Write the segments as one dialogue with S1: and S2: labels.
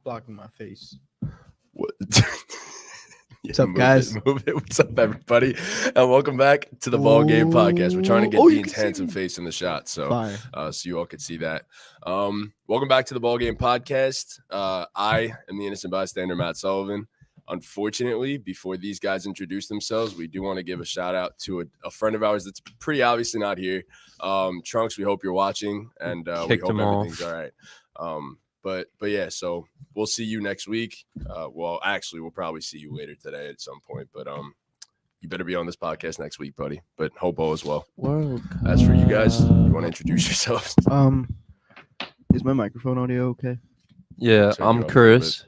S1: blocking my face.
S2: What?
S1: What's up, guys?
S2: Move it. What's up, everybody? And welcome back to the BallGame podcast. We're trying to get Dean's handsome face in the shot, so you all could see that. Welcome back to the BallGame podcast. I am the innocent bystander, Matt Sullivan. Unfortunately, before these guys introduce themselves, we do want to give a shout out to a friend of ours that's pretty obviously not here. Trunks, we hope you're watching, and we hope everything's all right. But yeah, so we'll see you next week. Well, actually, we'll probably see you later today at some point. But you better be on this podcast next week, buddy. But hope all is well. As for you guys, you want to introduce yourselves?
S1: Is my microphone audio okay?
S3: Yeah, I'm Chris.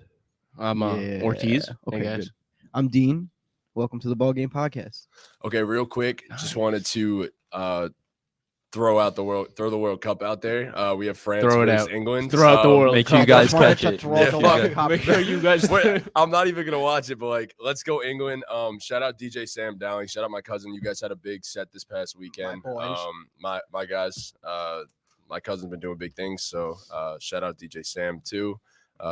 S4: I'm Ortiz.
S1: Okay,
S4: hey guys.
S1: good. I'm Dean. Welcome to the BallGame podcast.
S2: Okay, real quick, just wanted to throw the World Cup out there. We have France versus England.
S4: Throw out the World
S3: Make
S4: Cup.
S3: you guys catch it.
S4: Make sure you guys.
S2: I'm not even gonna watch it, but let's go England. Shout out DJ Sam Dowling. Shout out my cousin. You guys had a big set this past weekend. My guys. My cousin's been doing big things, so shout out DJ Sam too.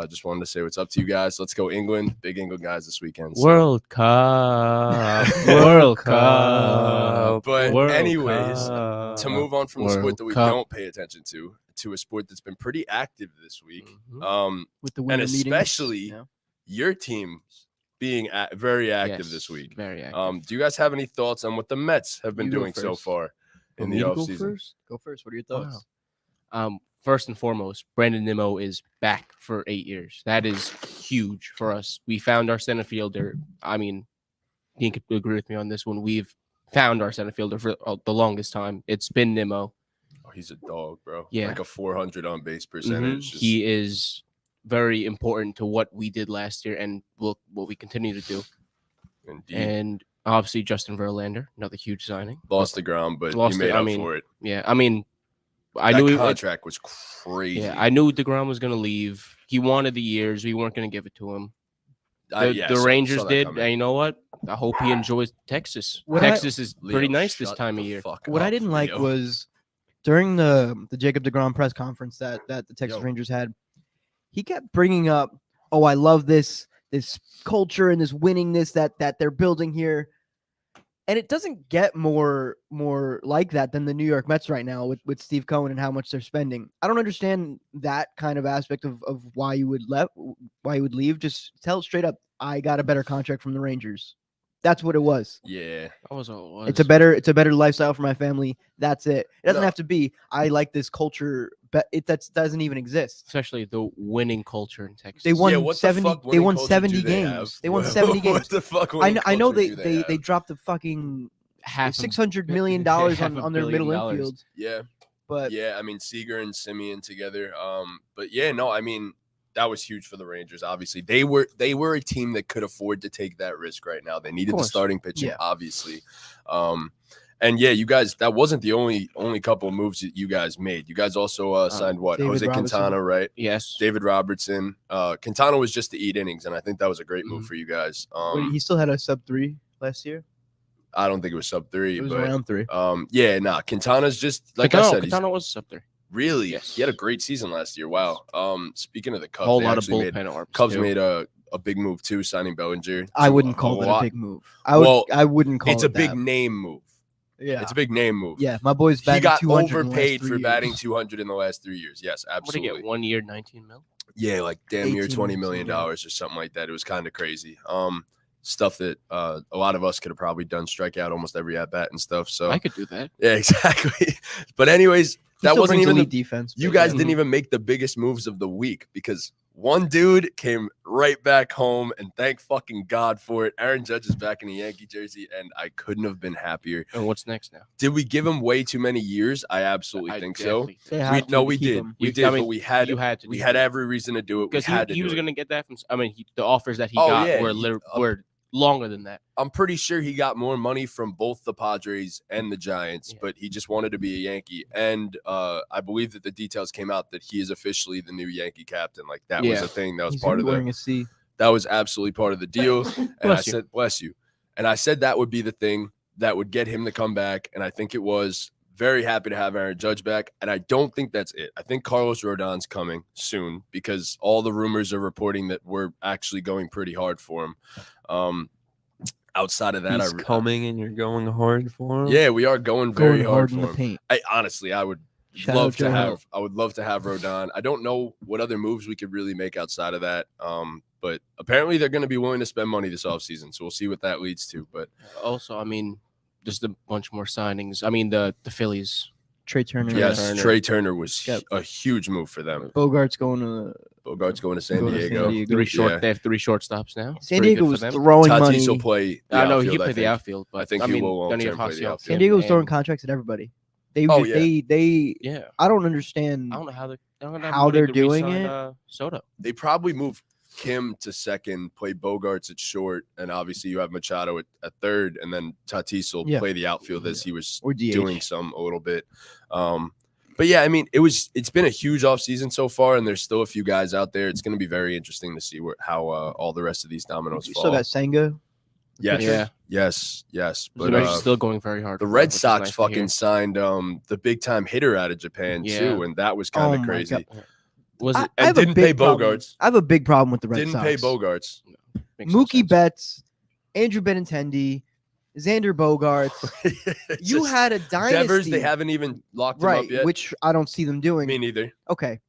S2: Just wanted to say what's up to you guys. Let's go England. Big England guys this weekend. So.
S4: World Cup. World Cup.
S2: But
S4: World
S2: anyways,
S4: Cup.
S2: to move on from the sport that we don't pay attention to a sport that's been pretty active this week.
S1: With the
S2: and especially your team being very active this week.
S4: Very active.
S2: Do you guys have any thoughts on what the Mets have been doing so far in the offseason?
S1: Go first. What are your thoughts?
S4: Wow. First and foremost, Brandon Nimmo is back for 8 years. That is huge for us. We found our center fielder. I mean, Dean could agree with me on this one. We've found our center fielder for the longest time. It's been Nimmo.
S2: Oh, he's a dog, bro.
S4: Yeah.
S2: Like a 400 on base percentage.
S4: He is very important to what we did last year and what we continue to do.
S2: Indeed.
S4: And obviously, Justin Verlander, another huge signing.
S2: Lost the ground, but he made up for it.
S4: Yeah, I mean,
S2: I knew contract was crazy.
S4: Yeah, I knew DeGrom was going to leave. He wanted the years. We weren't going to give it to him. The Rangers did. And you know what? I hope he enjoys Texas. Texas is pretty nice this time of year.
S1: What I didn't like was during the Jacob DeGrom press conference that the Texas Rangers had, he kept bringing up, oh, I love this culture and this winningness that they're building here. And it doesn't get more like that than the New York Mets right now with Steve Cohen and how much they're spending. I don't understand that kind of aspect of why you would leave. Just tell it straight up. I got a better contract from the Rangers. That's what it was.
S2: Yeah,
S4: that was all it was.
S1: It's a better lifestyle for my family. That's it. It doesn't have to be. I like this culture, but that doesn't even exist.
S4: Especially the winning culture in Texas.
S1: They won 70. They won 70 games. They won 70 games.
S2: What the fuck?
S1: I know they dropped the fucking $600 million on their middle infield.
S2: Yeah,
S1: but
S2: yeah, I mean Seager and Simeon together. But yeah, no, I mean. That was huge for the Rangers. Obviously, they were a team that could afford to take that risk right now. They needed the starting pitching, obviously. And yeah, you guys, that wasn't the only couple of moves that you guys made. You guys also signed Jose Quintana, right?
S4: Yes,
S2: David Robertson. Quintana was just to eat innings, and I think that was a great move for you guys.
S1: He still had a sub-3 last year.
S2: I don't think it was sub-3.
S1: It was around 3.
S2: Quintana's just like I said.
S4: Quintana was sub-3.
S2: Really?
S4: Yes.
S2: He had a great season last year. Wow. Speaking of the Cubs,
S4: a whole lot of bullpen arms.
S2: Cubs made a big move too, signing Bellinger.
S1: I wouldn't call it a big move. I wouldn't call it.
S2: It's a big name move.
S1: Yeah,
S2: it's a big name move.
S1: Yeah, my boy's batting 200.
S2: He got overpaid for batting 200 in the last 3 years. Yes, absolutely.
S4: What did he get? 1 year, 19 mil.
S2: Yeah, like damn near $20 million or something like that. It was kind of crazy. Stuff that a lot of us could have probably done, strike out almost every at bat and stuff. So
S4: I could do that.
S2: Yeah, exactly. But anyways, that wasn't even
S1: the defense.
S2: You guys didn't even make the biggest moves of the week because one dude came right back home, and thank fucking God for it. Aaron Judge is back in the Yankee jersey, and I couldn't have been happier.
S4: And what's next now?
S2: Did we give him way too many years? I absolutely think so. We did. We did, but we had every reason to do it.
S4: Because he was going to get that from. I mean, the offers that he got were longer than that.
S2: I'm pretty sure he got more money from both the Padres and the Giants, but he just wanted to be a Yankee. And I believe that the details came out that he is officially the new Yankee captain. Like that was a thing that was part of the. That was absolutely part of the deal. And I said, bless you. And I said that would be the thing that would get him to come back. And I think it was very happy to have Aaron Judge back, and I don't think that's it. I think Carlos Rodon's coming soon because all the rumors are reporting that we're actually going pretty hard for him. Outside of that,
S3: He's coming and you're going hard for him.
S2: Yeah, we are going very hard
S1: in
S2: for
S1: the
S2: him.
S1: paint.
S2: I would love to have Rodon. I don't know what other moves we could really make outside of that. But apparently they're going to be willing to spend money this offseason, so we'll see what that leads to. But
S4: also, I mean, just a bunch more signings. I mean, the Phillies.
S1: Trey Turner.
S2: Yes, Trey Turner was a huge move for them.
S1: Bogart's going to
S2: San Diego.
S4: They have 3 shortstops now.
S1: San Diego was throwing money.
S2: Tatis will play.
S4: I know he can play the outfield, but
S2: I think he will play the outfield.
S1: San Diego's throwing contracts at everybody. They I don't understand.
S4: I don't know
S1: how they're doing it.
S4: Soto.
S2: They probably moved Kim to second, play Bogarts at short, and obviously you have Machado at third, and then Tatis will play the outfield as he was doing a little bit. But yeah, I mean, it's been a huge offseason so far, and there's still a few guys out there. It's going to be very interesting to see how all the rest of these dominoes fall.
S1: So that Senga.
S2: Yes. But
S4: he's still going very hard.
S2: The Red Sox fucking signed the big time hitter out of Japan too, and that was kind of crazy.
S4: Was it?
S2: And didn't pay Bogarts.
S1: I have a big problem with the Red Sox.
S2: Didn't pay Bogarts.
S1: Mookie Betts, Andrew Benintendi, Xander Bogaerts. You had a dynasty.
S2: Devers, they haven't even locked him up yet.
S1: Which I don't see them doing.
S2: Me neither.
S1: Okay.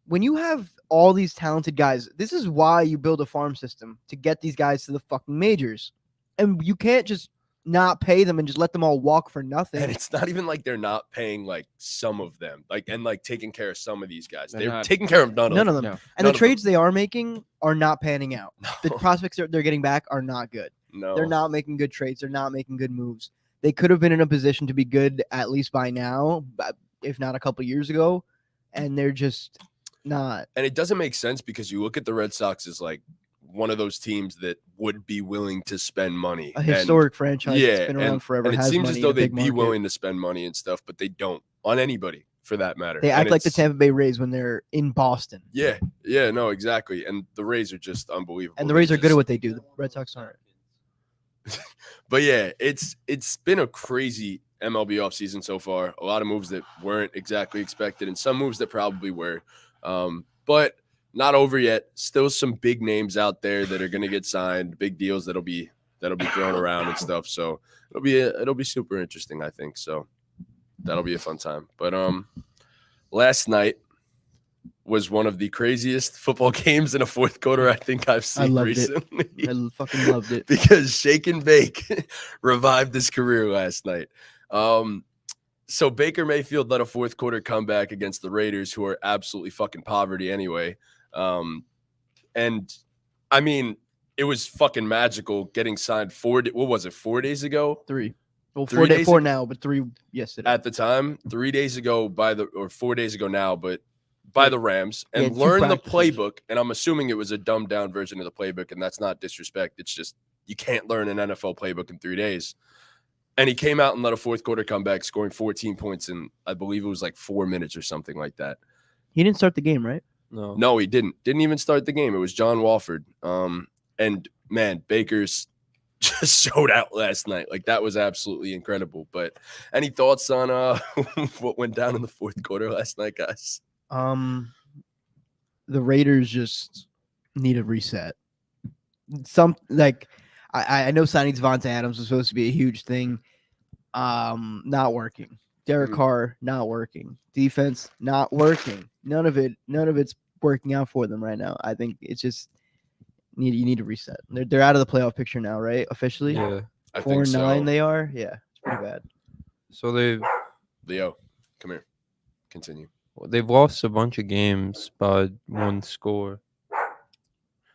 S1: When you have all these talented guys, this is why you build a farm system, to get these guys to the fucking majors. And you can't just not pay them and just let them all walk for nothing.
S2: And it's not even like they're not paying like some of them, and taking care of some of these guys. They're taking care of none of them.
S1: No. And the trades they are making are not panning out. No. The prospects they're getting back are not good.
S2: No,
S1: they're not making good trades. They're not making good moves. They could have been in a position to be good at least by now, if not a couple years ago, and they're just not.
S2: And it doesn't make sense because you look at the Red Sox as like one of those teams that would be willing to spend money.
S1: A historic franchise that's been around forever.
S2: And it seems as though they'd be willing to spend money and stuff, but they don't on anybody for that matter.
S1: They act like the Tampa Bay Rays when they're in Boston.
S2: Yeah, no, exactly. And the Rays are just unbelievable.
S1: And the Rays are good at what they do. The Red Sox aren't.
S2: But yeah, it's been a crazy MLB offseason so far. A lot of moves that weren't exactly expected and some moves that probably were. But not over yet. Still some big names out there that are going to get signed, big deals that'll be thrown around and stuff. So it'll be super interesting, I think. So that'll be a fun time. But last night was one of the craziest football games in a fourth quarter I think I've seen recently.
S1: I fucking loved it.
S2: Because Shake and Bake revived his career last night. So Baker Mayfield led a fourth quarter comeback against the Raiders, who are absolutely fucking poverty anyway. And I mean, it was fucking magical getting signed 4 days ago?
S1: 3. Well,
S2: 4
S1: now, but 3 yesterday.
S2: At the time, 3 days ago 4 days ago now, but by the Rams, and learn the playbook. And I'm assuming it was a dumbed down version of the playbook, and that's not disrespect. It's just you can't learn an NFL playbook in 3 days. And he came out and led a fourth quarter comeback, scoring 14 points in, I believe it was like 4 minutes or something like that.
S1: He didn't start the game, right?
S2: No, he didn't. Didn't even start the game. It was John Walford. And man, Baker's just showed out last night. Like that was absolutely incredible. But any thoughts on what went down in the fourth quarter last night, guys?
S1: The Raiders just need a reset. I know signing Devontae Adams was supposed to be a huge thing. Not working. Derek Carr not working. Defense not working. None of it's working out for them right now. I think it's just you need to reset. They're out of the playoff picture now, right? Officially,
S3: yeah.
S1: 4-9 they are. Yeah, it's pretty bad.
S3: So
S2: Leo, come here. Continue.
S3: They've lost a bunch of games by 1 score.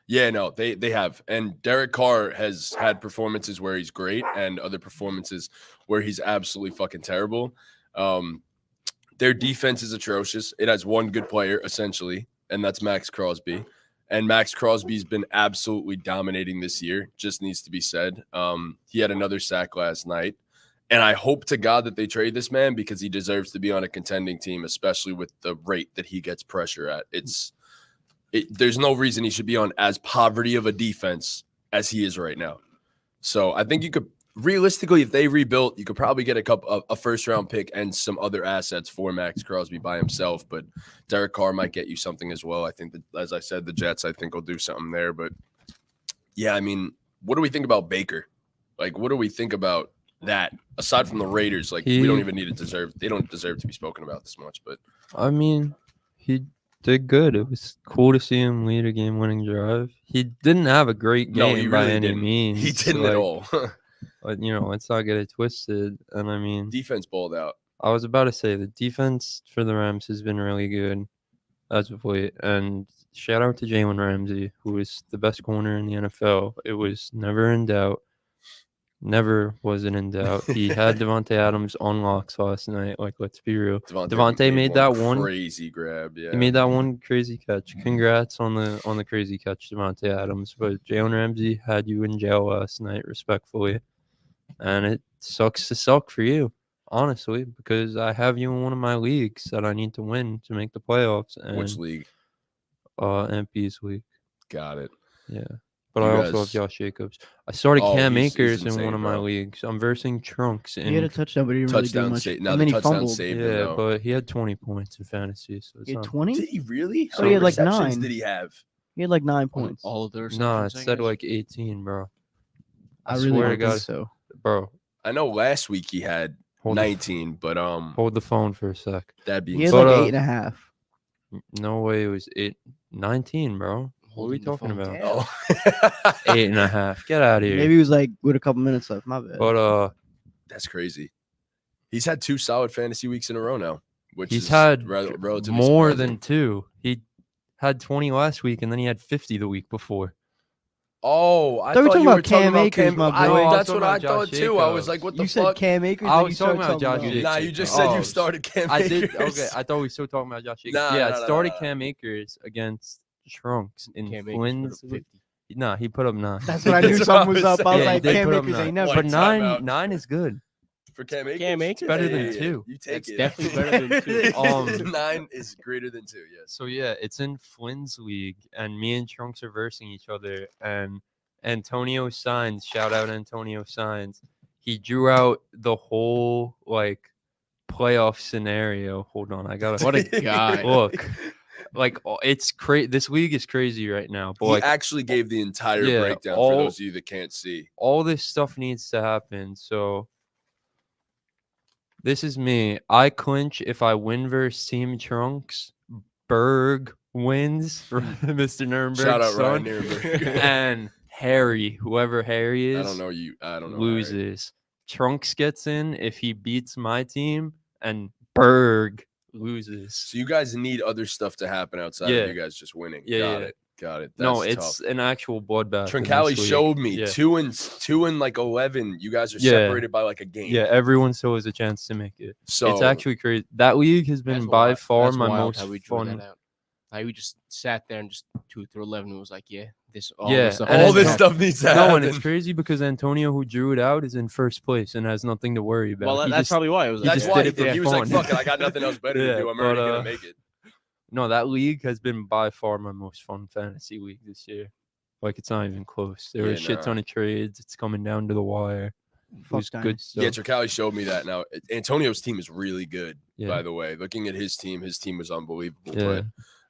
S2: Yeah, no, they have. And Derek Carr has had performances where he's great and other performances where he's absolutely fucking terrible. Their defense is atrocious. It has one good player, essentially, and that's Max Crosby. And Max Crosby's been absolutely dominating this year, just needs to be said. He had another sack last night. And I hope to God that they trade this man because he deserves to be on a contending team, especially with the rate that he gets pressure at. There's no reason he should be on as poverty of a defense as he is right now. So I think you could realistically, if they rebuilt, you could probably get a first-round pick and some other assets for Max Crosby by himself. But Derek Carr might get you something as well. I think that, as I said, the Jets, I think, will do something there. But yeah, I mean, what do we think about Baker? Like, what do we think about that? Aside from the Raiders, like we don't even need to deserve. They don't deserve to be spoken about this much. But
S3: I mean, he did good. It was cool to see him lead a game-winning drive. He didn't have a great game by any means.
S2: He didn't at all.
S3: But, let's not get it twisted. And, I mean,
S2: Defense balled out.
S3: I was about to say the defense for the Rams has been really good as of late. And shout out to Jalen Ramsey, who is the best corner in the NFL. It was never in doubt. Never wasn't in doubt. He had Devontae Adams on locks last night. Like, let's be real. Devontae made that one
S2: crazy grab. Yeah,
S3: he made that one crazy catch. Congrats on the crazy catch, Devontae Adams. But Jalen Ramsey had you in jail last night, respectfully, and it sucks to suck for you, honestly, because I have you in one of my leagues that I need to win to make the playoffs. And,
S2: which league?
S3: MP's league.
S2: Got it.
S3: Yeah. But I also have Josh Jacobs. I started Cam Akers in one of my leagues. I'm versing Trunks.
S1: He had a touchdown, but he didn't really do much.
S2: And
S1: then
S2: he
S1: fumbled.
S2: Saved
S3: yeah,
S2: him,
S3: but he had 20 points in fantasy. So
S1: he had 20?
S2: Did he really?
S1: So he had like 9.
S2: Did he have?
S1: He had like 9 points.
S4: All of their
S3: No, it said like 18, bro.
S1: I
S3: swear
S1: really
S3: to
S1: don't
S3: God,
S1: think so.
S3: Bro.
S2: I know last week he had 19, but
S3: hold the phone for a sec.
S2: That'd be
S1: he had like 8.5.
S3: No way, it was 19, bro. What are we talking about?
S2: Oh.
S3: 8.5. Get out of here.
S1: Maybe he was like with a couple minutes left. My bad.
S3: But
S2: that's crazy. He's had 2 solid fantasy weeks in a row now, which
S3: he's
S2: is
S3: had
S2: relatively
S3: more
S2: surprising.
S3: than 2. He had 20 last week, and then he had 50 the week before.
S2: Oh, I
S1: thought
S2: thought
S1: you were
S2: you
S1: talking
S2: were
S1: about
S2: talking
S1: Cam
S2: about
S1: Akers,
S2: Cam.
S1: my boy.
S2: That's what I thought
S3: Josh
S2: too. I was
S3: Jacobs.
S2: like, what the
S1: you
S2: fuck?
S1: said Cam Akers.
S3: I
S1: then
S3: was
S1: you started
S3: talking about Josh Jacobs.
S2: Nah, you just said you
S3: Oh,
S2: started Cam
S3: I
S2: Akers.
S3: did. Okay, I thought we were still talking about Josh Jacobs.
S2: Nah,
S3: yeah,
S2: nah,
S3: I started
S2: nah.
S3: Cam Akers against Trunks in
S4: Cam Akers
S3: Flynn's.
S4: put up 50.
S3: Nah, he put up 9.
S1: That's what I knew
S2: That's
S1: something
S2: what
S1: was
S2: I
S1: up.
S2: was
S1: I was
S3: saying.
S1: like,
S3: Yeah, he
S1: Cam
S3: did put up
S1: Akers
S3: 9.
S1: ain't never.
S3: But
S2: Timeout.
S3: 9 is good.
S2: For Cam Akers?
S4: Cam Akers?
S3: Better than 2.
S2: You take
S4: That's
S2: it.
S4: definitely better than 2.
S2: 9 is greater than 2, yes.
S3: So yeah, it's in Flynn's league, and me and Trunks are versing each other. And Antonio Signs, shout out Antonio Signs. He drew out the whole like playoff scenario. Hold on, I gotta.
S4: What a guy.
S3: Look. Like it's crazy. This league is crazy right now. But
S2: He
S3: like,
S2: actually gave the entire
S3: Yeah,
S2: breakdown for
S3: all-
S2: those of you that can't see.
S3: all this stuff needs to happen. So this is me. I clinch if I win versus Team Trunks. Berg wins for Mr. Nuremberg.
S2: Shout out Ryan
S3: son.
S2: Nierenberg.
S3: And Harry, whoever Harry is,
S2: I don't know you. I don't know.
S3: loses. Trunks gets in if he beats my team, and Berg loses.
S2: So you guys need other stuff to happen outside
S3: Yeah.
S2: of you guys just winning.
S3: Yeah,
S2: Got it.
S3: No,
S2: That's
S3: it's
S2: tough.
S3: an actual bloodbath. in
S2: Truncali
S3: this league.
S2: showed me
S3: Yeah.
S2: 2 and like 11. You guys are
S3: Yeah.
S2: separated by like a game.
S3: Yeah, everyone still has a chance to make it.
S2: So
S3: It's actually crazy. That league has been by far my most
S4: how we drew
S3: fun.
S4: that out. How we just sat there and just 2 through 11 was like, yeah, this
S3: Yeah,
S4: this stuff.
S3: and
S2: all
S3: it's-
S2: this stuff needs to
S3: No,
S2: happen.
S3: and it's crazy because Antonio, who drew it out, is in first place and has nothing to worry about.
S4: Well,
S3: He
S4: that's
S3: just-
S4: probably why it was.
S3: he
S4: like
S2: That's
S3: just
S2: why
S3: did
S2: he
S3: it for
S2: was like,
S3: fun.
S2: "Fuck it, I got nothing else better
S3: Yeah,
S2: to do. I'm already
S3: but,
S2: gonna make it."
S3: No, that league has been by far my most fun fantasy league this year. Like, it's not even close. There were a
S2: Yeah,
S3: shit
S2: nah.
S3: it of trades. It's coming down to the wire. It
S1: Fuck
S3: was good
S1: Dynasty.
S3: stuff.
S2: Yeah, Truncali showed me that. Now Antonio's team is really good.
S3: Yeah.
S2: By the way, looking at his team was unbelievable.
S3: Yeah.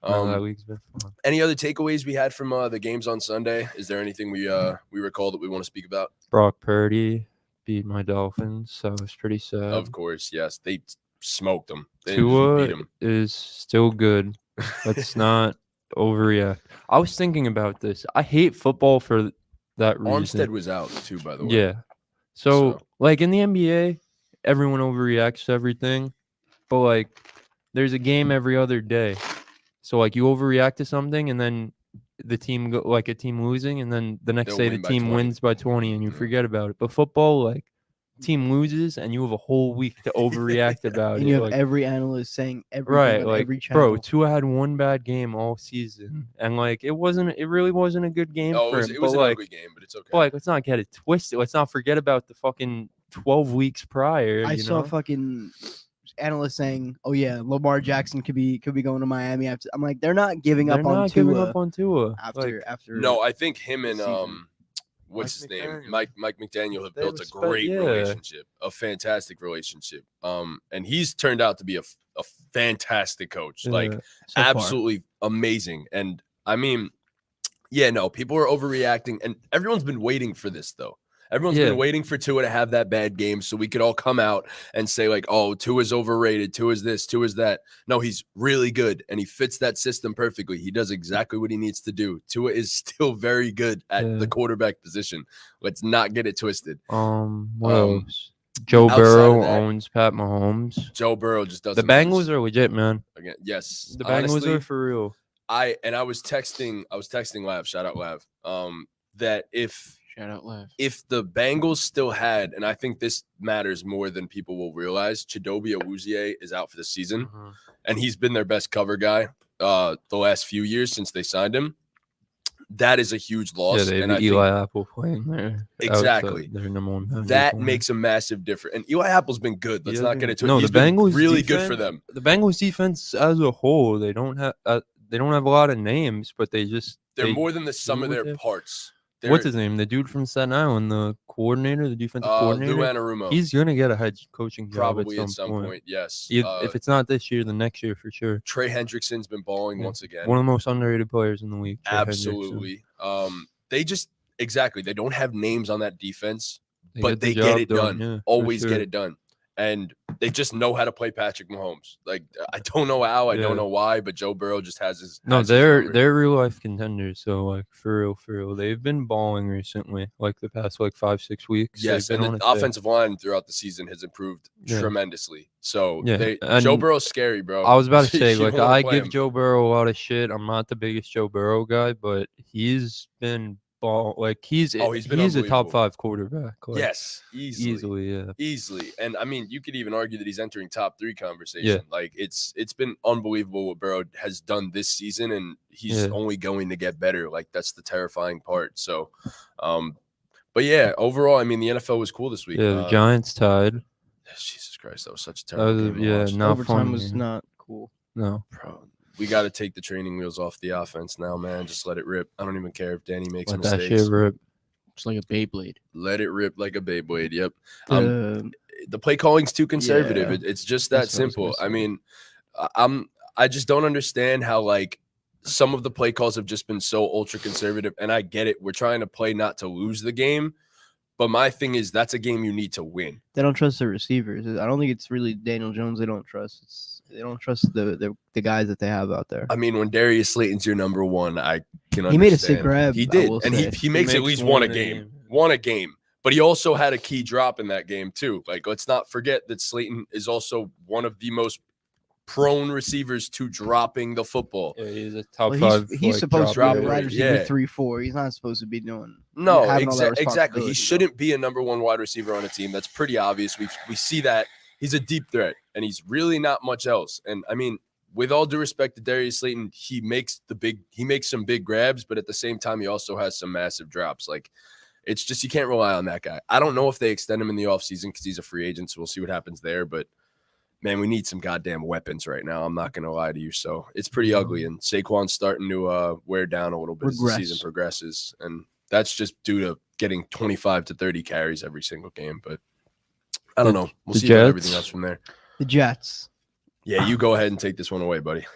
S2: But
S3: No, that league's been fun.
S2: any other takeaways we had from the games on Sunday? Is there anything we recall that we want to speak about?
S3: Brock Purdy beat my Dolphins, so I was pretty sad.
S2: Of course, yes, they smoked them. They didn't just
S3: Tua
S2: beat them.
S3: is still good. Let's not overreact. I was thinking about this. I hate football for that reason.
S2: Armstead was out too, by the way.
S3: Yeah. So,
S2: So-
S3: like in the NBA, everyone overreacts to everything, but like there's a game every other day. So like you overreact to something, and then the team a team losing, and then the next
S2: They'll
S3: day
S2: win
S3: the
S2: by
S3: team
S2: 20.
S3: wins by 20, and you
S2: Yeah.
S3: forget about it. But football, like team loses, and you have a whole week to overreact about
S1: And
S3: it.
S1: you have
S3: like,
S1: every analyst saying everything
S3: right,
S1: on
S3: like
S1: every channel.
S3: bro, Tua had one bad game all season, and like it really wasn't a good game
S2: Oh,
S3: for him.
S2: it was
S3: but
S2: an
S3: like,
S2: ugly game, but it's okay.
S3: but like, let's not get it twisted. Let's not forget about the fucking 12 weeks prior.
S1: I
S3: you
S1: saw
S3: know?
S1: fucking analysts saying, "Oh yeah, Lamar Jackson could be going to Miami." After I'm like, they're not giving
S3: They're
S1: up on
S3: not giving
S1: Tua
S3: up on Tua.
S1: after.
S2: No, I think him and
S1: season.
S2: what's his name?
S3: McDaniel.
S2: Mike McDaniel have
S3: They
S2: built a
S3: respect-
S2: great
S3: yeah.
S2: relationship, a fantastic relationship. And he's turned out to be a fantastic coach, like
S3: Yeah.
S1: So far.
S2: absolutely amazing. And I mean, yeah, no, people are overreacting, and everyone's been waiting for this though. Everyone's
S3: Yeah.
S2: been waiting for Tua to have that bad game so we could all come out and say like, oh, Tua's overrated, Tua's this, Tua's that. No, he's really good, and he fits that system perfectly. He does exactly what he needs to do. Tua is still very good at
S3: Yeah.
S2: the quarterback position. Let's not get it twisted.
S3: What else? Joe
S2: outside of
S3: Burrow
S2: that-
S3: owns Pat Mahomes.
S2: Joe Burrow just doesn't.
S3: The Bengals are legit, man.
S2: again. Yes,
S3: The Bengals
S2: honestly,
S3: are for real.
S2: I was texting Lav, shout out Lav, that
S4: Shout out Lev.
S2: if the Bengals still had, and I think this matters more than people will realize, Chidobe Awuzie is out for the season,
S3: Mhm.
S2: and he's been their best cover guy the last few years since they signed him. That is a huge loss.
S3: Yeah, they
S2: and
S3: have
S2: I
S3: Eli Apple playing there.
S2: Exactly.
S3: Their number one.
S2: that
S3: corner.
S2: makes a massive difference. And Eli Apple's been good. Let's
S3: He
S2: not
S3: has
S2: get
S3: been-
S2: into it.
S3: no,
S2: He's
S3: the
S2: been
S3: Bengals
S2: really good for
S3: defense-
S2: them.
S3: The Bengals defense as a whole, they don't have a lot of names, but they're
S2: More than the sum of
S3: what
S2: their
S3: they-
S2: parts.
S3: What's his name? The dude from Staten Island, the coordinator, the defensive coordinator.
S2: Lou Anarumo.
S3: He's gonna get a head coaching job
S2: probably
S3: at some point.
S2: yes.
S3: If it's not this year, then next year for sure.
S2: Trey Hendrickson's been balling
S3: Yeah.
S2: once again.
S3: One of the most underrated players in the league. Trey Hendrickson.
S2: Absolutely. They just they don't have names on that defense,
S3: They
S2: but
S3: get the
S2: they get
S3: job
S2: it done.
S3: yeah, for
S2: Always
S3: sure.
S2: get it done. And they just know how to play Patrick Mahomes. Like I don't know how, I
S3: Yeah.
S2: don't know why, but Joe Burrow just has his
S3: No,
S2: has his
S3: they're
S2: number.
S3: real life contenders. So like for real, they've been balling recently. Like the past 5-6 weeks.
S2: Yes,
S3: they've
S2: and
S3: been
S2: the
S3: on a tear.
S2: offensive line throughout the season has improved
S3: Yeah.
S2: tremendously. So
S3: Yeah,
S2: Joe
S3: and
S2: Burrow's scary, bro.
S3: I was about to say,
S2: You
S3: like,
S2: wanna
S3: I
S2: play
S3: give
S2: him.
S3: Joe Burrow a lot of shit. I'm not the biggest Joe Burrow guy, but he's been he's
S2: been
S3: a top
S2: unbelievable.
S3: 5 quarterback. Like,
S2: Yes, easily.
S3: yeah.
S2: Easily. And I mean, you could even argue that he's entering top 3 conversation. Like it's been unbelievable what Burrow has done this season, and he's
S3: Yeah.
S2: only going to get better. Like that's the terrifying part. So but yeah, overall, I mean the NFL was cool this week.
S3: Yeah, the Giants tied.
S2: Jesus Christ, that was such a
S3: That
S2: terrible
S3: was,
S2: game to
S3: yeah,
S2: watch.
S3: not
S1: Overtime
S3: fun.
S1: was
S3: man.
S1: not cool.
S3: No.
S2: Bro, we got to take the training wheels off the offense now, man. Just let it rip. I don't even care if Danny makes
S3: Let that
S2: mistakes.
S3: shit rip.
S4: Just like a Beyblade.
S2: Let it rip like a Beyblade. Yep.
S1: The
S2: The play calling's too conservative.
S1: Yeah.
S2: It's just that
S1: That's what I was
S2: simple.
S1: gonna
S2: I
S1: say.
S2: mean, I just don't understand how like some of the play calls have just been so ultra conservative. And I get it. We're trying to play not to lose the game. But my thing is that's a game you need to win.
S1: they don't trust their receivers. I don't think it's really Daniel Jones. They don't trust. They don't trust the guys that they have out there.
S2: I mean, when Darius Slayton's your number one, I can understand.
S1: He made a sick grab,
S2: He
S1: I
S2: did.
S1: will
S2: And
S1: say.
S2: he makes at least one a game. One a game. But he also had a key drop in that game too. Like, let's not forget that Slayton is also one of the most prone receivers to dropping the football.
S3: Yeah, he's a top
S1: Well,
S3: 5.
S1: he's supposed to
S2: drop
S1: be a
S2: rate,
S1: wide receiver
S2: yeah.
S1: 3-4. He's not supposed to be doing.
S2: No,
S1: having all that
S2: exactly. He
S1: responsibility,
S2: shouldn't be a number one wide receiver on a team. That's pretty obvious. We see that he's a deep threat, and he's really not much else. And I mean, with all due respect to Darius Slayton, he makes some big grabs, but at the same time, he also has some massive drops. Like, it's just you can't rely on that guy. I don't know if they extend him in the offseason because he's a free agent, so we'll see what happens there. But man, we need some goddamn weapons right now. I'm not gonna lie to you. So it's pretty ugly, and Saquon's starting to wear down a little bit as the season progresses, and that's just due to getting 25 to 30 carries every single game. But I don't know. We'll
S3: the
S2: see about
S3: Jets.
S2: everything else from there.
S1: The Jets.
S2: Yeah, you go ahead and take this one away, buddy.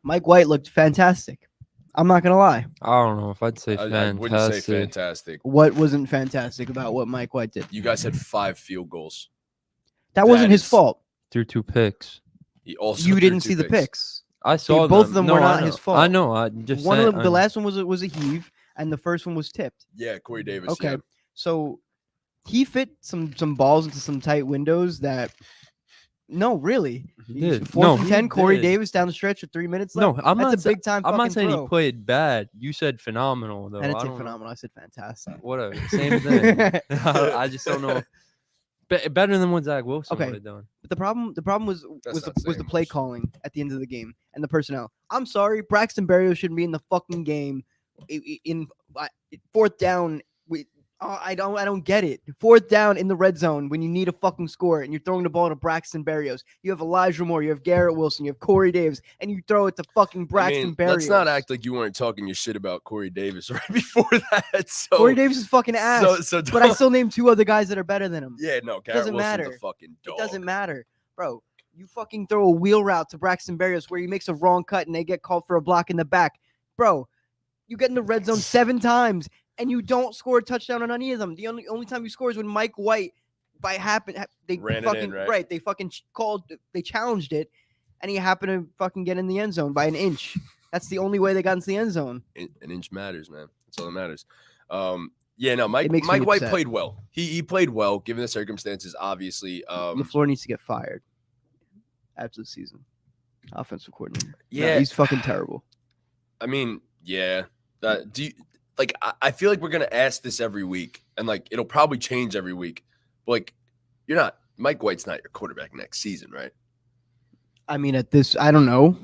S1: Mike White looked fantastic. I'm not gonna lie.
S3: I don't know if I'd say
S2: I
S3: fantastic.
S2: wouldn't say fantastic.
S1: What wasn't fantastic about what Mike White did?
S2: You guys had 5 field goals.
S1: That wasn't his
S2: is-
S1: fault.
S3: Threw 2 picks.
S2: He also
S1: You
S2: threw
S1: didn't
S2: 2
S1: see the picks.
S3: I saw
S1: both of them
S3: No,
S1: were
S3: I
S1: not
S3: know.
S1: his fault.
S3: I know. I just
S1: One of
S3: saying,
S1: them, the last one was a heave, and the first one was tipped.
S2: Yeah, Corey Davis.
S1: Okay,
S2: Yeah.
S1: so he fit some balls into some tight windows that. No, really.
S3: He did.
S1: 4th
S3: No,
S1: and
S3: he
S1: 10, Corey
S3: did.
S1: Davis down the stretch with 3 minutes left.
S3: No, I'm
S1: That's
S3: not.
S1: a big time.
S3: I'm not
S1: fucking
S3: saying
S1: throw.
S3: he played bad. You said phenomenal though.
S1: I didn't say
S3: don't know.
S1: phenomenal. I said fantastic.
S3: Whatever. Same thing. I just don't know. Better than what Zach Wilson
S1: Okay.
S3: would have done.
S1: But the problem was
S2: That's not
S1: the
S2: saying
S1: play
S2: much.
S1: calling at the end of the game and the personnel. I'm sorry, Braxton Berrios shouldn't be in the fucking game in 4th down. Oh, I don't get it. 4th down in the red zone when you need a fucking score and you're throwing the ball to Braxton Berrios. You have Elijah Moore, you have Garrett Wilson, you have Corey Davis, and you throw it to fucking Braxton Berrios.
S2: Let's not act like you weren't talking your shit about Corey Davis right before that. So
S1: Corey Davis is fucking ass. But I still named 2 other guys that are better than him.
S2: Yeah, no, Garrett
S1: doesn't
S2: Wilson's
S1: matter.
S2: a fucking dog.
S1: It doesn't matter, bro. You fucking throw a wheel route to Braxton Berrios where he makes a wrong cut and they get called for a block in the back, bro. You get in the red zone 7 times. And you don't score a touchdown on any of them. The only time you score is when Mike White, they
S2: ran
S1: fucking
S2: it in, right?
S1: They fucking they challenged it, and he happened to fucking get in the end zone by an inch. That's the only way they got into the end zone.
S2: An inch matters, man. That's all that matters. Yeah, no, Mike
S1: White
S2: upset. Played well. He played well given the circumstances. Obviously,
S1: LaFleur needs to get fired after the season. Offensive coordinator.
S2: Yeah,
S1: no, he's fucking terrible.
S2: I mean, yeah. I feel like we're gonna ask this every week, and like it'll probably change every week. But like, Mike White's not your quarterback next season, right?
S1: I mean, at this, I don't know.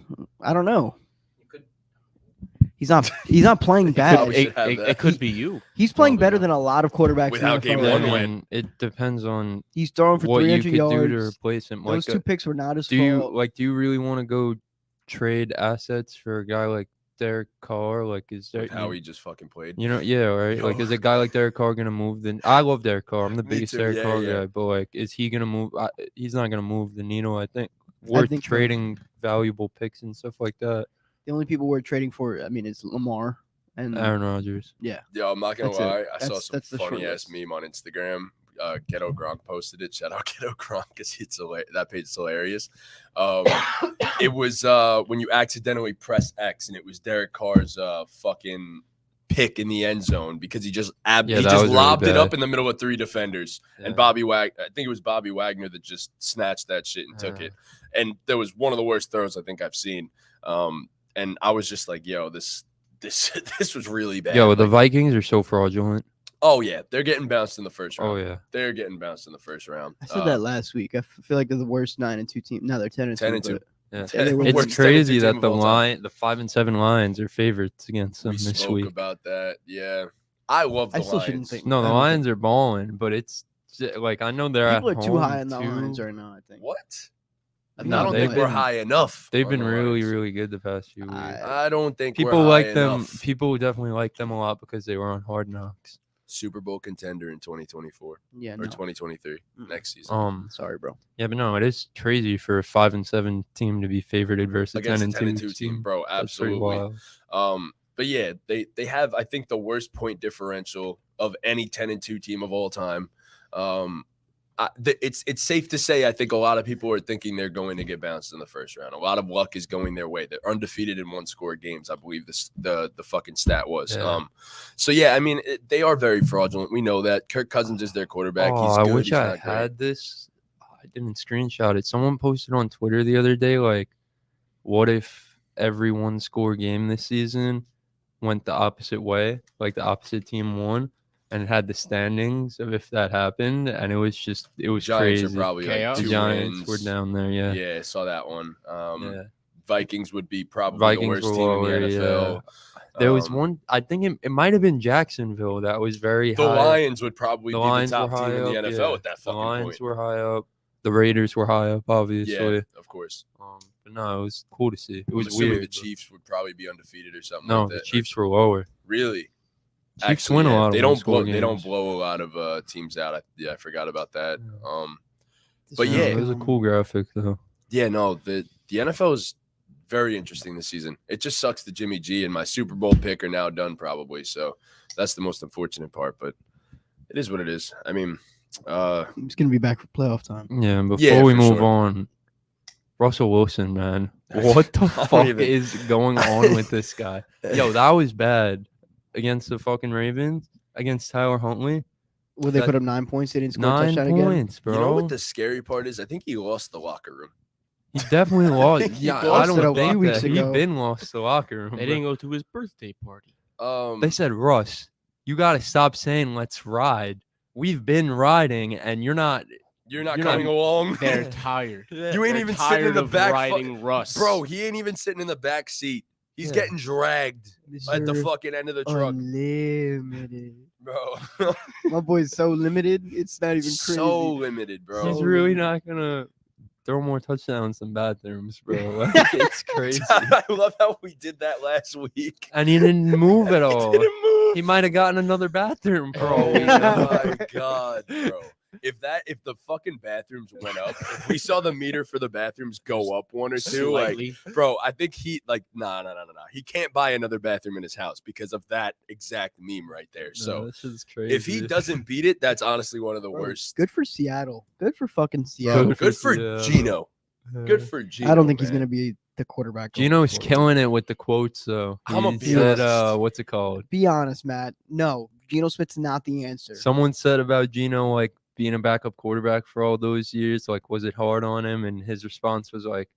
S1: He's not playing bad.
S4: It could be you.
S1: He's playing better than a lot of quarterbacks.
S2: With how game 1 went,
S3: it depends on
S1: he's throwing for
S3: what
S1: 300
S3: you could
S1: yards.
S3: do to replace him.
S1: Those 2 picks were not his
S3: fault.
S1: fault.
S3: Do you really want to go trade assets for a guy like Derek Carr? Like, is there
S2: how he just fucking played?
S3: Yeah, right. Like, is a guy like Derek Carr gonna move? I love Derek Carr. I'm the biggest Derek Carr guy. But like, is he gonna move? He's not gonna move the needle. I think worth trading valuable picks and stuff like that.
S1: The only people we're trading for, I mean, is Lamar and
S3: Aaron Rodgers.
S1: Yeah.
S2: Yo, I'm not gonna lie. I saw some
S1: the
S2: funny ass meme on Instagram. Ghetto Gronk posted it. Shout out Ghetto Gronk because that page is hilarious. It was when you accidentally press X and it was Derek Carr's fucking pick in the end zone because he just lobbed it up in the middle of 3 defenders. Yeah. And I think it was Bobby Wagner that just snatched that shit and took it. And there was one of the worst throws I think I've seen. And I was just like, yo, this was really bad.
S3: Yo, the Vikings are so fraudulent.
S2: Oh, yeah. They're getting bounced in the first round.
S3: Oh, yeah.
S2: They're getting bounced in the first round.
S1: I said that last week. I feel like they're the worst 9-2 team. No, they're 10-2.
S2: 10-2.
S3: Yeah. It's crazy that the 5-7 Lions are favorites against them this week.
S2: We spoke about that. Yeah. I love the Lions.
S3: The Lions are balling, but it's like I know they're
S1: people are too high on the Lions right now, I think.
S2: What? I don't think we're high enough.
S3: They've been really, really good the past few weeks.
S2: I don't think
S3: people
S2: we're
S3: like
S2: high
S3: them.
S2: Enough.
S3: People definitely like them a lot because they were on Hard Knocks.
S2: Super Bowl contender in 2024 or 2023 next season.
S1: Sorry, bro.
S3: Yeah, but no, it is crazy for a 5-7 team to be favored versus a 10-2 team,
S2: bro. Absolutely. But yeah, they have I think the worst point differential of any 10-2 team of all time. It's safe to say I think a lot of people are thinking they're going to get bounced in the first round. A lot of luck is going their way. They're undefeated in 1-score games. I believe the fucking stat was.
S3: Yeah.
S2: So yeah, I mean they are very fraudulent. We know that. Kirk Cousins is their quarterback. He's good.
S3: I wish I had this. I didn't screenshot it. Someone posted on Twitter the other day, like, what if every 1-score game this season went the opposite way, like the opposite team won? And it had the standings of if that happened, and it was Giants crazy.
S2: Are probably like 2
S3: the Giants
S2: wins.
S3: were down there, yeah.
S2: Yeah, I saw that one.
S3: Yeah.
S2: Vikings would be probably the worst team in the NFL.
S3: Yeah. There was one. I think it might have been Jacksonville that was very high.
S2: The Lions would probably be the top team in the NFL at that fucking point.
S3: The Lions were high up. The Raiders were high up, obviously.
S2: Yeah, of course.
S3: But no, it was cool to see. It was
S2: weird. The Chiefs would probably be undefeated or something.
S3: No,
S2: like that.
S3: The Chiefs were lower.
S2: Really?
S3: Chiefs win a lot.
S2: They don't blow a lot of teams out. I forgot about that. But yeah,
S3: it was a cool graphic though.
S2: Yeah, no, the NFL is very interesting this season. It just sucks that Jimmy G and my Super Bowl pick are now done probably. So that's the most unfortunate part. But it is what it is. I mean,
S1: he's gonna be back for playoff time.
S3: Yeah. Before we move on, Russell Wilson, man, what the fuck is going on with this guy? Yo, that was bad. Against the fucking Ravens, against Tyler Huntley.
S1: Will they put up 9 points? They didn't score a touchdown
S3: 9 points, bro.
S2: You know what the scary part is? I think he lost the locker room.
S3: He definitely lost. Yeah, I don't think
S1: that.
S3: He's been lost the locker room.
S4: They didn't go to his birthday party.
S3: They said, Russ, you got to stop saying let's ride. We've been riding, and you're not
S2: coming along.
S4: They're tired.
S2: You ain't even sitting in the back.
S4: Riding Russ.
S2: Bro, he ain't even sitting in the back seat. He's getting dragged at the fucking end of the truck.
S1: Unlimited.
S2: Bro.
S1: My boy's so limited. It's not even crazy.
S2: So limited, bro.
S3: He's really not gonna throw more touchdowns than bathrooms, bro. Like, it's crazy.
S2: I love how we did that last week.
S3: And he didn't move at all.
S2: He didn't move.
S3: He might have gotten another bathroom for all we
S2: Oh
S3: know.
S2: my god, bro. If the fucking bathrooms went up, if we saw the meter for the bathrooms go up one or two,
S4: Slightly.
S2: like, bro, I think nah. He can't buy another bathroom in his house because of that exact meme right there. So
S3: this is crazy.
S2: if he doesn't beat it, that's honestly one of the
S1: Bro,
S2: worst.
S1: Good for Seattle. Good for fucking Seattle.
S2: Good for
S3: Seattle.
S2: Gino. Good for Gino.
S1: I don't think he's
S2: man.
S1: gonna be the quarterback. going
S3: Gino's
S1: forward.
S3: killing it with the quotes, though.
S2: I'm a
S3: He said,
S2: honest.
S3: what's it called?
S1: Be honest, Matt. No, Geno Smith's not the answer.
S3: Someone said about Gino, like, being a backup quarterback for all those years, like, was it hard on him? And his response was like,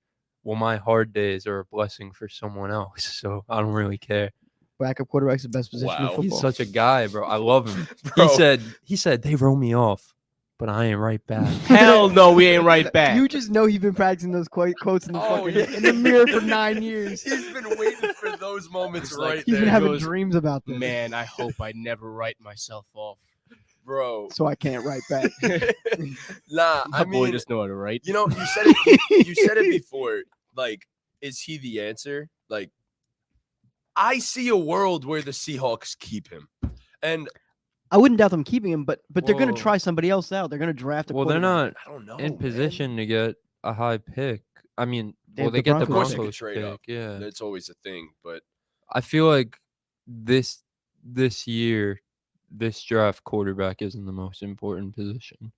S3: well, my hard days are a blessing for someone else, so I don't really care.
S1: Backup quarterback's the best position in
S2: Wow.
S1: football.
S3: He's such a guy, bro. I love him.
S2: Bro.
S3: He said they roll me off, but I ain't right back.
S4: Hell no, we ain't right back.
S1: You just know he's been practicing those quotes in the,
S2: Oh,
S1: fucking,
S2: yeah.
S1: in the mirror for 9 years.
S2: He's been waiting for those moments
S4: It's like,
S2: right
S1: He's
S2: there.
S1: been having
S4: goes,
S1: dreams about this.
S4: Man, I hope I never write myself off.
S2: Bro.
S1: So I can't write back.
S2: Nah,
S4: My
S2: I
S4: boy
S2: mean,
S4: just know how to write.
S2: you know, you said it. You said it before. Like, is he the answer? Like, I see a world where the Seahawks keep him, and
S1: I wouldn't doubt them keeping him, but they're gonna
S3: Well-
S1: try somebody else out. They're gonna draft a
S3: Well, they're
S1: quarterback.
S3: not
S2: I don't know.
S3: in
S2: man.
S3: position to get a high pick. I mean,
S1: They
S3: well,
S1: have
S3: they
S1: the
S3: get the
S2: Of course,
S1: Broncos
S2: they could
S3: Broncos
S2: trade
S3: pick,
S2: up.
S3: yeah.
S2: That's always a thing, but
S3: I feel like this year, this draft, quarterback isn't the most important position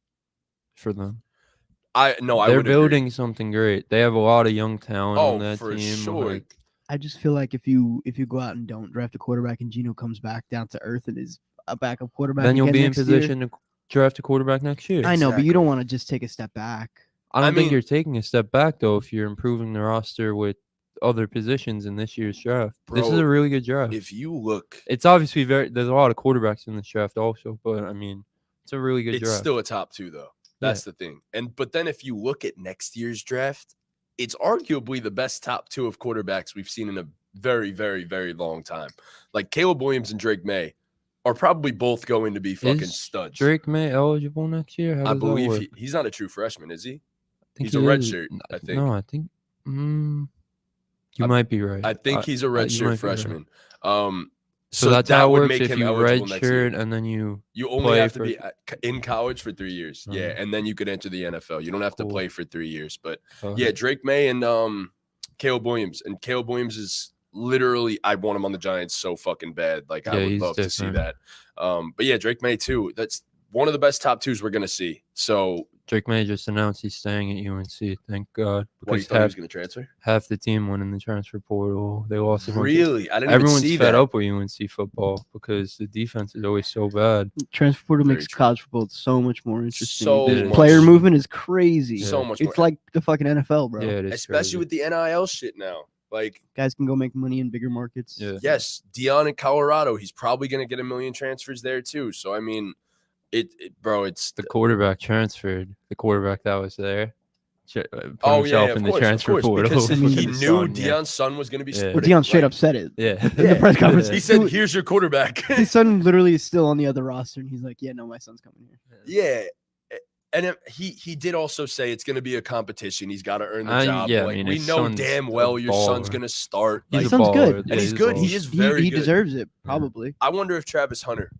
S3: for them.
S2: I
S3: They're
S2: would agree.
S3: building something great. They have a lot of young talent
S2: Oh,
S3: on that
S2: for
S3: team.
S2: sure.
S3: like,
S1: I just feel like if you go out and don't draft a quarterback and Geno comes back down to earth and is a backup quarterback,
S3: then you'll
S1: again
S3: be in
S1: next year-
S3: position to draft a quarterback next year.
S1: I know, but you
S2: Exactly.
S1: don't want to just take a step back.
S3: I don't
S2: I
S3: think
S2: mean-
S3: you're taking a step back though if you're improving the roster with other positions in this year's draft. This is
S2: Bro,
S3: a really good draft.
S2: If you look,
S3: It's obviously there's a lot of quarterbacks in this draft also, but I mean, it's a really good
S2: it's
S3: draft.
S2: still a top two though. That's the thing. But then if you look at next year's draft, it's arguably the best top two of quarterbacks we've seen in a very, very, very long time. Like Caleb Williams and Drake May are probably both going to be fucking
S3: Is
S2: studs.
S3: Drake May eligible next year? How
S2: I
S3: does that
S2: believe
S3: work?
S2: he's not a true freshman, is he?
S3: I think
S2: he's a
S3: he
S2: red
S3: is.
S2: shirt, I think.
S3: No, I think you
S2: I-
S3: might be right.
S2: I think he's a
S3: you might
S2: redshirt
S3: be right.
S2: freshman.
S3: So that's
S2: that
S3: how it
S2: would
S3: works.
S2: make
S3: If
S2: him
S3: you
S2: eligible next year.
S3: redshirt and then you
S2: You only
S3: play
S2: have to
S3: for-
S2: be in college for 3 years. Yeah,
S3: Mhm.
S2: and then you could enter the NFL. You don't have to
S3: Cool.
S2: play for 3 years. But
S3: uh,
S2: yeah, Drake May and Caleb Williams. And Caleb Williams is literally, I want him on the Giants so fucking bad. Like I
S3: Yeah,
S2: would
S3: he's
S2: love to see
S3: different.
S2: that. But yeah, Drake May too. That's one of the best top twos we're gonna see. So
S3: Drake May just announced he's staying at UNC. Thank God,
S2: what, you
S3: because
S2: thought he was gonna transfer?
S3: half the team went in the transfer portal. They lost a bunch of-
S2: Really? I didn't
S3: Everyone's
S2: even see
S3: fed
S2: that.
S3: up with UNC football because the defense is always so bad.
S1: Transfer portal
S2: Very
S1: makes
S2: true.
S1: college football so much more interesting.
S2: So
S1: The
S3: much.
S1: player movement is crazy.
S3: Yeah.
S2: So much
S1: It's
S2: more.
S1: like the fucking NFL, bro.
S3: Yeah, it is
S2: Especially
S3: crazy.
S2: with the NIL shit now. Like,
S1: Guys can go make money in bigger markets.
S3: Yeah.
S2: yes, Dion in Colorado, he's probably gonna get 1 million transfers there too. So I mean, bro, it's
S3: the quarterback transferred. The quarterback that was there. Put
S2: oh
S3: himself
S2: yeah,
S3: in
S2: of
S3: the
S2: course,
S3: transfer portal.
S2: because
S1: I mean,
S2: he
S3: His
S2: knew
S3: son, yeah.
S2: Dion's son was gonna be.
S3: Yeah.
S1: Well,
S2: split.
S1: Dion straight
S2: Like,
S1: up said it.
S3: Yeah.
S1: In the press conference.
S2: He said,
S1: Dude,
S2: "Here's your quarterback."
S1: his son literally is still on the other roster, and he's like, "Yeah, no, my son's coming here."
S2: Yeah, and he did also say it's going to be a competition. He's got to earn the job.
S3: yeah, I
S2: like,
S3: mean,
S2: we
S3: his
S2: know
S3: son's
S2: damn
S3: a
S2: well your son's
S3: baller.
S2: going to start.
S3: He's
S2: Like,
S3: a
S1: son's
S3: baller.
S1: good.
S3: Yeah,
S2: And he's good.
S3: a
S2: He
S3: baller.
S2: is very
S1: he
S2: good.
S1: deserves it, probably.
S2: I wonder if Travis Hunter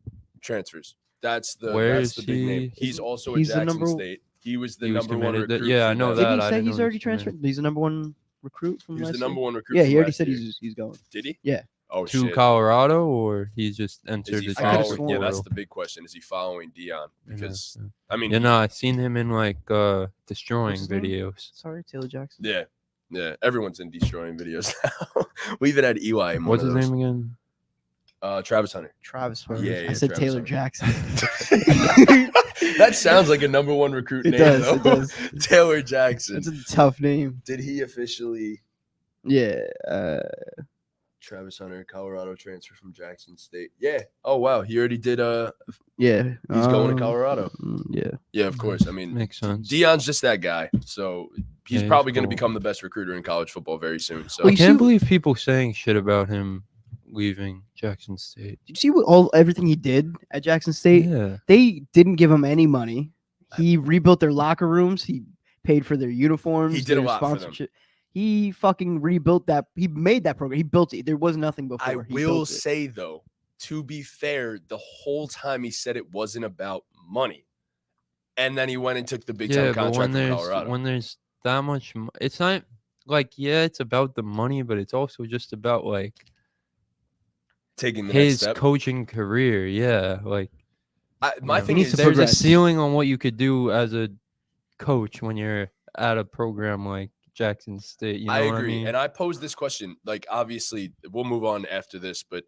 S2: transfers. That's the
S3: Where
S2: that's
S3: is
S2: the big name.
S3: he?
S2: He's also
S1: He's
S2: at
S1: the
S2: Jackson
S1: number-
S2: State. He was the
S3: He was
S2: number one
S3: committed.
S2: recruit.
S3: Yeah, I
S2: from
S3: know
S2: them.
S1: Did
S3: that.
S1: he
S3: I
S1: say
S3: didn't
S1: he's
S3: know
S1: already
S3: he's committed.
S1: transferred? He's the number one recruit from
S2: He was
S1: last
S2: the
S1: year?
S2: number one recruit.
S1: Yeah,
S2: from
S1: he already
S2: last
S1: said
S2: year.
S1: he's going.
S2: Did he?
S1: Yeah.
S2: Oh
S3: To
S2: shit.
S3: Colorado, or he's just
S2: Is
S3: entered
S2: he
S3: the
S1: I could've
S3: transfer
S2: following? Yeah,
S1: sworn.
S2: that's
S3: portal.
S2: the big question. Is he following Dion?
S3: Yeah,
S2: Because
S3: yeah.
S2: I mean,
S3: Yeah, no, I've seen him in like destroying
S1: What's his name?
S3: videos.
S1: Sorry, Taylor Jackson.
S2: yeah, everyone's in destroying videos now. We even had Eli. In
S3: What's
S2: one
S3: his
S2: of those.
S3: name again?
S2: Travis Hunter.
S1: Travis.
S2: Yeah,
S1: Hunter.
S2: yeah,
S1: I said
S2: Travis
S1: Taylor
S2: Hunter.
S1: Jackson.
S2: That sounds like a number one recruit
S1: It
S2: name,
S1: does,
S2: though.
S1: it does.
S2: Taylor Jackson.
S1: That's a tough name.
S2: Did he officially
S1: Yeah.
S2: Travis Hunter, Colorado transfer from Jackson State? Yeah. Oh wow, he already did.
S1: Yeah.
S2: He's going to Colorado.
S1: Yeah.
S2: Yeah, of course. I mean,
S3: Makes sense.
S2: Dion's just that guy. So he's
S3: Yeah,
S2: probably
S3: he's
S2: going to
S3: cool.
S2: become the best recruiter in college football very soon. So
S1: Well,
S3: I
S1: you
S3: can't
S1: see-
S3: believe people saying shit about him leaving Jackson State.
S1: Did you see everything he did at Jackson State?
S3: Yeah.
S1: They didn't give him any money. He rebuilt their locker rooms. He paid for their uniforms.
S2: He did a
S1: their
S2: lot for them.
S1: sponsorship. He fucking rebuilt that. He made that program. He built it. There was nothing before.
S2: I
S1: He
S2: will
S1: built it.
S2: say, though, to be fair, the whole time he said it wasn't about money. And then he went and took the big time
S3: Yeah, but
S2: contract from Colorado.
S3: when there's that much, it's not like it's about the money, but it's also just about like
S2: Taking the next
S3: his
S2: step.
S3: coaching career. Yeah, like
S2: My thing
S1: needs
S2: is,
S1: to
S3: there's a
S1: progress.
S3: ceiling on what you could do as a coach when you're at a program like Jackson State. You know
S2: I
S3: what
S2: agree.
S3: I mean?
S2: And I posed this question, like, obviously, we'll move on after this, but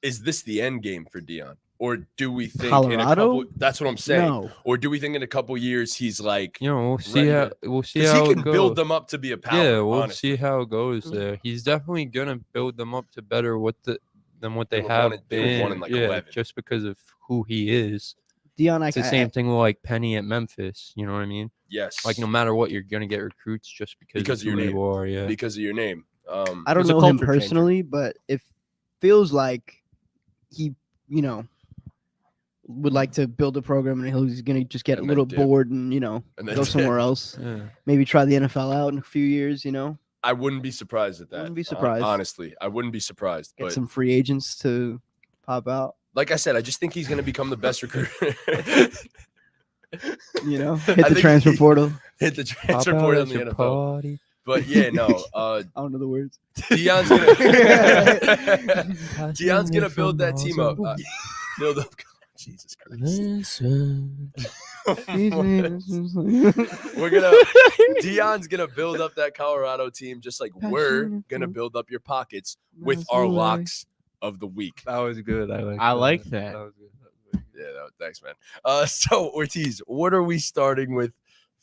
S2: is this the end game for Deion? Or do we think in a
S1: Colorado?
S2: couple? That's what I'm saying.
S1: No.
S2: Or do we think in a couple years he's like,
S3: You know, we'll see
S2: ready
S3: how
S2: to-
S3: we'll see
S2: because
S3: how
S2: he
S3: it
S2: can
S3: goes.
S2: build them up to be a power.
S3: Yeah, we'll
S2: honestly.
S3: see how it goes there. He's definitely gonna build them up to better than what they
S2: were
S3: have
S2: one- they were one
S3: been.
S2: in, like,
S3: yeah,
S2: 11.
S3: just because of who he is.
S1: Deion,
S3: It's the same thing with like Penny at Memphis. You know what I mean?
S2: Yes.
S3: Like no matter what, you're gonna get recruits just because
S2: of
S3: of
S2: your
S3: who
S2: name.
S3: you are. Yeah.
S2: Because of your name.
S1: I
S4: It
S1: don't
S4: was a
S1: know him
S4: culture changer.
S1: personally, but it feels like he, would like to build a program and he's going to just get
S2: And
S1: a
S2: then
S1: little
S2: dip.
S1: bored and,
S2: And then
S1: go somewhere
S2: dip.
S1: else.
S3: Yeah.
S1: Maybe try the NFL out in a few years,
S2: I wouldn't be surprised at that.
S1: Wouldn't be surprised.
S2: Honestly, I wouldn't be surprised.
S1: Get
S2: But
S1: some free agents to pop out,
S2: like I said, I just think he's going to become the best recruiter.
S1: hit the
S2: think
S1: transfer
S2: he-
S1: portal.
S2: Hit the
S3: Pop
S2: transfer
S3: out
S2: portal
S3: at
S2: in the
S3: your
S2: NFL.
S3: party.
S2: But yeah, no.
S1: I don't know the words.
S2: Deion's gonna build that team up. Build up. Jesus Christ.
S3: Listen.
S2: We're gonna Deion's gonna build up that Colorado team just like we're gonna build up your pockets with our locks of the week.
S3: That was good.
S4: I like that.
S3: was good.
S2: Yeah, thanks, man. So Ortiz, what are we starting with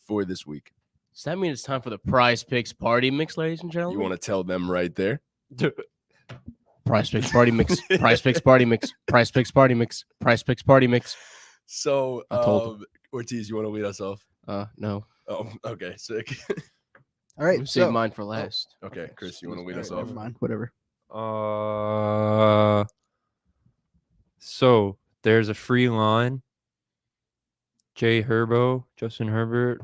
S2: for this week?
S4: Does that mean it's time for the Prize Picks Party Mix, ladies and gentlemen?
S2: You want to tell them right there?
S4: Prize Picks Party Mix. Prize Picks Party Mix. Prize Picks Party Mix. Prize Picks Party Mix.
S2: So
S4: I told
S2: Ortiz, you want to lead us off?
S4: No.
S2: Oh, okay, sick.
S1: All right.
S4: Save
S1: So,
S4: mine for last.
S2: Okay, Chris, you want to lead us
S1: Never
S2: off?
S1: mind. Whatever.
S3: So there's a free line. Justin Herbert,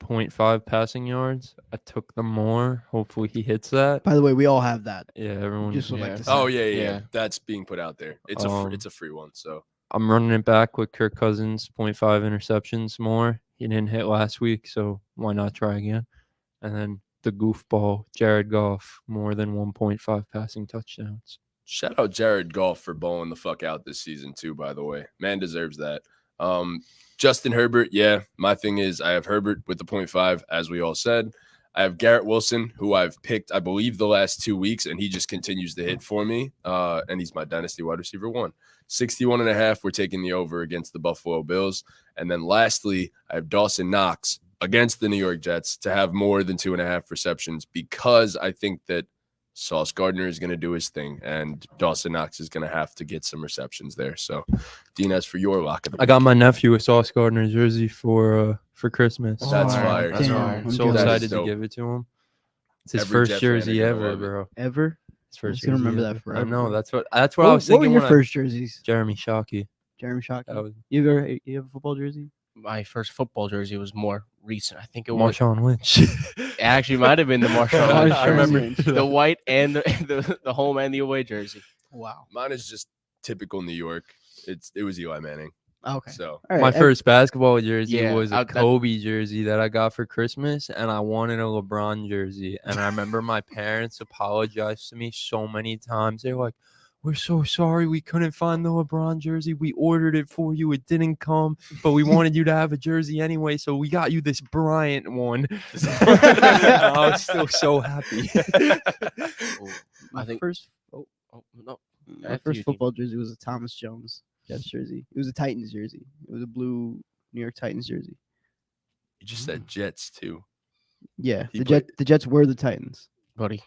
S3: 0.5 passing yards. I took the more. Hopefully he hits that.
S1: By the way, we all have that.
S3: Yeah, everyone.
S1: Just would
S4: Yeah.
S1: like to say.
S2: Oh yeah.
S4: Yeah.
S2: That's being put out there. It's it's a free one. So
S3: I'm running it back with Kirk Cousins, 0.5 interceptions more. He didn't hit last week, so why not try again? And then the goofball, Jared Goff, more than 1.5 passing touchdowns.
S2: shout out Jared Goff for balling the fuck out this season too. By the way, man deserves that. Justin Herbert, yeah. My thing is I have Herbert with the 0.5, as we all said. I have Garrett Wilson, who I've picked, I believe, the last 2 weeks, and he just continues to hit for me. And he's my dynasty wide receiver 1. 61.5, we're taking the over against the Buffalo Bills. And then lastly, I have Dawson Knox against the New York Jets to have more than 2.5 receptions because I think that Sauce Gardner is going to do his thing, and Dawson Knox is going to have to get some receptions there. So, Dean, as for your lock of the
S3: I got my nephew a Sauce Gardner jersey for Christmas.
S2: That's
S1: Oh,
S2: fire.
S4: That's
S1: damn,
S4: fire.
S1: I'm
S3: So
S1: jealous.
S2: That is
S3: excited to
S2: dope.
S3: give it to him. It's his
S2: Every
S3: first
S2: Jet fan
S3: jersey
S2: are gonna
S3: ever,
S2: love it.
S3: bro.
S1: Ever?
S3: His first
S1: gonna
S3: jersey
S1: remember that
S3: ever. I
S1: forever.
S3: know. That's what I was
S1: What were
S3: thinking.
S1: your
S3: when
S1: first jerseys?
S3: Jeremy Shockey.
S1: Jeremy Shockey.
S3: That was
S1: You have a football jersey?
S4: My first football jersey was more recent. I think it was.
S3: Marshawn Lynch.
S4: It actually might have been the Marshawn Lynch
S1: I
S4: jersey.
S1: remember.
S4: The white and the home and the away jersey.
S1: Wow.
S2: Mine is just typical New York. It was Eli Manning.
S1: Okay.
S2: So
S1: All right.
S3: My first basketball jersey
S4: Yeah,
S3: was
S4: I-
S3: a
S4: that-
S3: Kobe jersey that I got for Christmas, and I wanted a LeBron jersey. And I remember my parents apologized to me so many times. They're like, "We're so sorry we couldn't find the LeBron jersey. We ordered it for you. It didn't come, but we wanted you to have a jersey anyway, so we got you this Bryant one." I was still so happy.
S1: My
S4: I think.
S1: first
S4: Oh no.
S1: my
S4: After
S1: first
S4: you, Dean.
S1: football jersey was a Thomas Jones Jets jersey. It was a Titans jersey. It was a blue New York Titans jersey.
S2: you just said Jets too.
S1: Yeah,
S2: He
S1: the Jets were the Titans.
S4: buddy.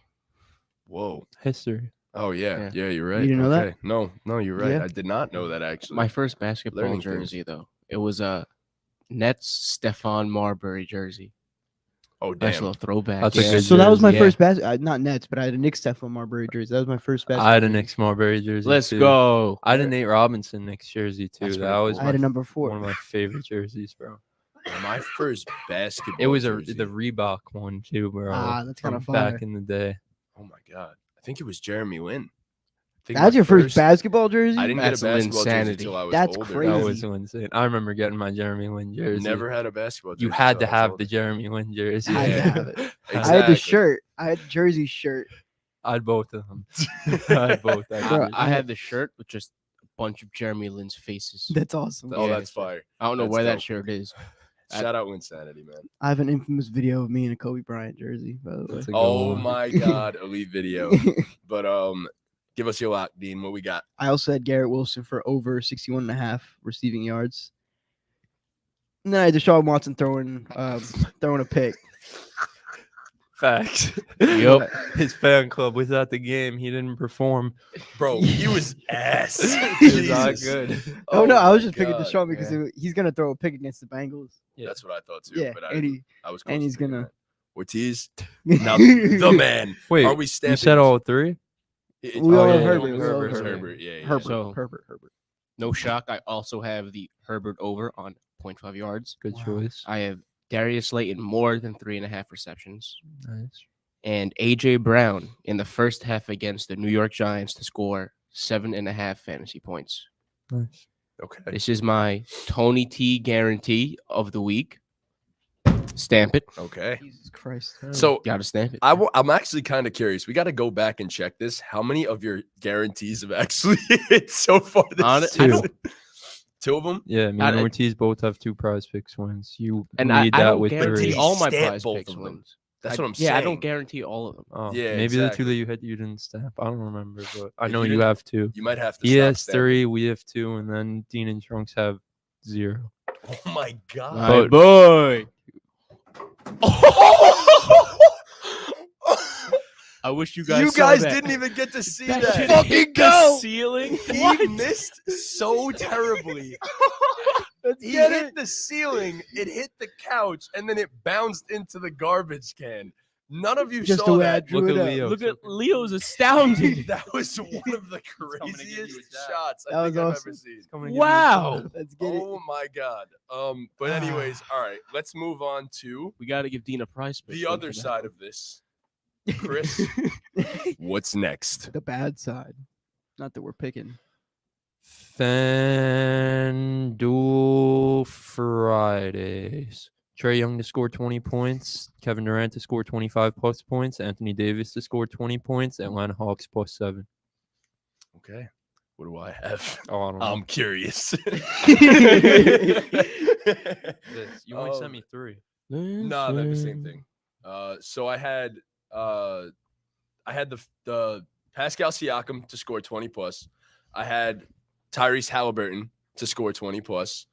S2: Whoa.
S3: History.
S2: Oh yeah, yeah, you're right.
S1: You didn't know that?
S2: Okay. No, you're right.
S1: Yeah.
S2: I did not know that actually.
S4: My first basketball
S2: Learning things.
S4: jersey though. It was a Nets Stephon Marbury jersey.
S2: Oh,
S4: Nice
S2: damn.
S4: little throwback.
S3: That's a good
S1: So that was my
S4: jersey.
S1: first not Nets, but I had a Knicks Stephen Marbury jersey. That was my first basketball.
S3: I had a
S1: jersey.
S3: Knicks Marbury jersey.
S4: Let's
S3: too.
S4: go.
S3: I had a Nate Robinson Knicks jersey too.
S4: That's
S3: That
S4: pretty
S3: was
S4: cool.
S1: I had a number
S3: one
S1: 4.
S3: of my favorite jerseys, bro.
S2: My first basketball
S3: It was
S2: jersey.
S3: the Reebok one too, bro.
S1: That's kinda
S3: from
S1: fire.
S3: back in the day.
S2: Oh, my God. I think it was Jeremy Lin. I think
S1: That's
S2: my
S1: your first basketball jersey?
S2: I didn't
S4: That's
S2: get a basketball jersey
S4: insanity.
S2: until I was
S1: That's
S2: older.
S1: crazy.
S3: That was so insane. I remember getting my Jeremy Lin jersey.
S2: Never had a basketball jersey.
S3: You had to
S2: until I was
S3: have
S2: older.
S3: the Jeremy Lin jersey.
S1: I had to
S2: Yeah.
S1: have it.
S2: Exactly.
S1: I had the shirt. I had the jersey shirt.
S3: I had both of them. I had both.
S1: Bro,
S4: I had the shirt with just a bunch of Jeremy Lin's faces.
S1: That's awesome.
S2: Oh,
S4: Yeah.
S2: that's fire.
S4: I don't know
S2: That's
S4: where that
S2: dope.
S4: shirt is.
S2: Shout out Winsanity, man.
S1: I have an infamous video of me in a Kobe Bryant jersey, by the way.
S3: That's a good
S2: Oh
S3: one.
S2: my God, elite video. But give us your lock, Dean. What we got?
S1: I also had Garrett Wilson for over 61.5 receiving yards. And then I had Deshaun Watson throwing a pick.
S3: Facts.
S4: Yup.
S3: His fan club was at the game. He didn't perform.
S2: Bro, he was ass.
S3: He was not
S2: Jesus.
S3: good.
S1: Oh, no, I was
S2: my
S1: just picking
S2: God.
S1: Deshaun because he's gonna throw a pick against the Bengals.
S3: Yeah.
S2: That's what I thought too.
S1: Yeah,
S2: but I was close
S1: and
S2: to
S1: he's
S2: thinking
S1: gonna-
S2: that. Ortiz, now the man.
S3: Wait,
S2: Are we stamping?
S3: you said all three?
S1: We all
S3: yeah,
S1: have
S3: yeah,
S1: Herbert.
S3: yeah,
S1: We all
S3: Herbert,
S1: have
S2: Herbert.
S1: Herbert.
S2: Yeah.
S1: Herbert.
S4: So-
S1: Herbert.
S4: No shock. I also have the Herbert over on 0.5 yards.
S3: Good
S1: Wow.
S3: choice.
S4: I have Darius Slayton more than 3.5 receptions.
S3: Nice.
S4: And AJ Brown in the first half against the New York Giants to score 7.5 fantasy points.
S3: Nice.
S2: Okay.
S4: This is my Tony T guarantee of the week. Stamp it.
S2: Okay.
S1: Jesus Christ.
S2: So
S4: Gotta stamp it.
S2: I'm actually kind of curious. We got to go back and check this. How many of your guarantees have actually hit so far this
S4: On it-
S3: I
S2: season?
S3: don't-
S2: Two of them?
S3: Yeah, me
S4: I-
S3: and Ortiz both have 2 prize picks wins. You
S4: And I
S3: lead that
S4: don't
S3: with
S4: guarantee
S3: 3.
S4: all my
S2: Stamp
S4: prize
S2: both
S4: picks
S2: of them.
S4: wins.
S2: That's
S4: I-
S2: what I'm saying.
S4: Yeah, I don't guarantee all of them.
S3: Oh,
S2: Yeah,
S3: maybe the 2
S2: exactly.
S3: that you had you didn't stamp. I don't remember, but I
S2: If
S3: know
S2: you
S3: you
S2: didn't-
S3: have 2.
S2: You might have to.
S3: He
S2: stop
S3: has
S2: stamping.
S3: 3, we have 2, and then Dean and Trunks have 0.
S2: Oh my God.
S4: My boy. I wish you guys.
S2: You
S4: saw
S2: guys
S4: that.
S2: didn't even get to see
S4: That
S2: that.
S4: shit
S1: Fucking
S4: hit the
S1: go.
S4: ceiling.
S2: He missed so terribly. He hit the ceiling, it hit the couch, and then it bounced into the garbage can. None of you
S1: Just
S2: saw
S1: the way I
S2: that.
S1: drew
S3: Look
S1: it
S3: at
S1: up.
S3: Leo.
S4: Look at Leo's astounded.
S2: That was one of the
S3: coming to give you
S2: craziest
S3: a dab.
S2: shots
S1: That
S2: I
S1: was
S2: think I've
S1: awesome.
S2: ever seen.
S4: Wow.
S1: Let's get it.
S2: Oh my God. But anyways, all right, let's move on to
S4: We got to give Dean a prize pick.
S2: the other side of this. Chris, what's next?
S1: The bad side. Not that we're picking.
S3: FanDuel Fridays. Trey Young to score 20 points. Kevin Durant to score 25 plus points. Anthony Davis to score 20 points. Atlanta Hawks plus 7.
S2: Okay. What do I have?
S3: Oh, I don't know.
S2: I'm curious.
S3: You only sent me 3.
S2: No, they're the same thing. So I had the Pascal Siakam to score 20 plus. I had Tyrese Halliburton to score 20 plus,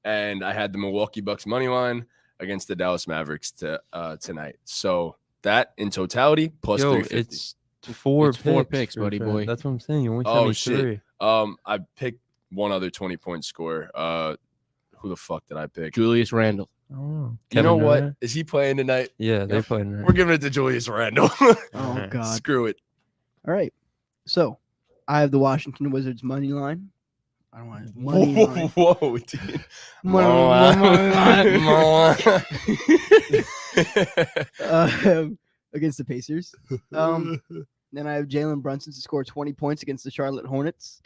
S2: and I had the Milwaukee Bucks money line against the Dallas Mavericks tonight. So that in totality plus
S3: Yo,
S2: 350.
S3: it's 4
S4: It's 4
S3: picks,
S4: picks, buddy boy.
S3: That's what I'm saying. You only sent
S2: Oh,
S3: me
S2: shit.
S3: 3.
S2: I picked one other 20-point scorer. Who the fuck did I pick?
S4: Julius Randle.
S3: Oh,
S2: You know
S3: Kevin
S2: what?
S3: Durant?
S2: Is he playing tonight?
S3: Yeah, they
S2: Yep.
S3: played in
S2: We're giving it to Julius Randle.
S1: Oh
S3: Alright.
S1: God.
S2: Screw it.
S1: All right. So I have the Washington Wizards money line. I don't want money line.
S2: Whoa, dude.
S1: Money line. Against the Pacers. Then I have Jalen Brunson to score 20 points against the Charlotte Hornets.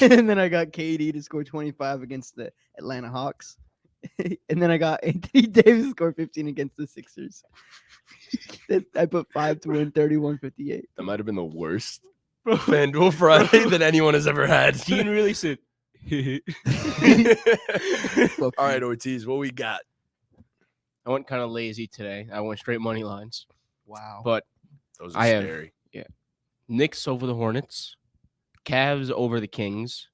S1: And then I got KD to score 25 against the Atlanta Hawks. And then I got Anthony Davis to score 15 against the Sixers. I put 5 to win 31-58.
S2: That might have been the worst FanDuel Friday that anyone has ever had.
S4: Dean really said.
S2: All right, Ortiz, what we got?
S4: I went kind of lazy today. I went straight money lines.
S1: Wow.
S4: But
S2: Those are
S4: I have-
S2: scary.
S4: Knicks over the Hornets, Cavs over the Kings,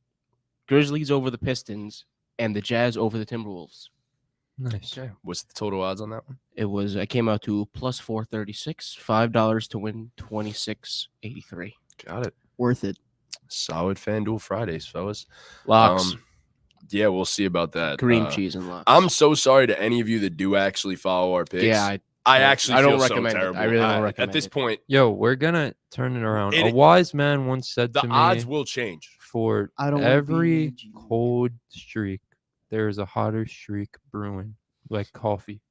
S4: Grizzlies over the Pistons, and the Jazz over the Timberwolves.
S3: Nice.
S2: Okay. What's the total odds on that one?
S4: I came out to plus 436, $5 to win 26.83.
S2: Got it.
S1: Worth it.
S2: Solid FanDuel Fridays, fellas.
S4: Locks.
S2: Yeah, we'll see about that.
S4: Cream cheese and lox.
S2: I'm so sorry to any of you that do actually follow our picks.
S4: Yeah,
S2: I actually
S4: I don't
S2: feel
S4: recommend
S2: so
S4: it.
S2: terrible.
S4: I really don't recommend
S2: at this
S4: it.
S2: point.
S3: Yo, we're gonna turn it around. A
S2: It-
S3: wise man once said
S2: The
S3: to me,
S2: odds will change.
S3: for
S1: I don't wanna be
S3: every
S1: in a G League.
S3: cold streak, there is a hotter streak brewing, like coffee.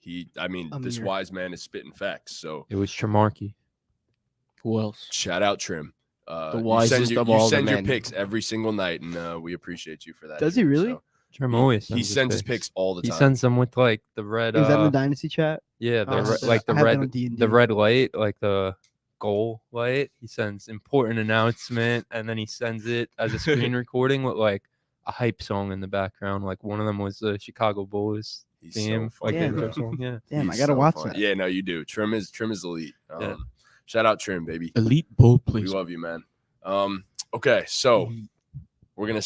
S2: This
S1: here.
S2: wise man is spitting facts. So
S3: It was Tremarky.
S4: Who else?
S2: shout out Trim.
S4: The wisest of all
S2: you
S4: the
S2: send your
S4: men.
S2: picks every single night, and we appreciate you for that.
S1: Does he
S2: Trim.
S1: really?
S2: So
S3: Trim always
S2: he sends his picks all the
S3: He
S2: time.
S3: sends them with like the red.
S1: Is that in the Dynasty chat?
S3: Yeah, the
S1: Oh,
S3: re-
S1: so
S3: like the
S1: I have that
S3: red,
S1: on D&D.
S3: the red light, like the goal light. He sends important announcement, and then he sends it as a screen recording with like a hype song in the background. Like one of them was the Chicago Bulls
S2: He's
S3: theme,
S2: so
S3: like
S2: funny,
S3: the
S2: bro.
S3: intro song. Yeah,
S1: Damn, I
S2: He's
S1: gotta
S2: so
S1: watch
S2: funny.
S1: that.
S2: Yeah, no, you do. Trim is elite.
S3: Yeah.
S2: Shout out Trim, baby.
S4: Elite bull,
S2: We
S4: please.
S2: love you, man. Okay, so we're gonna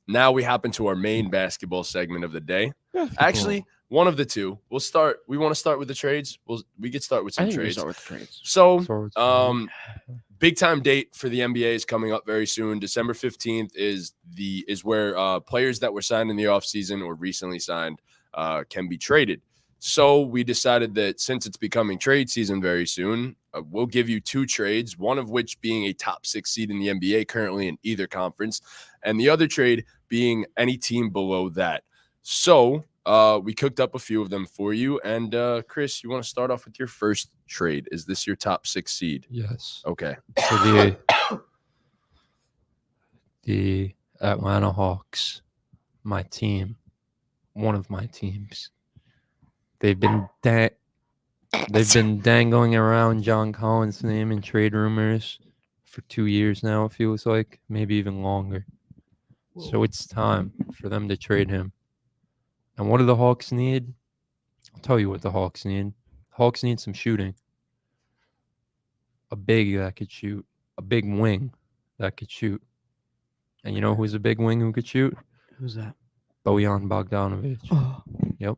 S2: now we hop into our main basketball segment of the day. Actually, one of the two. We'll start. We want to start with the trades. We could start with
S4: I
S2: some
S4: think we
S2: trades.
S4: start with the trades.
S2: So,
S3: So it's
S2: big time date for the NBA is coming up very soon. December 15th is where players that were signed in the offseason or recently signed can be traded. So we decided that since it's becoming trade season very soon, we'll give you two trades, one of which being a top 6 seed in the NBA currently in either conference, and the other trade being any team below that. So we cooked up a few of them for you. And Chris, you want to start off with your first trade? Is this your top 6 seed?
S3: yes.
S2: Okay.
S3: So the Atlanta Hawks, my team, one of my teams. They've been dangling around John Collins' name in trade rumors for 2 years now, it feels like, maybe even longer. So it's time for them to trade him. And what do the Hawks need? I'll tell you what the Hawks need. Hawks need some shooting. A big that could shoot. A big wing that could shoot. And you know who's a big wing who could shoot?
S1: Who's that?
S3: Bojan Bogdanovic.
S1: Oh,
S3: Yep.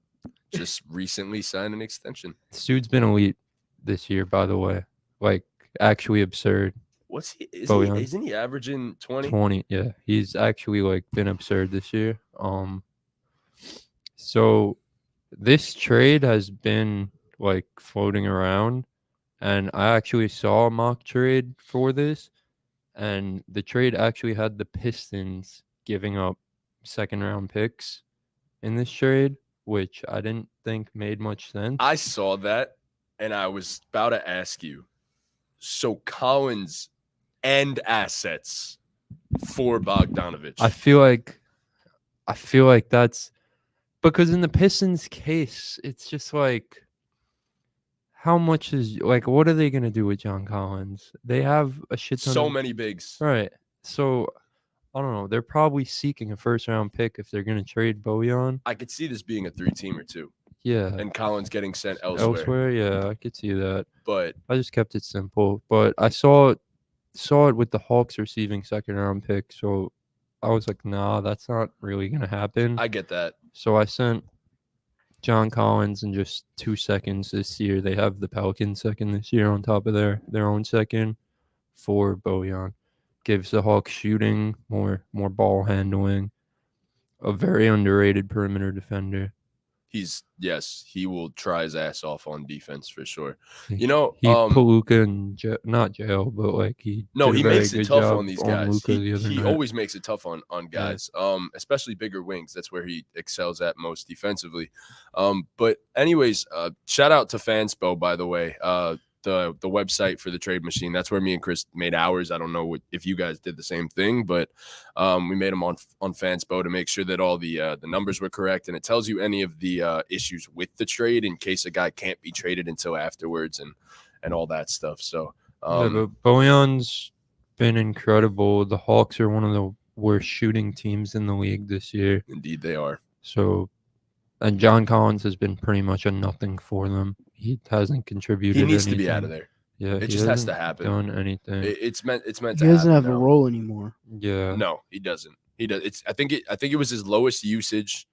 S2: Just recently signed an extension.
S3: This dude's been elite this year, by the way. Like, actually absurd.
S2: What's he?
S3: Bojan.
S2: Isn't he averaging 20?
S3: 20, yeah. He's actually like been absurd this year. So this trade has been like floating around, and I actually saw a mock trade for this, and the trade actually had the Pistons giving up second round picks in this trade, which I didn't think made much sense.
S2: I saw that, and I was about to ask you. So Collins and assets for Bogdanovic.
S3: I feel like that's because in the Pistons case, it's just like, how much is like, what are they gonna do with John Collins? They have a shit ton
S2: so
S3: of,
S2: many bigs.
S3: right? So I don't know. They're probably seeking a first round pick if they're gonna trade Bojan.
S2: I could see this being a 3-teamer too,
S3: Yeah,
S2: and Collins getting sent elsewhere.
S3: yeah, I could see that.
S2: But
S3: I just kept it simple, but I saw it with the Hawks receiving second round pick, so I was like, nah, that's not really gonna happen.
S2: I get that.
S3: So I sent John Collins in just 2 seconds this year. They have the Pelicans second this year on top of their own second for Bojan. Gives the Hawks shooting, more ball handling, a very underrated perimeter defender.
S2: He will try his ass off on defense for sure.
S3: He
S2: You know,
S3: put Luka in not jail, but like he
S2: no,
S3: did a
S2: he
S3: very
S2: makes it
S3: good
S2: tough
S3: job
S2: on these guys.
S3: Luka the other
S2: He
S3: night.
S2: always makes it tough on guys, especially bigger wings. That's where he excels at most defensively. But anyways, shout out to Fanspo, by the way. The website for the trade machine. That's where me and Chris made ours. I don't know if you guys did the same thing, but we made them on Fanspo to make sure that all the numbers were correct, and it tells you any of the issues with the trade in case a guy can't be traded until afterwards and all that stuff. So
S3: yeah, but Bojan's been incredible. The Hawks are one of the worst shooting teams in the league this year.
S2: Indeed, they are.
S3: So, and John Collins has been pretty much a nothing for them. He hasn't contributed.
S2: He needs to
S3: anything.
S2: be out of there.
S3: Yeah,
S2: It
S3: he
S2: just has to
S3: hasn't
S2: happen.
S3: Done anything?
S2: It's meant
S1: he
S2: to
S1: doesn't
S2: happen
S1: have a
S2: now.
S1: role anymore.
S3: Yeah.
S2: No, he doesn't. He does. I think it was his lowest usage,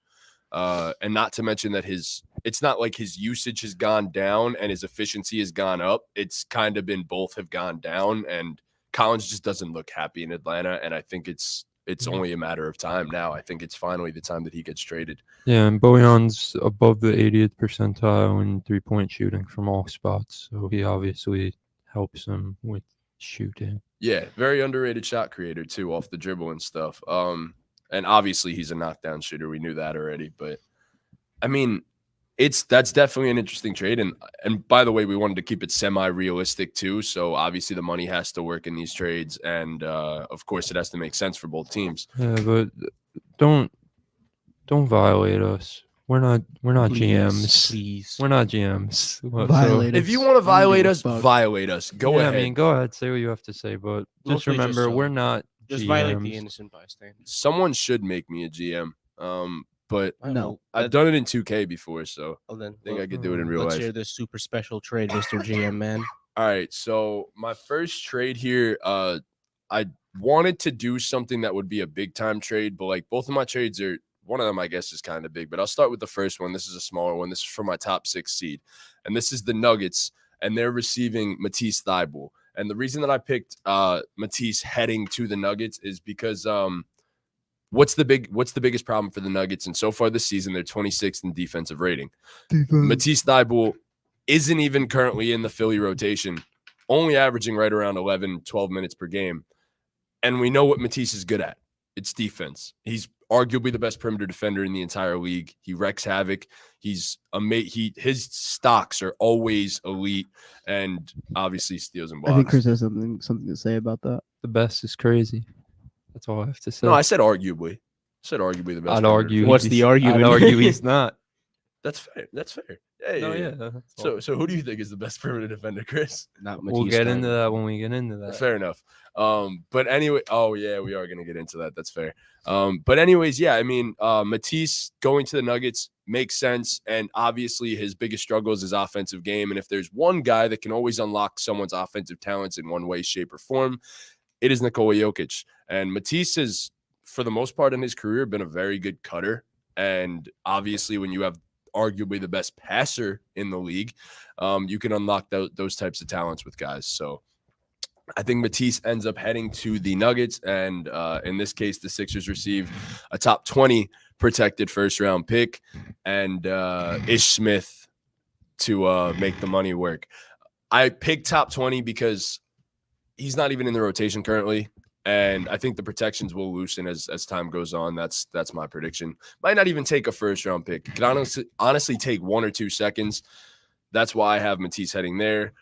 S2: and not to mention that it's not like his usage has gone down and his efficiency has gone up. It's kind of been both have gone down, and Collins just doesn't look happy in Atlanta, and I think it's it's only a matter of time now. I think it's finally the time that he gets traded.
S3: Yeah, and Bojan's above the 80th percentile in 3-point shooting from all spots, so he obviously helps him with shooting.
S2: Yeah, very underrated shot creator too, off the dribble and stuff. And obviously he's a knockdown shooter. We knew that already, but I mean, that's definitely an interesting trade. And by the way, we wanted to keep it semi-realistic too. So obviously the money has to work in these trades, and of course it has to make sense for both teams.
S3: Yeah, but don't violate us. We're not GMs.
S4: Please.
S3: We're not GMs.
S1: Violate
S2: If you want to violate us, violate us. Go ahead.
S3: I mean, go ahead, say what you have to say, but just
S4: Mostly
S3: remember,
S4: just,
S3: we're not
S4: Just
S3: GMs.
S4: violate the innocent bystander.
S2: Someone should make me a GM. But
S1: No.
S2: I've done it in 2K before, so
S4: Well, then,
S2: I think I could do it in real
S4: let's
S2: life.
S4: hear this super special trade, Mr. GM man.
S2: All right, so my first trade here, I wanted to do something that would be a big time trade, but like both of my trades are, one of them I guess is kind of big, but I'll start with the first one. This is a smaller one. This is for my top 6 seed, and this is the Nuggets, and they're receiving Matisse Thybulle. And the reason that I picked Matisse heading to the Nuggets is because what's the biggest problem for the Nuggets? And so far this season, they're 26th in defensive rating. Matisse Thybulle isn't even currently in the Philly rotation, only averaging right around 11, 12 minutes per game. And we know what Matisse is good at. It's defense. He's arguably the best perimeter defender in the entire league. He wreaks havoc. He's his stocks are always elite, and obviously steals and blocks.
S1: I think Chris has something to say about that.
S3: The best is crazy. That's all I have to say.
S2: No, I said arguably. The best.
S3: I'd argue.
S4: What's the argument?
S3: I'd argue he's not.
S2: That's fair. That's fair. Yeah.
S3: No,
S2: yeah.
S3: yeah.
S2: So who do you think is the best perimeter defender, Chris?
S4: Not
S3: We'll
S4: Matisse
S3: get into
S4: Thybulle.
S3: that when we get into that.
S2: Fair enough. But anyway, oh yeah, we are gonna get into that. That's fair. But anyways, yeah, I mean, Matisse going to the Nuggets makes sense, and obviously his biggest struggle is his offensive game. And if there's one guy that can always unlock someone's offensive talents in one way, shape, or form, it is Nikola Jokic. And Matisse has, for the most part in his career, been a very good cutter. And obviously, when you have arguably the best passer in the league, you can unlock those types of talents with guys. So I think Matisse ends up heading to the Nuggets, and in this case, the Sixers receive a top 20 protected first-round pick and Ish Smith to make the money work. I picked top 20 because he's not even in the rotation currently, and I think the protections will loosen as time goes on. That's my prediction. Might not even take a first-round pick. It could honestly take 1 or 2 seconds. That's why I have Matisse heading there.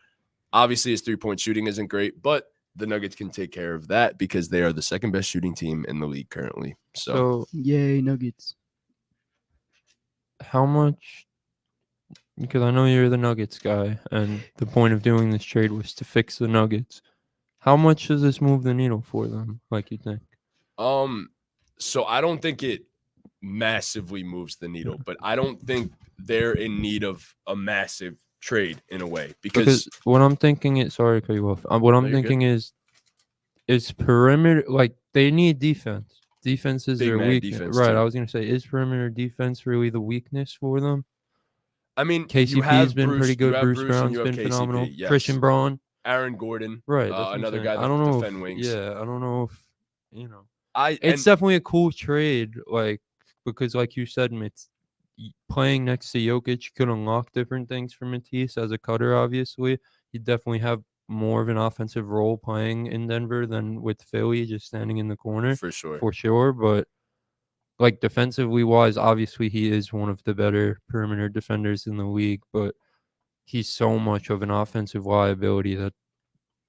S2: Obviously, his three-point shooting isn't great, but the Nuggets can take care of that because they are the second best shooting team in the league currently. So
S1: yay, Nuggets.
S3: How much? Because I know you're the Nuggets guy, and the point of doing this trade was to fix the Nuggets. How much does this move the needle for them, like you think?
S2: So I don't think it massively moves the needle, but I don't think they're in need of a massive trade in a way because
S3: what I'm thinking is, sorry to cut you off. What I'm thinking is perimeter, like they need defense. Defense is their weakness, right?
S2: Too.
S3: I was gonna say, is perimeter defense really the weakness for them?
S2: I mean,
S3: KCP's been pretty good. Bruce
S2: Brown's
S3: Brown's been
S2: KCP,
S3: phenomenal.
S2: yes.
S3: Christian Braun,
S2: Aaron Gordon,
S3: right?
S2: Another guy that
S3: I don't know
S2: defend wings.
S3: Yeah, I don't know if you know.
S2: It's
S3: definitely a cool trade, like because, like you said, playing next to Jokic could unlock different things for Matisse as a cutter. Obviously, he'd definitely have more of an offensive role playing in Denver than with Philly, just standing in the corner
S2: for
S3: sure. But like defensively wise, obviously he is one of the better perimeter defenders in the league. But he's so much of an offensive liability that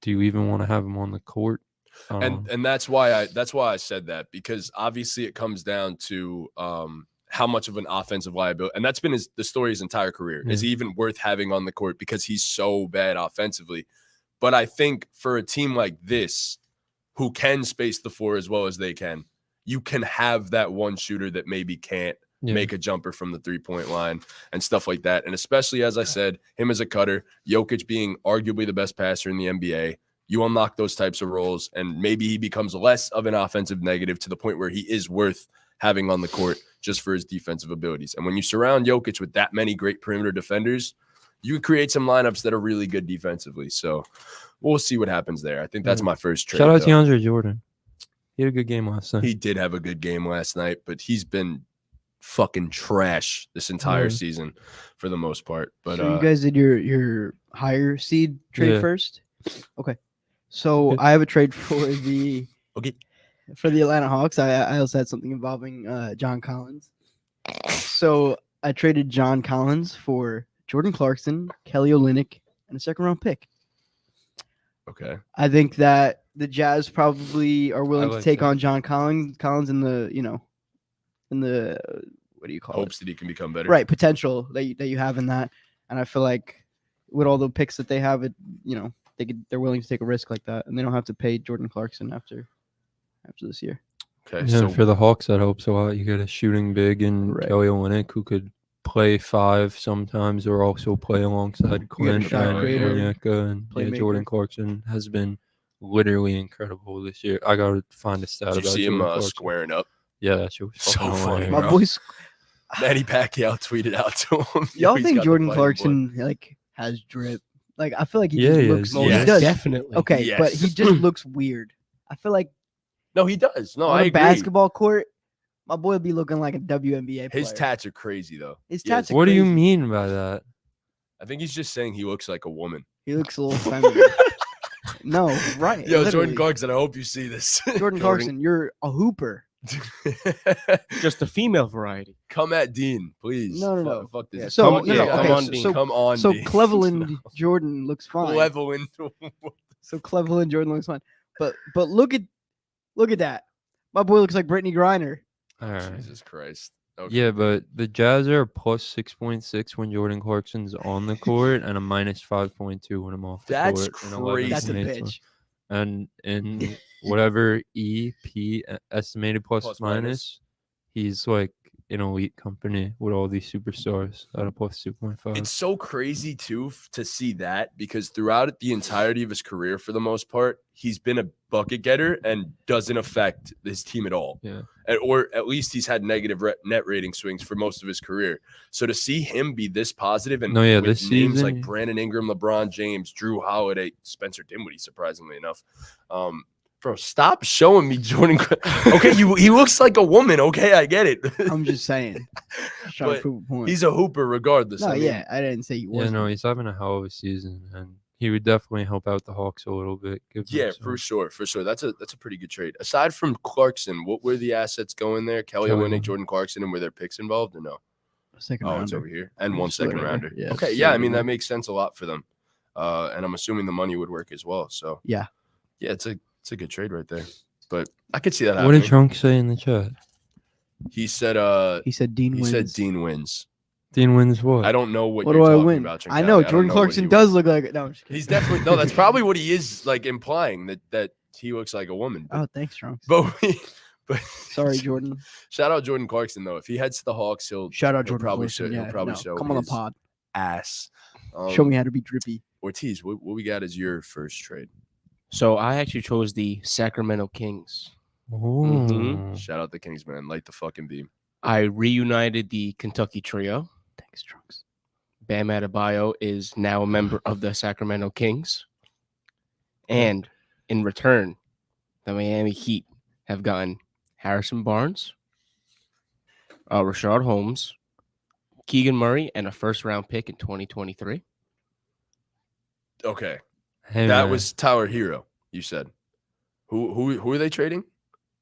S3: do you even want to have him on the court?
S2: And that's why I said that, because obviously it comes down to how much of an offensive liability, and that's been the story his entire career.
S3: Yeah.
S2: Is he even worth having on the court because he's so bad offensively? But I think for a team like this, who can space the floor as well as they can, you can have that one shooter that maybe can't make a jumper from the 3-point line and stuff like that. And especially, as I said, him as a cutter, Jokic being arguably the best passer in the NBA, you unlock those types of roles, and maybe he becomes less of an offensive negative to the point where he is worth having on the court just for his defensive abilities. And when you surround Jokic with that many great perimeter defenders, you create some lineups that are really good defensively. So we'll see what happens there. I think that's my first trade.
S3: Shout out to DeAndre Jordan. He had a good game last night.
S2: He did have a good game last night, but he's been fucking trash this entire season for the most part. But
S1: so you guys did your higher seed trade first? Okay. So I have a trade for the Atlanta Hawks. I also had something involving John Collins. So I traded John Collins for Jordan Clarkson, Kelly Olynyk, and a second-round pick.
S2: Okay.
S1: I think that the Jazz probably are willing to take
S3: that.
S1: on John Collins in the, what do you call
S2: hopes that he can become better.
S1: Right, potential that you have in that. And I feel like with all the picks that they have, they're willing to take a risk like that, and they don't have to pay Jordan Clarkson after this year.
S2: Okay.
S3: Yeah,
S2: So
S3: for the Hawks, that helps a lot. You get a shooting big and
S1: Right.
S3: Kelly Olynyk, who could play 5 sometimes or also play alongside Clint
S1: shot
S3: and
S1: creator,
S3: Onyeka. And
S1: playmaker.
S3: Jordan Clarkson has been literally incredible this year. I got to find a stat
S2: did you
S3: about
S2: see
S3: Jordan
S2: him
S3: Clarkson.
S2: squaring up?
S3: Yeah, that shit was
S2: So
S3: fucking
S2: funny,
S3: hilarious.
S1: My
S2: bro.
S1: boys,
S2: Manny Pacquiao tweeted out to him.
S1: y'all
S2: He's
S1: think
S2: got the
S1: Jordan
S2: fighting
S1: Clarkson has drip? Like I feel like he
S3: Yeah,
S1: just
S3: he
S1: looks.
S3: is.
S1: He
S2: Yes.
S1: does.
S4: Definitely.
S1: Okay,
S2: Yes.
S1: but he just looks weird. I feel like
S2: No, he does. No,
S1: on
S2: I
S1: a
S2: agree.
S1: basketball court, my boy would be looking like a WNBA player.
S2: His tats are crazy though.
S1: His
S2: He has-
S1: tats are
S3: What do you
S1: crazy.
S3: mean by that?
S2: I think he's just saying he looks like a woman.
S1: He looks a little feminine. No, right.
S2: Yo,
S1: literally.
S2: Jordan Clarkson, I hope you see this.
S1: Jordan Clarkson, you're a hooper.
S4: Just the female variety.
S2: Come at Dean, please.
S1: No.
S2: Fuck this.
S1: Yeah, so-
S2: come,
S1: no, no,
S2: come
S1: okay,
S2: on,
S1: so-
S2: Dean.
S1: so-
S2: Come on,
S1: So
S2: Dean.
S1: Cleveland Jordan looks fine.
S2: Cleveland.
S1: So Cleveland Jordan looks fine. But look at that. My boy looks like Brittany Griner.
S3: All right.
S2: Jesus Christ. Okay.
S3: Yeah, but the Jazz are plus 6.6 when Jordan Clarkson's on the court and a minus 5.2 when I'm off the
S2: That's
S3: court. and 11
S1: That's a
S3: points.
S1: bitch.
S3: And in whatever EP estimated plus
S2: Plus
S3: minus,
S2: minus.
S3: he's like an elite company with all these superstars at a plus 2.5.
S2: It's so crazy too to see that because throughout the entirety of his career, for the most part, he's been a bucket getter and doesn't affect his team at all.
S3: Yeah.
S2: Or at least he's had negative net rating swings for most of his career. So to see him be this positive and
S3: No, yeah,
S2: with
S3: this
S2: names
S3: season-
S2: like Brandon Ingram, LeBron James, Drew Holiday, Spencer Dinwiddie, surprisingly enough. Bro, stop showing me Jordan. Okay, he looks like a woman. Okay, I get it.
S1: I'm just saying. Just trying to
S2: But
S1: prove a point.
S2: He's a hooper regardless.
S1: No,
S2: I mean,
S1: yeah, I didn't say he
S3: Yeah,
S1: wasn't.
S3: no, he's having a hell of a season, and he would definitely help out the Hawks a little bit. give them
S2: Yeah,
S3: some-
S2: for sure. That's a pretty good trade. Aside from Clarkson, what were the assets going there? Kelly
S3: Kelly
S2: Olynyk,
S3: Olynyk.
S2: Jordan Clarkson, and were there picks involved or no?
S1: Second
S2: Oh, it's
S1: rounder.
S2: over here. And one
S1: Just
S2: second
S1: whatever.
S2: rounder.
S1: Yeah,
S2: Okay,
S1: just
S2: yeah, I
S1: whatever.
S2: mean that makes sense a lot for them. And I'm assuming the money would work as well. So
S1: Yeah.
S2: Yeah, it's a good trade right there. But I could see that
S3: What
S2: happening.
S3: did Trunk say in the chat?
S2: He said
S1: He said Dean
S2: he
S1: wins.
S2: said Dean wins.
S3: Dean wins what?
S2: I don't know what
S1: What
S2: you're
S1: do I
S2: talking
S1: win?
S2: about.
S1: I know
S2: Truncali.
S1: Jordan
S2: what
S1: Clarkson
S2: he-
S1: does look like. No, I'm just kidding.
S2: He's definitely no, that's probably what he is like implying that he looks like a woman.
S1: Oh, thanks, Trunks.
S2: But
S1: Sorry, Jordan.
S2: Shout out Jordan Clarkson though. If he heads to the Hawks, he'll
S1: Shout out
S2: he'll
S1: Jordan
S2: probably
S1: Clarkson.
S2: show
S1: Yeah,
S2: he'll probably
S1: no,
S2: show
S1: come on the
S2: his
S1: pod.
S2: ass.
S1: Show me how to be drippy.
S2: Ortiz, what we got as your first trade?
S4: So I actually chose the Sacramento Kings.
S3: Oh.
S2: Shout out the Kings, man. Light the fucking beam.
S4: I reunited the Kentucky trio.
S1: Thanks, Trunks.
S4: Bam Adebayo is now a member of the Sacramento Kings. And in return, the Miami Heat have gotten Harrison Barnes, Rashard Holmes, Keegan Murray, and a first-round pick in 2023.
S2: Okay.
S3: Hey,
S2: That
S3: man.
S2: was Tower Hero, you said. Who are they trading?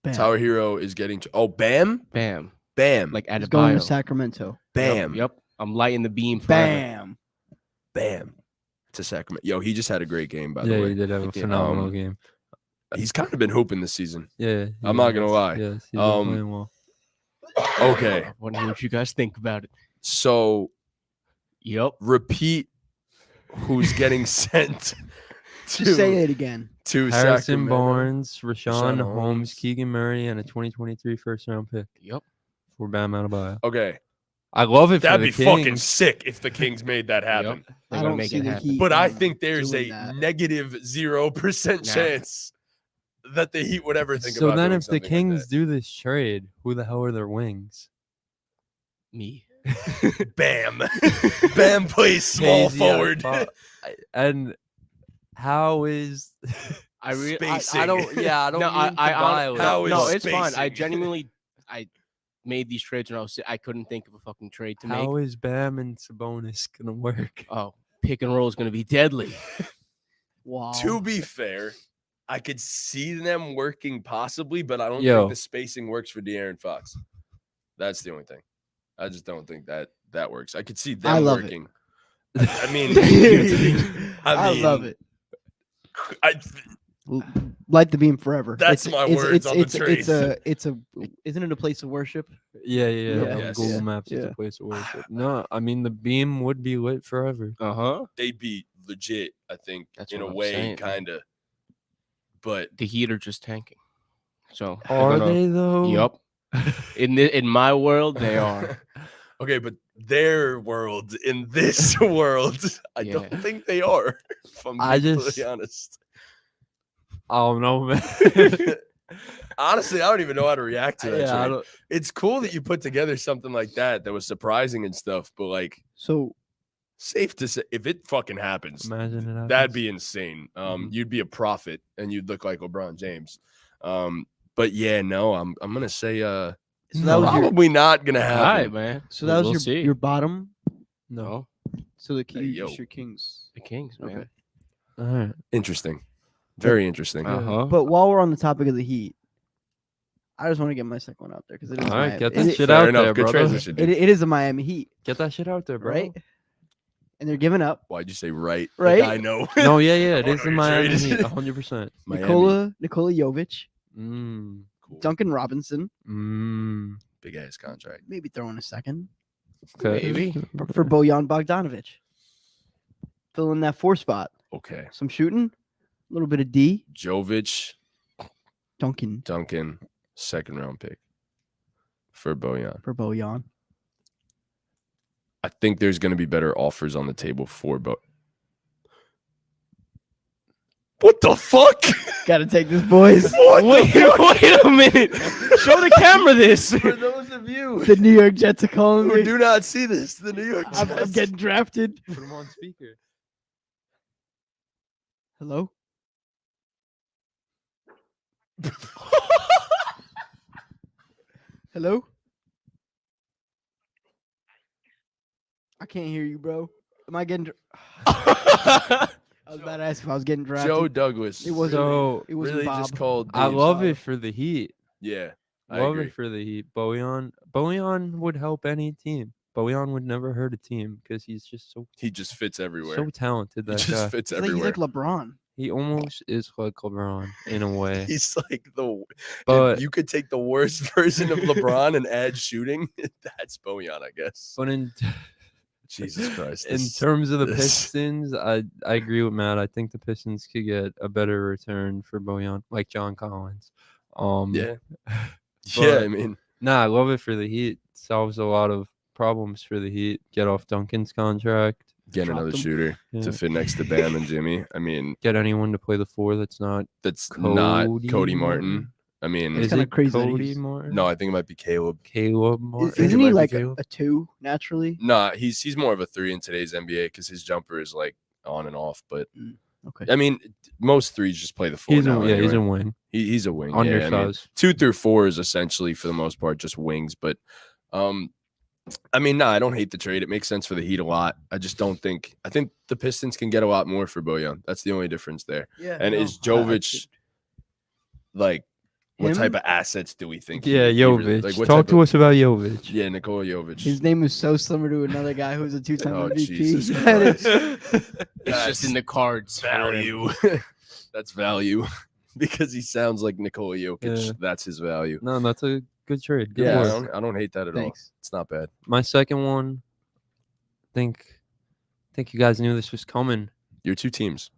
S1: Bam.
S2: Tower Hero is getting to Bam?
S4: Bam.
S2: Bam.
S4: Like
S1: He's going to
S4: Adebayo.
S1: Sacramento.
S2: Bam.
S4: Yep. I'm lighting the beam forever.
S1: Bam.
S2: Bam. It's a Sacramento. Yo, he just had a great game, by the
S3: Yeah,
S2: way.
S3: he did have
S4: He
S3: a
S4: did.
S3: phenomenal game.
S2: He's kind of been hooping this season.
S3: Yeah,
S2: I'm not gonna lie.
S3: Yes, he's been
S2: Um,
S3: playing well.
S2: Okay.
S4: I wonder what you guys think about it.
S2: So
S4: Yep.
S2: repeat who's getting sent
S1: Just say it again.
S2: to
S3: Harrison
S2: Sacramento.
S3: Barnes, Rashawn Holmes,
S2: Holmes.
S3: Keegan Murray, and a 2023 first-round pick
S4: Yep.
S3: for Bam Adebayo.
S2: Okay.
S3: I love it for
S2: That'd
S3: the
S2: be
S3: Kings.
S2: fucking sick if the Kings made that happen.
S4: They're
S1: I
S4: gonna
S1: don't
S4: make
S1: see
S4: it
S1: the
S4: happen.
S1: Heat
S2: But I think there's
S1: doing
S2: a
S1: that.
S2: negative 0%
S4: Nah.
S2: chance that the Heat would ever think
S3: So
S2: about
S3: then,
S2: doing
S3: if the
S2: something like
S3: Kings do this trade, who the hell are their wings?
S4: Me.
S2: that. Bam. Bam plays small
S3: Crazy out
S2: forward.
S3: and how is
S4: I
S2: spacing.
S3: don't. Yeah, I don't
S4: No,
S3: mean to violate.
S2: How is
S4: no, it's fine. I
S2: spacing?
S4: genuinely, I made these trades when I couldn't think of a fucking trade to make.
S3: How is Bam and Sabonis gonna work?
S4: Oh, pick and roll is going to be deadly.
S1: Wow.
S2: To be fair, I could see them working possibly, but I don't
S3: Yo.
S2: think the spacing works for De'Aaron Fox. That's the only thing. I just don't think that works. I could see them
S1: I love it.
S2: working. I mean,
S1: I love it. Light the beam forever.
S2: That's my words on the trades.
S1: Isn't it a place of worship?
S3: Yeah.
S2: Yes.
S3: Google
S1: Yeah.
S3: Maps is
S1: Yeah.
S3: a place of worship. No, I mean the beam would be lit forever.
S2: They'd be legit, I think,
S4: That's
S2: in a
S4: what I'm
S2: way,
S4: saying.
S2: kind of. But
S4: The Heat are just tanking. So
S3: Are they though?
S4: Yup. In my world, they are.
S2: okay, but their world in this world, I don't
S4: Yeah.
S2: think they are. If I'm
S3: I
S2: being
S3: just-
S2: completely honest.
S3: I don't know, man.
S2: Honestly, I don't even know how to react to that.
S3: Yeah, I
S2: trade.
S3: don't-
S2: It's cool that you put together something like that was surprising and stuff, but like
S1: So
S2: safe to say, if it fucking happens,
S3: Imagine it happens.
S2: that'd be insane.
S3: Mhm.
S2: You'd be a prophet and you'd look like LeBron James. But yeah, no, I'm gonna say
S1: So that was your-
S2: probably not gonna
S4: All
S2: happen.
S4: right, man.
S1: so that was
S4: We'll
S1: your
S4: see.
S1: your bottom.
S3: No.
S1: So the
S2: Hey, yo.
S1: your Kings.
S4: The Kings, man.
S1: Okay.
S3: All right.
S2: Interesting. Very interesting.
S4: Uh-huh.
S1: But while we're on the topic of the Heat, I just want to get my second one out there because it is
S3: All right, get
S1: it-
S3: that
S1: it-
S3: shit
S2: Fair
S3: out
S2: enough.
S3: there,
S2: Good
S3: brother.
S2: transition, dude.
S1: it is a Miami Heat,
S3: Get that shit out there, bro.
S1: right? And they're giving up
S2: Why'd you say right?
S1: Right?
S2: Like I know.
S3: No, yeah, it
S2: Oh,
S3: is
S2: no,
S3: the
S2: you're
S3: Miami
S2: traded.
S3: Heat, 100%.
S2: Miami.
S1: Nikola Jovic,
S2: Cool.
S1: Duncan Robinson,
S2: Big ass contract.
S1: maybe throwing a second
S3: Okay.
S4: Maybe.
S1: for Bojan Bogdanovic, filling that 4 spot.
S2: Okay.
S1: Some shooting, a little bit of D.
S2: Jovic,
S1: Duncan
S2: Duncan, 2nd round pick for Bojan.
S1: for Bojan.
S2: I think there's going to be better offers on the table for What the fuck?
S1: Got to take this, boys.
S4: Wait a minute. Show the camera this.
S2: For those of you
S1: The New York Jets are calling
S2: who
S1: me.
S2: do not see this, the New York
S1: I'm
S2: Jets.
S1: getting drafted.
S3: Put him on speaker.
S1: Hello? Hello? I can't hear you, bro. Am I getting? I was about to ask if I was getting drafted.
S2: Joe Douglas.
S1: It wasn't.
S3: So,
S1: it was
S2: really
S1: Bob.
S2: just called.
S3: I
S2: Dave.
S3: love it for the Heat.
S2: Yeah, I
S3: Love
S2: agree.
S3: it for the Heat. Bojan would help any team. Bojan would never hurt a team because he's just
S2: He just fits everywhere.
S3: so talented.
S2: He
S3: That
S2: just
S3: guy.
S2: fits
S1: He's like
S2: everywhere.
S1: LeBron.
S3: He almost is like LeBron in a way.
S2: He's like if
S3: But
S2: you could take the worst version of LeBron and add shooting, that's Bojan, I guess.
S3: but in
S2: Jesus Christ.
S3: in
S2: this-
S3: terms of the
S2: this-
S3: Pistons, I agree with Matt. I think the Pistons could get a better return for Bojan, like John Collins.
S2: Yeah. Yeah,
S3: but-
S2: I mean,
S3: Nah, I love it for the Heat. Solves a lot of problems for the Heat. Get off Duncan's contract.
S2: get
S1: Dropped
S2: another
S1: him.
S2: shooter
S3: Yeah.
S2: to fit next to Bam and Jimmy. I mean,
S3: Get anyone to play the 4 that's not
S2: that's not
S3: Cody
S2: Cody
S3: Martin.
S2: Martin. I mean,
S1: It's
S3: Is
S1: kinda
S3: it
S1: crazy that
S3: Cody
S1: he's-
S3: Martin?
S2: no, I think it might be Caleb.
S3: Caleb Martin.
S2: think it
S1: Isn't
S2: might
S1: he
S2: be
S1: like
S2: Caleb.
S1: a 2 naturally?
S2: Nah, he's more of a 3 in today's NBA because his jumper is like on and off. But
S1: Okay.
S2: I mean, most 3s just play the 4
S3: He's
S2: now.
S3: a, yeah, he's a
S2: anyway.
S3: wing.
S2: He's a wing. Yeah, I mean,
S3: Undersized.
S2: 2 through 4 is essentially for the most part just wings. But I mean, I don't hate the trade. It makes sense for the Heat a lot. I just don't think. I think the Pistons can get a lot more for Bojan. That's the only difference there.
S1: Yeah.
S2: And
S1: no,
S2: is
S1: I
S2: Jovic like what type
S1: Him?
S2: of assets do we think?
S3: Yeah,
S2: he really-
S3: Jovic.
S2: like, what
S3: Talk
S2: type
S3: to
S2: of-
S3: us about Jovic.
S2: Yeah, Nikola Jovic.
S1: His name is so similar to another guy who's a 2-time
S2: Oh,
S1: MVP.
S2: Jesus
S1: That is-
S4: It's just in the cards. for him.
S2: value. That's value because he sounds like Nikola Jokic.
S3: Yeah.
S2: That's his value.
S3: No, that's a good trade. Good
S2: Yeah,
S3: work.
S2: I don't hate that at
S1: Thanks.
S2: all. It's not bad.
S3: My second one, think you guys knew this was coming.
S2: Your 2 teams.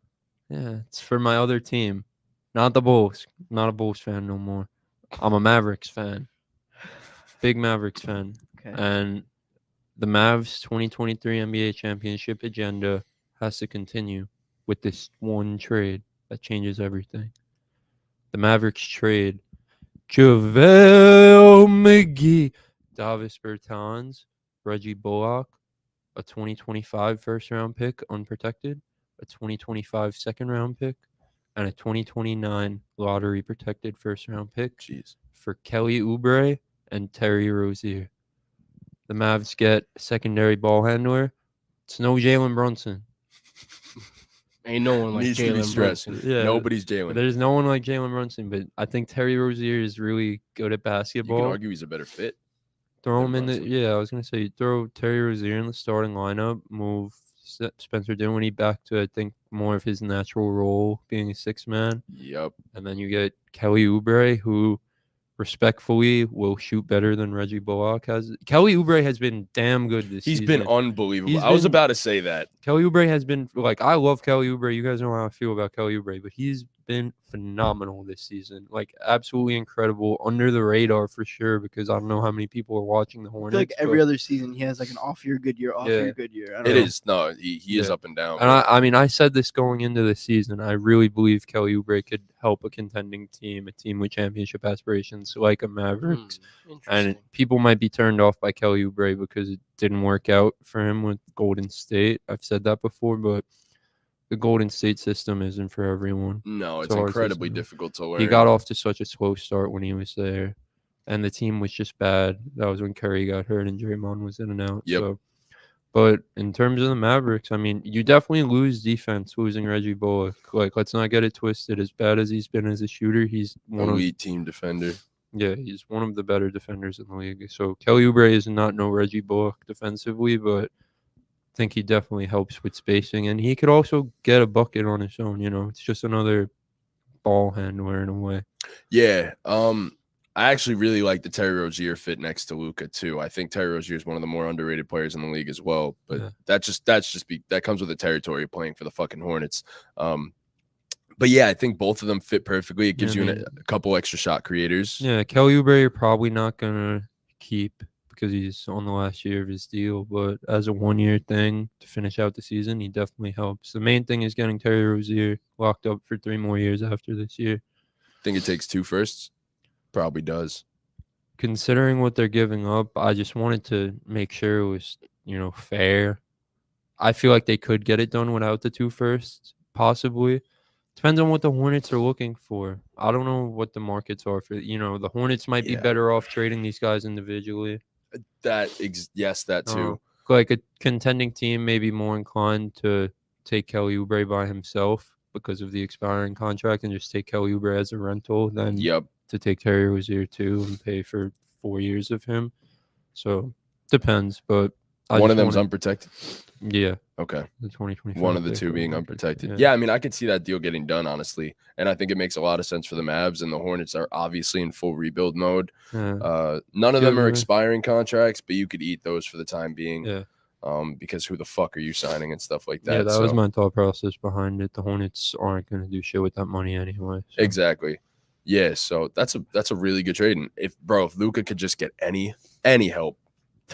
S3: Yeah, it's for my other team, not the Bulls. Not a Bulls fan no more. I'm a Mavericks fan. Big Mavericks fan.
S1: Okay.
S3: And the Mavs 2023 NBA championship agenda has to continue with this one trade that changes everything. The Mavericks trade JaVale McGee, Davis Bertans, Reggie Bullock, a 2025 first round pick unprotected, a 2025 second round pick, and a 2029 lottery protected first round pick
S2: Jeez.
S3: for Kelly Oubre and Terry Rozier. The Mavs get a secondary ball handler. It's no Jalen Brunson.
S4: Ain't no one like
S2: Needs to be
S4: Jalen
S2: stressed.
S4: Brunson.
S3: Yeah,
S2: Nobody's Jalen.
S3: there's no one like Jalen Brunson, but I think Terry Rozier is really good at
S2: You can
S3: basketball.
S2: argue he's a better fit.
S3: Throw him
S2: than
S3: in the
S2: Brunson.
S3: I was gonna say throw Terry Rozier in the starting lineup. Move Spencer Dinwiddie back to I think more of his natural role, being a sixth man,
S2: Yep.
S3: and then you get Kelly Oubre, who respectfully will shoot better than Reggie Bullock has. Kelly Oubre has been damn good this
S2: He's
S3: season.
S2: been unbelievable.
S3: He's
S2: I was
S3: been-
S2: about to say that.
S3: Kelly Oubre has been like I love Kelly Oubre. You guys know how I feel about Kelly Oubre, but he's been phenomenal this season. Like absolutely incredible, under the radar for sure. Because I don't know how many people are watching the
S1: I
S3: Hornets.
S1: feel like every
S3: but-
S1: other season he has like an off year, good year, off
S3: Yeah.
S1: year, good year. I don't
S2: It
S1: know.
S2: is. No, he is
S3: Yeah.
S2: up and down.
S3: And
S2: but
S3: I mean, I said this going into the season. I really believe Kelly Oubre could help a contending team, a team with championship aspirations, like a Mavericks. And
S4: Interesting.
S3: people might be turned off by Kelly Oubre because it didn't work out for him with Golden State. I've said that before, but the Golden State system isn't for everyone.
S2: no,
S3: It's
S2: it's
S3: hard
S2: incredibly
S3: system.
S2: difficult to learn.
S3: He got off to such a slow start when he was there, and the team was just bad. That was when Curry got hurt and Draymond was in and out.
S2: Yep.
S3: So, but in terms of the Mavericks, I mean, you definitely lose defense losing Reggie Bullock. Like, let's not get it twisted. As bad as he's been as a shooter, he's one of
S2: elite team defender.
S3: he's one of the better defenders in the league. So Kelly Oubre is not no Reggie Bullock defensively, but I think he definitely helps with spacing, and he could also get a bucket on his own. You know, it's just another ball handler in a way.
S2: Yeah. I actually really like the Terry Rozier fit next to Luka too. I think Terry Rozier is one of the more underrated players in the league as well. But
S3: Yeah.
S2: that comes with the territory of playing for the fucking Hornets. But yeah, I think both of them fit perfectly. It gives
S3: Yeah, I
S2: you
S3: mean-
S2: a couple extra shot creators.
S3: Yeah, Kelly Oubre you're probably not gonna keep because he's on the last year of his deal. But as a 1-year thing to finish out the season, he definitely helps. The main thing is getting Terry Rozier locked up for 3 more years after this year.
S2: Think it takes 2 firsts? Probably does.
S3: Considering what they're giving up, I just wanted to make sure it was, fair. I feel like they could get it done without the 2 firsts, possibly. Depends on what the Hornets are looking for. I don't know what the markets are for. The Hornets might be
S2: Yeah.
S3: better off trading these guys individually.
S2: Yes, that too.
S3: Like a contending team may be more inclined to take Kelly Oubre by himself because of the expiring contract and just take Kelly Oubre as a rental than
S2: Yep.
S3: to take Terry Rozier too and pay for 4 years of him. So depends, but
S2: One of them's unprotected.
S3: Yeah,
S2: Okay.
S3: the 2025.
S2: One of the
S3: pick
S2: 2
S3: or
S2: being
S3: whatever.
S2: unprotected. Yeah, I mean, I could see that deal getting done, honestly. And I think it makes a lot of sense for the Mavs, and the Hornets are obviously in full rebuild mode.
S3: Yeah.
S2: None of them are
S3: Yeah.
S2: expiring contracts, but you could eat those for the time being.
S3: Yeah.
S2: Because who the fuck are you signing and stuff like that?
S3: Yeah, that was
S2: So-
S3: my thought process behind it. The Hornets aren't going to do shit with that money anyway. So.
S2: Exactly. Yeah, so that's a really good trade. And if Luka could just get any help,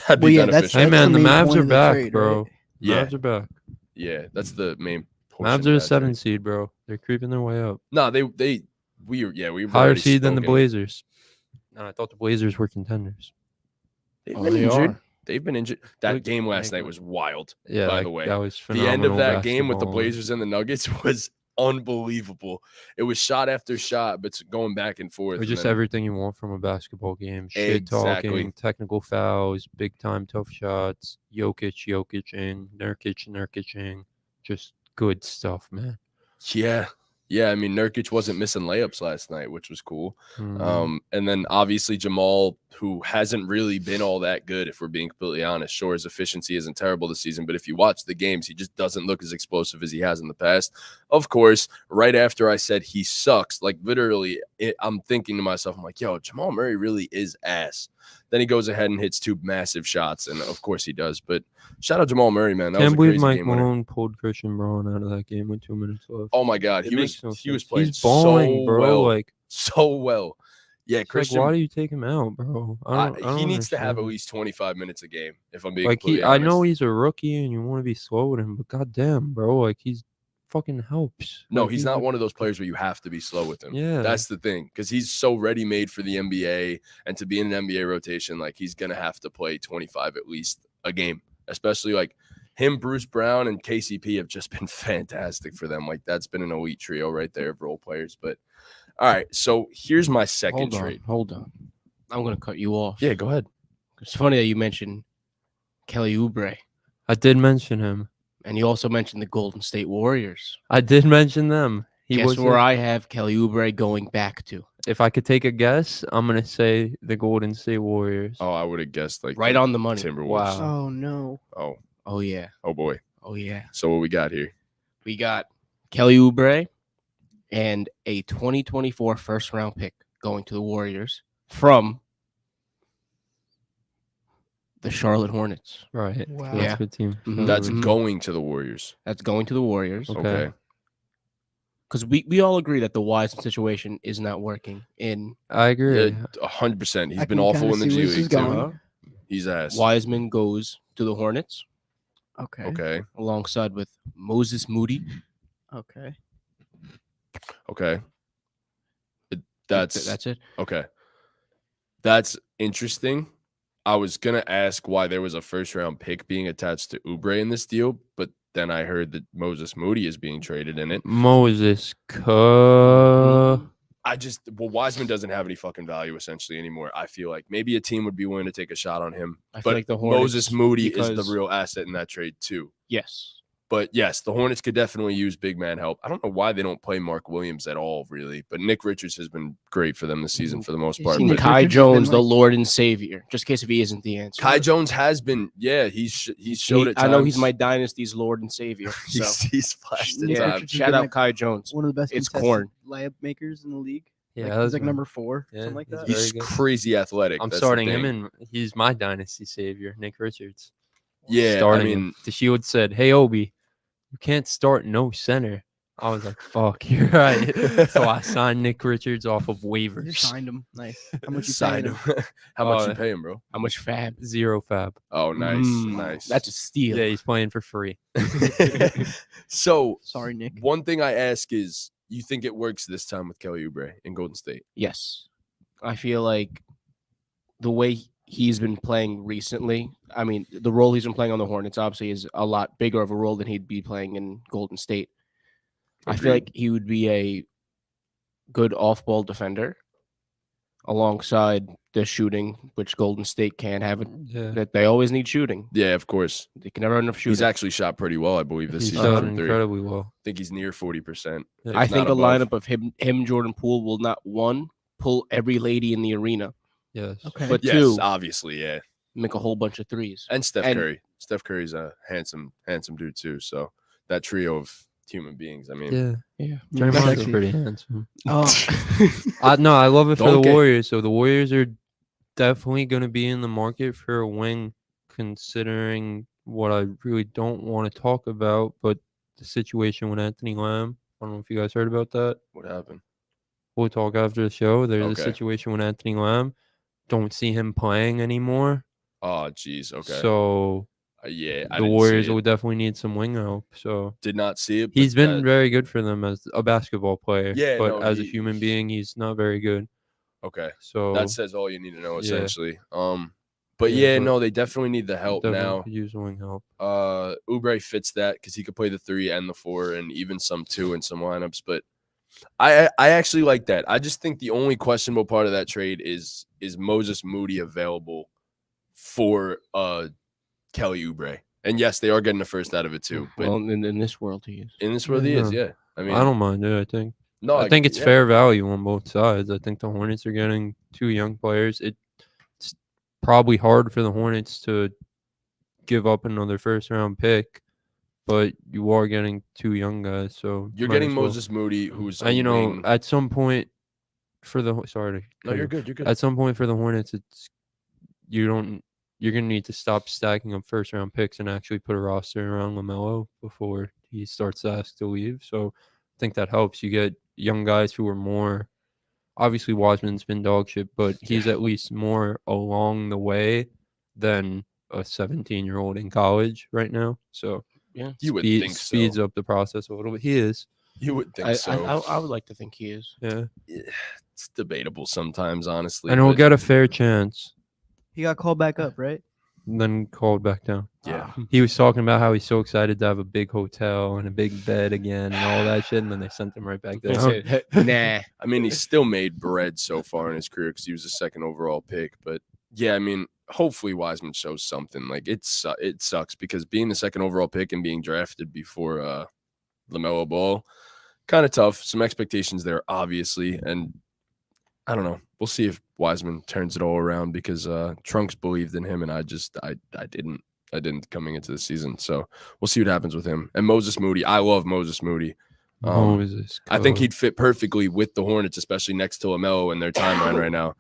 S2: that'd be
S1: Well, yeah,
S2: beneficial.
S3: Hey man, the
S1: main
S3: Mavs
S1: point
S3: are
S1: of the
S3: back,
S1: trade,
S3: bro.
S1: right?
S2: Yeah.
S3: Mavs are back.
S2: Yeah, that's the main portion
S3: Mavs
S2: of
S3: are a
S2: that
S3: 7
S2: trade.
S3: seed, bro. They're creeping their way up.
S2: No, we've
S3: Higher
S2: already
S3: seed than the
S2: spoken.
S3: Blazers. No, I thought the Blazers were contenders.
S2: They've
S4: Oh,
S2: been
S4: they
S2: injured.
S4: are.
S2: They've been injured. That
S3: Look,
S2: game last
S3: like-
S2: night was wild.
S3: Yeah,
S2: By the way,
S3: that was
S2: The end of
S3: phenomenal
S2: that game with the
S3: basketball.
S2: Blazers and the Nuggets was unbelievable. It was shot after shot, but going back and forth.
S3: It was
S2: and
S3: just
S2: then-
S3: everything you want from a basketball game. Shit
S2: Exactly.
S3: talking, technical fouls, big time tough shots, Jokicing, Nurkicing. Just good stuff, man.
S2: Yeah. I mean, Nurkic wasn't missing layups last night, which was cool.
S3: Mhm.
S2: And then obviously Jamal, who hasn't really been all that good, if we're being completely honest. Sure, his efficiency isn't terrible this season, but if you watch the games, he just doesn't look as explosive as he has in the past. Of course, right after I said he sucks, like literally, I'm thinking to myself, I'm like, yo, Jamal Murray really is ass. Then he goes ahead and hits 2 massive shots, and of course he does. But shout out Jamal Murray, man. That was
S3: Can't
S2: a
S3: believe
S2: crazy
S3: Mike
S2: game winner.
S3: Malone pulled Christian Braun out of that game with 2 minutes left.
S2: Oh my God,
S3: It
S2: he
S3: makes no
S2: was
S3: sense.
S2: playing
S3: He's balling,
S2: so
S3: bro.
S2: well,
S3: Like,
S2: so well. Yeah,
S3: it's like,
S2: Christian.
S3: why do you take him out, bro? I don't
S2: he needs to have at
S3: understand.
S2: least 25 minutes a game. If I'm being
S3: Like
S2: completely
S3: I
S2: honest.
S3: know he's a rookie and you want to be slow with him, but goddamn, bro, like he's fucking helps.
S2: No,
S3: Like,
S2: he's not
S3: like-
S2: one of those players where you have to be slow with him.
S3: Yeah.
S2: That's the thing, because he's so ready-made for the NBA, and to be in an NBA rotation, like he's gonna have to play 25 at least a game. Especially like him, Bruce Brown, and KCP have just been fantastic for them. Like, that's been an elite trio right there of role players. But all right, so here's my second trade.
S4: Hold on. I'm going to cut you off.
S2: Yeah, go ahead.
S4: It's funny that you mentioned Kelly Oubre,
S3: I did mention him.
S4: and you also mentioned the Golden State Warriors.
S3: I did mention them.
S4: Guess where I have Kelly Oubre going back to?
S3: If I could take a guess, I'm gonna say the Golden State Warriors.
S2: Oh, I would have guessed like
S4: Right on the money.
S2: Timberwolves.
S3: Wow.
S1: Oh no.
S4: Oh, yeah.
S2: Oh boy.
S4: Oh, yeah.
S2: So what we got here?
S4: We got Kelly Oubre and a 2024 first-round pick going to the Warriors from the Charlotte Hornets.
S3: Right.
S1: Wow.
S3: That's
S4: Yeah.
S3: a good team.
S4: Mhm.
S2: That's
S4: Mhm.
S2: going to the Warriors.
S4: That's going to the Warriors.
S3: Okay.
S2: Okay.
S4: Because we all agree that the Wiseman situation is not working in
S3: I agree.
S2: 100%. He's
S1: I
S2: been
S1: can
S2: awful
S1: kinda
S2: in the
S1: see
S2: G
S1: where this
S2: League
S1: is
S2: too.
S1: going.
S2: He's ass.
S4: Wiseman goes to the Hornets
S1: Okay.
S2: Okay.
S4: alongside with Moses Moody.
S1: Okay.
S2: Okay. That's
S4: it.
S2: okay. That's interesting. I was gonna ask why there was a first round pick being attached to Oubre in this deal, but then I heard that Moses Moody is being traded in it.
S3: Moses
S2: Wiseman doesn't have any fucking value essentially anymore. I feel like maybe a team would be willing to take a shot on him.
S4: I feel
S2: But
S4: like the Hornets,
S2: Moses Moody is the
S4: because-
S2: real asset in that trade too.
S4: Yes.
S2: But yes, the Hornets could definitely use big man help. I don't know why they don't play Mark Williams at all, really. But Nick Richards has been great for them this season for the most part.
S1: seen
S2: But
S1: Nick
S4: Kai
S1: Richards has
S4: Jones,
S1: been,
S4: the
S1: like-
S4: Lord and Savior, just in case if he isn't the answer.
S2: Kai Jones has been, he's showed it.
S4: I know he's my dynasty's Lord and Savior. So
S2: He's flashed at
S1: Nick
S4: yeah,
S2: times.
S1: Richards has
S4: shout
S1: been,
S4: out
S1: like,
S4: Kai Jones.
S1: One of the best
S4: It's
S1: contested
S4: corn.
S1: layup makers in the league.
S3: Yeah,
S1: Like,
S3: that's
S1: he's like
S3: right.
S1: number 4,
S3: Yeah,
S1: something like
S3: he's
S1: that.
S3: very
S2: He's
S3: good.
S2: crazy athletic.
S3: I'm
S2: That's the
S3: starting him,
S2: thing.
S3: and he's my dynasty savior, Nick Richards.
S2: Yeah,
S3: Starting
S2: I
S3: him.
S2: mean,
S3: The Shield said, "Hey Obi, you can't start no center." I was like, "Fuck, you're right." So I signed Nick Richards off of
S1: You
S3: waivers.
S1: signed him. Nice. How much you
S2: sign
S1: paying
S2: him.
S1: him?
S2: How much you
S3: Uh,
S2: pay him, bro?
S4: How much fab?
S3: 0 fab.
S2: Oh, nice,
S4: Mm,
S2: nice.
S4: That's a steal.
S3: Yeah, he's playing for free.
S2: So
S1: Sorry, Nick.
S2: one thing I ask is, you think it works this time with Kelly Oubre in Golden State?
S4: Yes. I feel like the way he's been playing recently, I mean, the role he's been playing on the Hornets obviously is a lot bigger of a role than he'd be playing in Golden State. I feel
S2: Agreed.
S4: like he would be a good off-ball defender alongside the shooting, which Golden State can't have it.
S3: Yeah,
S4: That they always need shooting.
S2: Yeah, of course.
S4: They can never have enough shooting.
S2: He's actually shot pretty well, I believe, this
S3: he
S2: season
S3: shot
S2: from three.
S3: incredibly well.
S2: I think he's near 40%.
S3: Yeah.
S4: I
S2: if
S4: think
S2: not
S4: a
S2: above.
S4: lineup of him, Jordan Poole will not pull every lady in the arena,
S3: Yes.
S1: Okay.
S4: but
S2: Yes,
S4: two,
S2: obviously, yeah.
S4: make a whole bunch of threes.
S2: And Steph
S4: And-
S2: Curry. Steph Curry's a handsome dude too. So that trio of human beings. I mean,
S3: Yeah.
S4: Yeah.
S3: Draymond's
S1: Sexy.
S3: pretty handsome.
S1: Oh,
S3: No, I love it for
S2: Don't
S3: the
S2: get-
S3: Warriors. So the Warriors are definitely going to be in the market for a wing, considering what I really don't want to talk about, but the situation with Anthony Lamb. I don't know if you guys heard about that.
S2: what happened?
S3: We'll talk after the show. There's
S2: Okay.
S3: a situation with Anthony Lamb. Don't see him playing anymore.
S2: Oh, geez. Okay.
S3: So
S2: Yeah, I
S3: the
S2: didn't
S3: Warriors
S2: see it.
S3: will definitely need some wing help. So
S2: Did not see it. but
S3: he's been
S2: that-
S3: very good for them as a basketball player.
S2: Yeah,
S3: but
S2: no,
S3: as a
S2: he-
S3: human being, he's not very good.
S2: okay.
S3: So
S2: That says all you need to know,
S3: Yeah.
S2: essentially. But
S3: Yeah,
S2: yeah,
S3: but
S2: no, they definitely need the help
S3: definitely
S2: now.
S3: could use wing help.
S2: Oubre fits that because he could play the 3 and the 4 and even some 2 in some lineups. But I actually like that. I just think the only questionable part of that trade is Moses Moody available for Kelly Oubre? And yes, they are getting the first out of it too. But
S4: Well, in this world, he is.
S2: in this world, he is.
S3: Yeah.
S2: Yeah, I mean,
S3: I don't mind it. I think.
S2: No,
S3: I think it's
S2: yeah.
S3: fair value on both sides. I think the Hornets are getting 2 young players. It's probably hard for the Hornets to give up another first round pick, but you are getting 2 young guys. So
S2: You're
S3: might
S2: getting
S3: as well.
S2: Moses Moody, who's a
S3: And
S2: wing.
S3: at some point for the sorry. to
S2: No,
S3: cut
S2: you're
S3: you.
S2: good. You're good.
S3: At some point for the Hornets, you're gonna need to stop stacking up first round picks and actually put a roster around LaMelo before he starts to ask to leave. So I think that helps. You get young guys who are more obviously Wiseman's been dog shit, but he's at least more along the way than a 17-year-old in college right now. So
S4: Yeah.
S2: You would think so.
S3: speeds up the process a little bit. He is.
S2: You would think
S4: I,
S2: so.
S4: I would like to think he is.
S3: Yeah.
S2: It's debatable sometimes, honestly.
S3: And he'll
S2: but
S3: get a fair chance.
S1: he got called back up, right?
S3: and then called back down.
S2: Yeah.
S3: He was talking about how he's so excited to have a big hotel and a big bed again and all that shit, and then they sent him right back
S4: They
S3: down.
S4: said, nah.
S2: I mean, he's still made bread so far in his career because he was a second overall pick. But yeah, I mean, hopefully Wiseman shows something. Like it sucks because being the second overall pick and being drafted before LaMelo Ball, kind of tough. Some expectations there, obviously, and I don't know. We'll see if Wiseman turns it all around because Trunks believed in him, and I didn't. I didn't coming into the season. So we'll see what happens with him. And Moses Moody, I love Moses Moody. I think he'd fit perfectly with the Hornets, especially next to LaMelo in their timeline right now.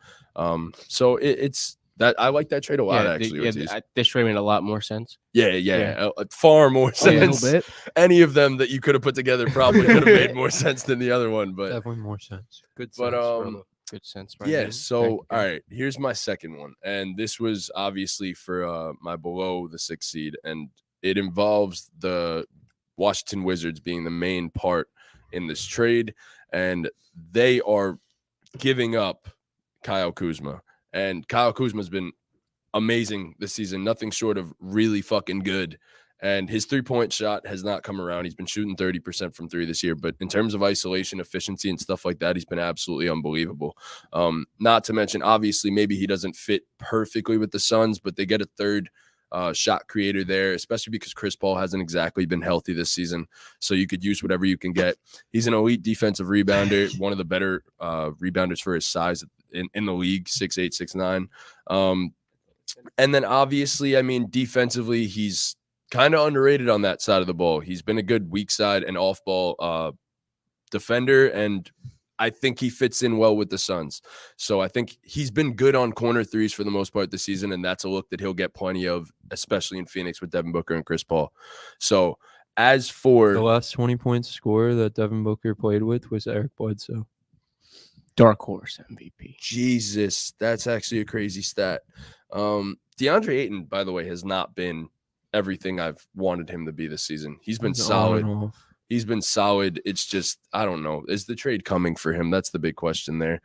S2: So it's that I like that trade a lot, actually.
S4: This trade made a lot more sense.
S2: Yeah. Far more sense.
S1: A little bit.
S2: Any of them that you could have put together probably could have made more sense than the other one. But
S3: definitely more sense. Good sense.
S2: But
S4: good sense.
S2: Yeah. So all right, here's my second one, and this was obviously for my below the 6th seed, and it involves the Washington Wizards being the main part in this trade, and they are giving up Kyle Kuzma, and Kyle Kuzma's been amazing this season, nothing short of really fucking good. And his 3-point shot has not come around. He's been shooting 30% from 3 this year. But in terms of isolation, efficiency, and stuff like that, he's been absolutely unbelievable. Not to mention, obviously, maybe he doesn't fit perfectly with the Suns, but they get a third shot creator there, especially because Chris Paul hasn't exactly been healthy this season. So you could use whatever you can get. He's an elite defensive rebounder, one of the better rebounders for his size in the league, 6'8", 6'9". And then, obviously, I mean, defensively, he's kind of underrated on that side of the ball. He's been a good weak side and off ball defender, and I think he fits in well with the Suns. So I think he's been good on corner threes for the most part this season, and that's a look that he'll get plenty of, especially in Phoenix with Devin Booker and Chris Paul. So as for
S3: the last 20-point scorer that Devin Booker played with was Eric Bledsoe.
S4: Dark horse MVP.
S2: Jesus, that's actually a crazy stat. DeAndre Ayton, by the way, has not been everything I've wanted him to be this season. He's been solid. He's been solid. It's just, I don't know. Is the trade coming for him? That's the big question there.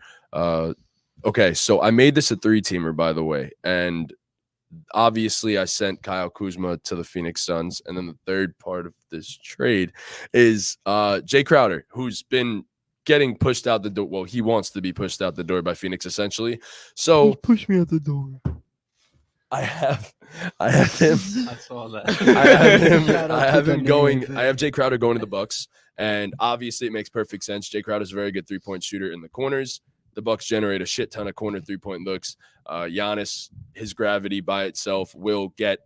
S2: Okay, so I made this a 3-teamer, by the way. And obviously I sent Kyle Kuzma to the Phoenix Suns. And then the third part of this trade is Jay Crowder, who's been getting pushed out the door. Well, he wants to be pushed out the door by Phoenix, essentially. So
S1: push me out the door.
S2: I have him.
S3: I saw that.
S2: I have him going. I have Jay Crowder going to the Bucks, and obviously it makes perfect sense. Jay Crowder is a very good 3-point shooter in the corners. The Bucks generate a shit ton of corner 3-point looks. Giannis, his gravity by itself will get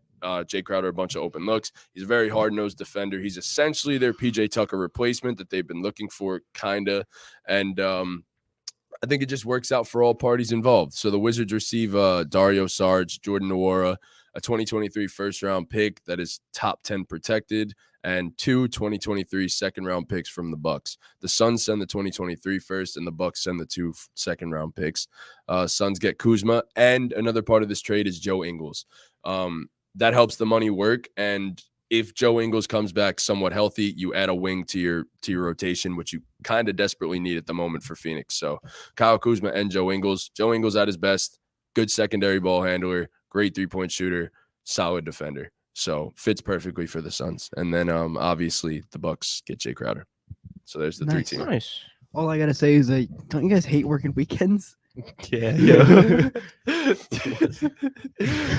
S2: Jay Crowder a bunch of open looks. He's a very hard-nosed defender. He's essentially their PJ Tucker replacement that they've been looking for, kinda, and I think it just works out for all parties involved. So the Wizards receive Dario Saric, Jordan Nwora, a 2023 first-round pick that is top 10 protected, and 2 2023 second-round picks from the Bucks. The Suns send the 2023 first, and the Bucks send the 2 second-round picks. Suns get Kuzma, and another part of this trade is Joe Ingles. That helps the money work, and if Joe Ingles comes back somewhat healthy, you add a wing to your rotation, which you kind of desperately need at the moment for Phoenix. So Kyle Kuzma and Joe Ingles. Joe Ingles at his best, good secondary ball handler, great 3-point shooter, solid defender. So fits perfectly for the Suns. And then obviously the Bucks get Jay Crowder. So there's the 3-team.
S4: Nice.
S1: All I gotta say is don't you guys hate working weekends?
S3: Yeah.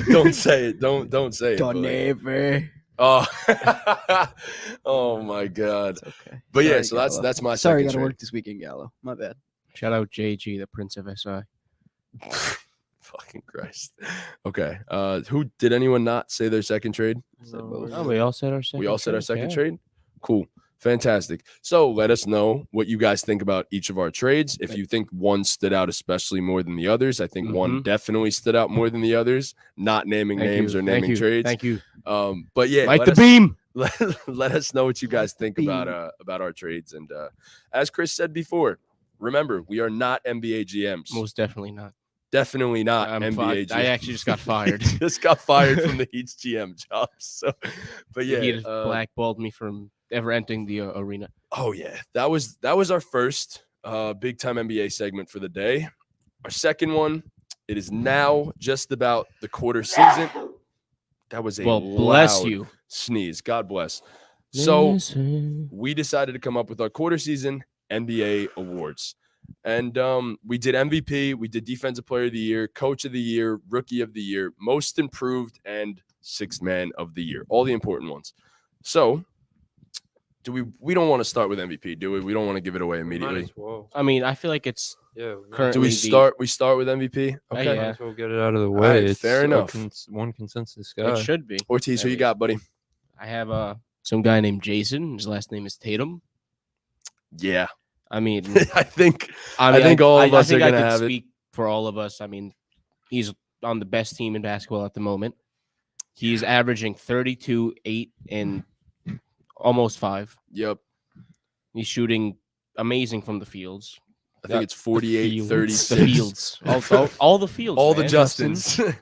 S2: Don't say it. Don't say it.
S1: Don't never.
S2: Oh, oh my God.
S1: It's okay.
S2: But
S1: Sorry,
S2: yeah, so
S1: Gallo.
S2: that's my
S1: Sorry,
S2: second
S1: gotta
S2: trade.
S1: work this weekend, Gallo. My bad.
S4: Shout out JG, the Prince of SI.
S2: Fucking Christ. Okay. Who did anyone not say their second trade?
S4: Oh, we all said our second.
S2: We all said our second
S4: yeah.
S2: trade? Cool. Fantastic. So let us know what you guys think about each of our trades. If you think one stood out especially more than the others, I think one definitely stood out more than the others. Not naming names or naming trades.
S4: Thank you.
S2: But yeah,
S4: Light the beam.
S2: Let us know what you guys think about our trades. And as Chris said before, remember, we are not NBA GMs.
S4: Most definitely not.
S2: Definitely not NBA GMs.
S4: I actually just got fired.
S2: Just got fired from the Heat's GM job. So, but yeah,
S4: he just blackballed me from ever entering the arena.
S2: Oh yeah, that was our first big time NBA segment for the day. Our second one, it is now just about the quarter season. That was a
S4: bless
S2: loud
S4: you.
S2: sneeze. God bless. So we decided to come up with our quarter season NBA awards. And we did MVP, we did Defensive Player of the Year, Coach of the Year, Rookie of the Year, Most Improved, and Sixth Man of the Year. All the important ones. So we don't want to start with MVP, do we? We don't want to give it away immediately.
S4: I mean, I feel like it's currently
S2: Do we start with MVP? Okay.
S3: Might as well get it out of the
S2: All
S3: way.
S2: right,
S3: It's
S2: fair enough.
S3: One consensus guy.
S4: It should be.
S2: Ortiz, who you got, buddy?
S4: I have some guy named Jason. His last name is Tatum.
S2: Yeah.
S4: I mean,
S2: I think all of us are going to have it.
S4: Speak for all of us. I mean, he's on the best team in basketball at the moment. He's averaging 32, 8, and almost 5.
S2: Yep.
S4: He's shooting amazing from the fields.
S2: I think it's 48, 36.
S4: The fields. All the fields.
S2: All
S4: man.
S2: the Justins.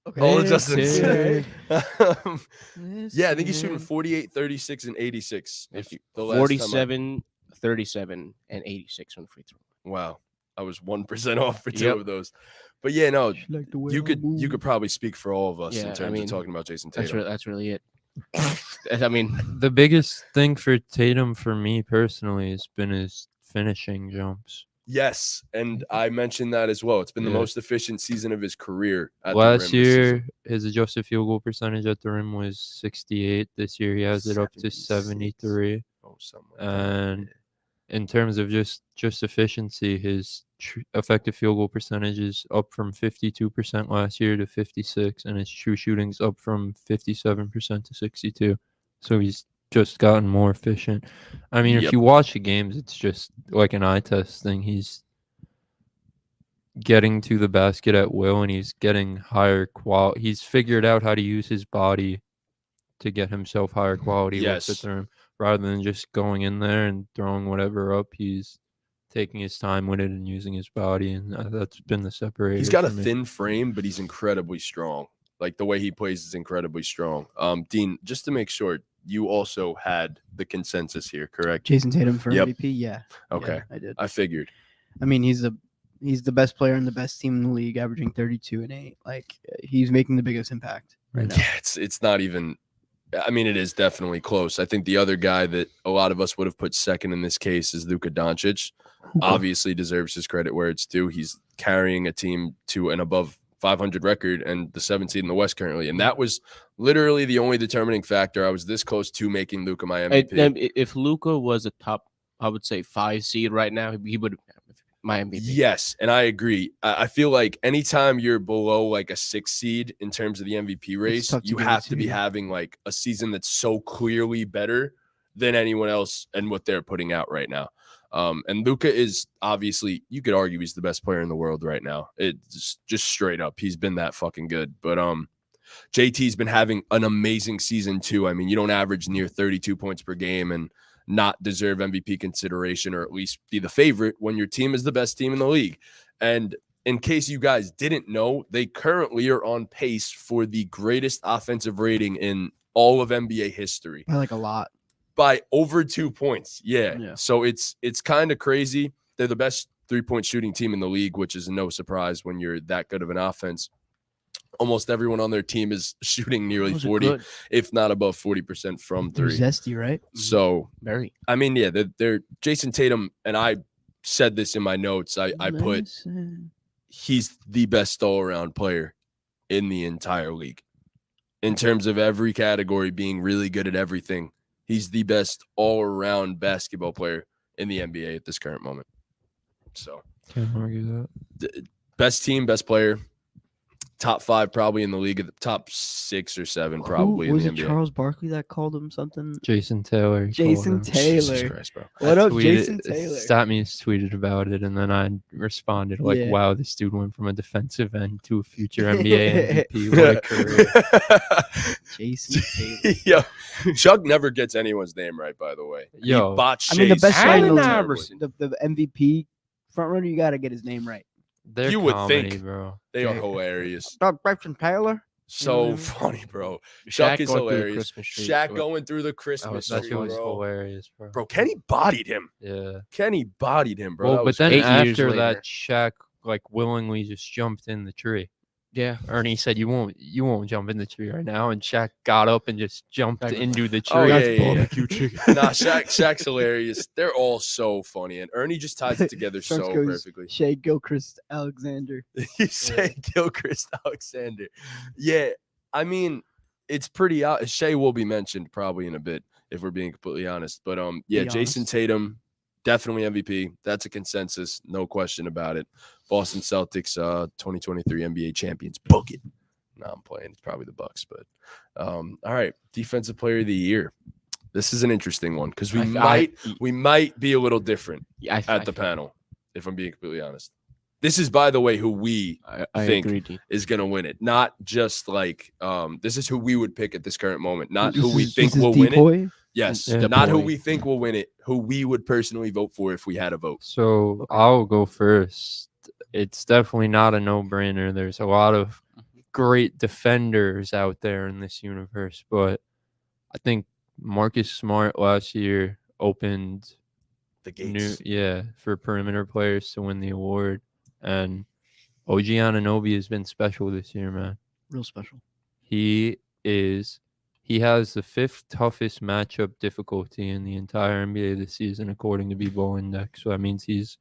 S1: Okay.
S2: All the Justins.
S1: Okay.
S2: Yeah, I think he's shooting 48, 36, and 86. If the last
S4: 47, 37, and 86 on free throw.
S2: Wow. I was 1% off for two of those. But yeah, no, you could probably speak for all of us in terms of talking about Jason Tatum.
S4: That's really it. I mean,
S3: the biggest thing for Tatum for me personally has been his finishing jumps.
S2: Yes, and I mentioned that as well. It's been the most efficient season of his career.
S3: Last year, his adjusted field goal percentage at the rim was 68. This year, he has it up to 73.
S2: Oh, somewhere.
S3: And in terms of just efficiency, his effective field goal percentage is up from 52% last year to 56, and his true shooting's up from 57% to 62. So he's just gotten more efficient. I mean, if you watch the games, it's just like an eye test thing. He's getting to the basket at will, and he's getting higher quality. He's figured out how to use his body to get himself higher quality looks at the rim, rather than just going in there and throwing whatever up. He's taking his time with it and using his body, and that's been the separator.
S2: He's got a thin frame, but he's incredibly strong. Like, the way he plays is incredibly strong. Dean, just to make sure, you also had the consensus here, correct?
S1: Jason Tatum for MVP? Yeah.
S2: Okay.
S1: Yeah, I did.
S2: I figured.
S1: I mean, he's the best player and the best team in the league, averaging 32 and 8. Like, he's making the biggest impact right now.
S2: Yeah, it's not even – I mean, it is definitely close. I think the other guy that a lot of us would have put second in this case is Luka Doncic. Obviously deserves his credit where it's due. He's carrying a team to an above 500 record and the 7th seed in the West currently. And that was literally the only determining factor. I was this close to making Luka my MVP.
S4: If Luka was a top, I would say 5 seed right now, he would have my MVP.
S2: Yes, and I agree. I feel like anytime you're below like a 6 seed in terms of the MVP race, you have to be having like a season that's so clearly better than anyone else and what they're putting out right now. And Luka is obviously, you could argue he's the best player in the world right now. It's just straight up. He's been that fucking good. But JT's been having an amazing season too. I mean, you don't average near 32 points per game and not deserve MVP consideration, or at least be the favorite when your team is the best team in the league. And in case you guys didn't know, they currently are on pace for the greatest offensive rating in all of NBA history.
S1: By like a lot.
S2: By over 2 points. Yeah. So it's kind of crazy. They're the best 3-point shooting team in the league, which is no surprise when you're that good of an offense. Almost everyone on their team is shooting nearly 40, if not above 40% from three.
S1: Zesty, right?
S2: So, I mean, yeah, they're Jason Tatum, and I said this in my notes. I put he's the best all-around player in the entire league. In terms of every category, being really good at everything. He's the best all-around basketball player in the NBA at this current moment. So,
S3: can't argue that.
S2: Best team, best player, top 5 probably in the league, top 6 or 7 probably in the NBA.
S1: Was it Charles Barkley that called him something?
S3: Jason Taylor.
S1: Jason Taylor.
S2: Jesus Christ, bro.
S1: What up, Jason Taylor?
S3: Statmuse tweeted about it, and then I responded like, "Wow, this dude went from a defensive end to a future NBA MVP. What a career!"
S1: Jason Taylor.
S2: Yo, Chuck never gets anyone's name right, by the way.
S3: Yo,
S2: he botched
S1: the best guy in
S4: the
S1: the MVP front runner, you got to get his name right.
S3: They're
S2: you would
S3: comedy,
S2: think,
S3: bro.
S2: They are hilarious.
S1: Jason Taylor.
S2: So funny, bro. Chuck is hilarious. Shaq going through the Christmas tree,
S3: That was
S2: bro.
S3: hilarious, bro.
S2: Bro, Kenny bodied him.
S3: Yeah.
S2: Kenny bodied him, bro.
S3: Well, but then
S4: 8 years
S3: after
S4: later.
S3: that, Shaq like willingly just jumped in the tree.
S4: Yeah.
S3: Ernie said, "You won't jump in the tree right now," and Shaq got up and just jumped into the tree.
S2: Oh, yeah,
S1: That's
S2: yeah, yeah.
S1: barbecue chicken.
S2: Nah, Shaq's hilarious. They're all so funny, and Ernie just ties it together
S1: Sharks
S2: so
S1: goes
S2: perfectly.
S1: Shea Gilchrist Alexander.
S2: You say Gilchrist Alexander. Yeah, I mean, it's pretty out. Shea will be mentioned probably in a bit if we're being completely honest. But yeah,
S1: Be
S2: Jason
S1: honest.
S2: Tatum, definitely MVP. That's a consensus, no question about it. Boston Celtics, 2023 NBA champions. Book it. No, I'm playing. It's probably the Bucks, but all right. Defensive Player of the Year. This is an interesting one because we might be a little different at the panel, if I'm being completely honest. This is, by the way, who we think is going to win it. Not just like this is who we would pick at this current moment. Not who we think will win it. Yes, not who we think will win it. Who we would personally vote for if we had a vote.
S3: So I'll go first. It's definitely not a no-brainer. There's a lot of great defenders out there in this universe, but I think Marcus Smart last year opened
S2: the gates.
S3: For perimeter players to win the award, and OG Anunoby has been special this year, man.
S1: Real special.
S3: He has the 5th toughest matchup difficulty in the entire NBA this season, according to B-Ball Index. So that means he's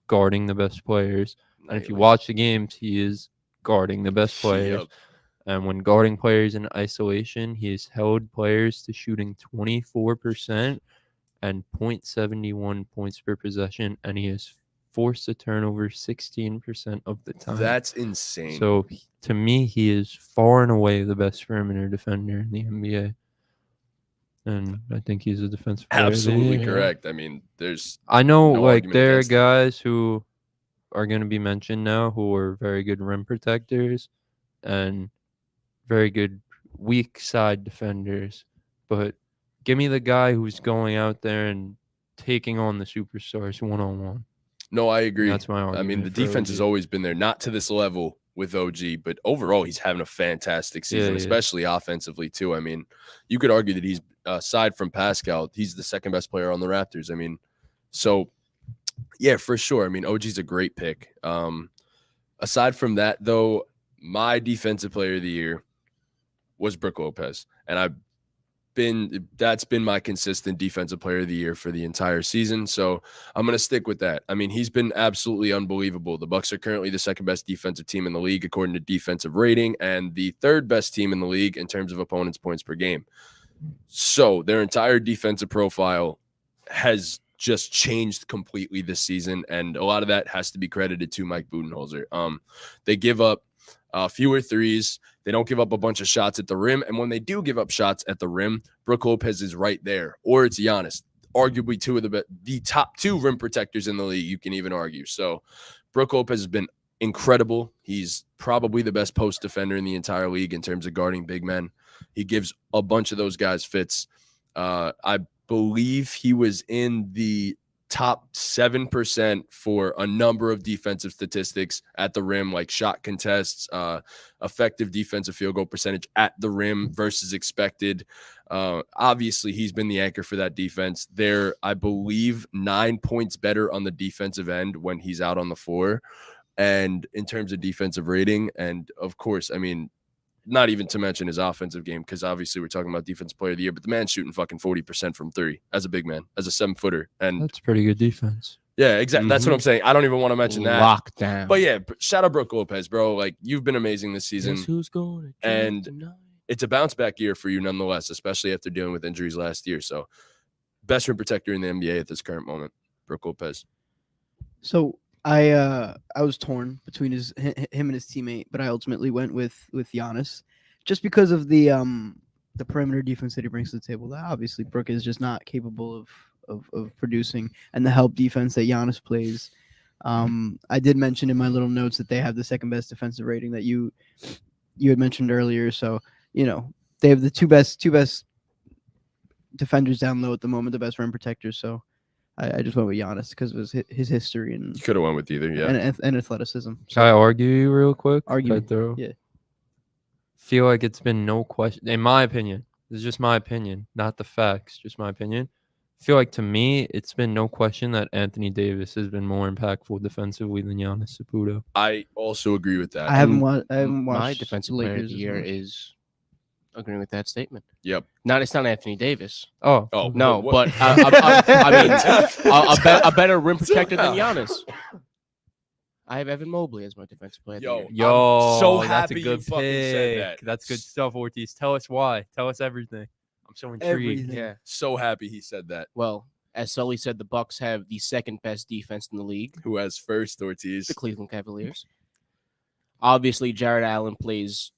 S3: guarding the best players. And if you watch the games, he is guarding the best players.
S2: Yep.
S3: And when guarding players in isolation, he has held players to shooting 24% and 0.71 points per possession, and he has forced a turnover 16% of the time.
S2: That's insane.
S3: So to me, he is far and away the best perimeter defender in the NBA. And I think he's a defensive player.
S2: Absolutely correct. I mean,
S3: I know
S2: no
S3: like
S2: argument
S3: there are
S2: against
S3: guys who are going to be mentioned now who are very good rim protectors and very good weak side defenders, but give me the guy who's going out there and taking on the superstars one-on-one.
S2: No, I agree.
S3: That's my argument.
S2: I mean, the
S3: for
S2: defense
S3: OG.
S2: has always been there, not to this level with OG, but overall, he's having a fantastic season, especially offensively, too. I mean, you could argue that he's, aside from Pascal, he's the second best player on the Raptors. I mean, so, yeah, for sure. I mean, OG's a great pick. Aside from that, though, my defensive player of the year was Brook Lopez, and that's been my consistent defensive player of the year for the entire season. So I'm going to stick with that. I mean, he's been absolutely unbelievable. The Bucks are currently the second best defensive team in the league, according to defensive rating, and the third best team in the league in terms of opponents' points per game. So their entire defensive profile has just changed completely this season. And a lot of that has to be credited to Mike Budenholzer. They give up fewer threes. They don't give up a bunch of shots at the rim. And when they do give up shots at the rim, Brook Lopez is right there. Or it's Giannis, arguably two of the top 2 rim protectors in the league, you can even argue. So Brook Lopez has been incredible. He's probably the best post defender in the entire league in terms of guarding big men. He gives a bunch of those guys fits. I believe he was in the top 7% for a number of defensive statistics at the rim, like shot contests, effective defensive field goal percentage at the rim versus expected. Obviously, he's been the anchor for that defense. They're, I believe, 9 points better on the defensive end when he's out on the floor. And in terms of defensive rating, and of course, I mean, not even to mention his offensive game, because obviously we're talking about defensive player of the year, but the man's shooting fucking 40% from 3 as a big man, as a 7-footer. And
S3: that's pretty good defense.
S2: Yeah, exactly. That's what I'm saying. I don't even want to mention that.
S4: Lockdown.
S2: But yeah, shout out Brook Lopez, bro. Like, you've been amazing this season.
S4: Guess who's going to
S2: and
S4: tonight?
S2: It's a bounce back year for you nonetheless, especially after dealing with injuries last year. So best rim protector in the NBA at this current moment, Brook Lopez.
S1: So I was torn between him and his teammate, but I ultimately went with Giannis, just because of the perimeter defense that he brings to the table. That obviously Brook is just not capable of producing, and the help defense that Giannis plays. I did mention in my little notes that they have the second best defensive rating that you had mentioned earlier. So they have the two best defenders down low at the moment, the best rim protectors. So I just went with Giannis because of his history and
S2: you could have went with either, yeah,
S1: and athleticism.
S3: Can I argue you real quick?
S1: Argue, yeah.
S3: Feel like it's been no question, in my opinion. This is just my opinion, not the facts. Just my opinion. feel like to me, it's been no question that Anthony Davis has been more impactful defensively than Giannis Saputo.
S2: I also agree with that.
S1: I haven't watched.
S4: My defensive player of
S1: Lakers
S4: the
S1: as
S4: year
S1: much.
S4: is agreeing with that statement.
S2: Yep.
S4: It's not Anthony Davis.
S3: Oh,
S4: No,
S2: what?
S4: but I mean, a better rim protector than Giannis. I have Evan Mobley as my defensive player of the year.
S2: I'm so
S3: that's
S2: happy
S3: a
S2: you
S3: good
S2: fucking said that.
S3: That's good stuff, Ortiz. Tell us why. Tell us everything. I'm so intrigued.
S1: Everything.
S4: Yeah.
S2: So happy he said that.
S4: Well, as Sully said, the Bucks have the second best defense in the league.
S2: Who has first, Ortiz?
S4: The Cleveland Cavaliers. Obviously, Jared Allen plays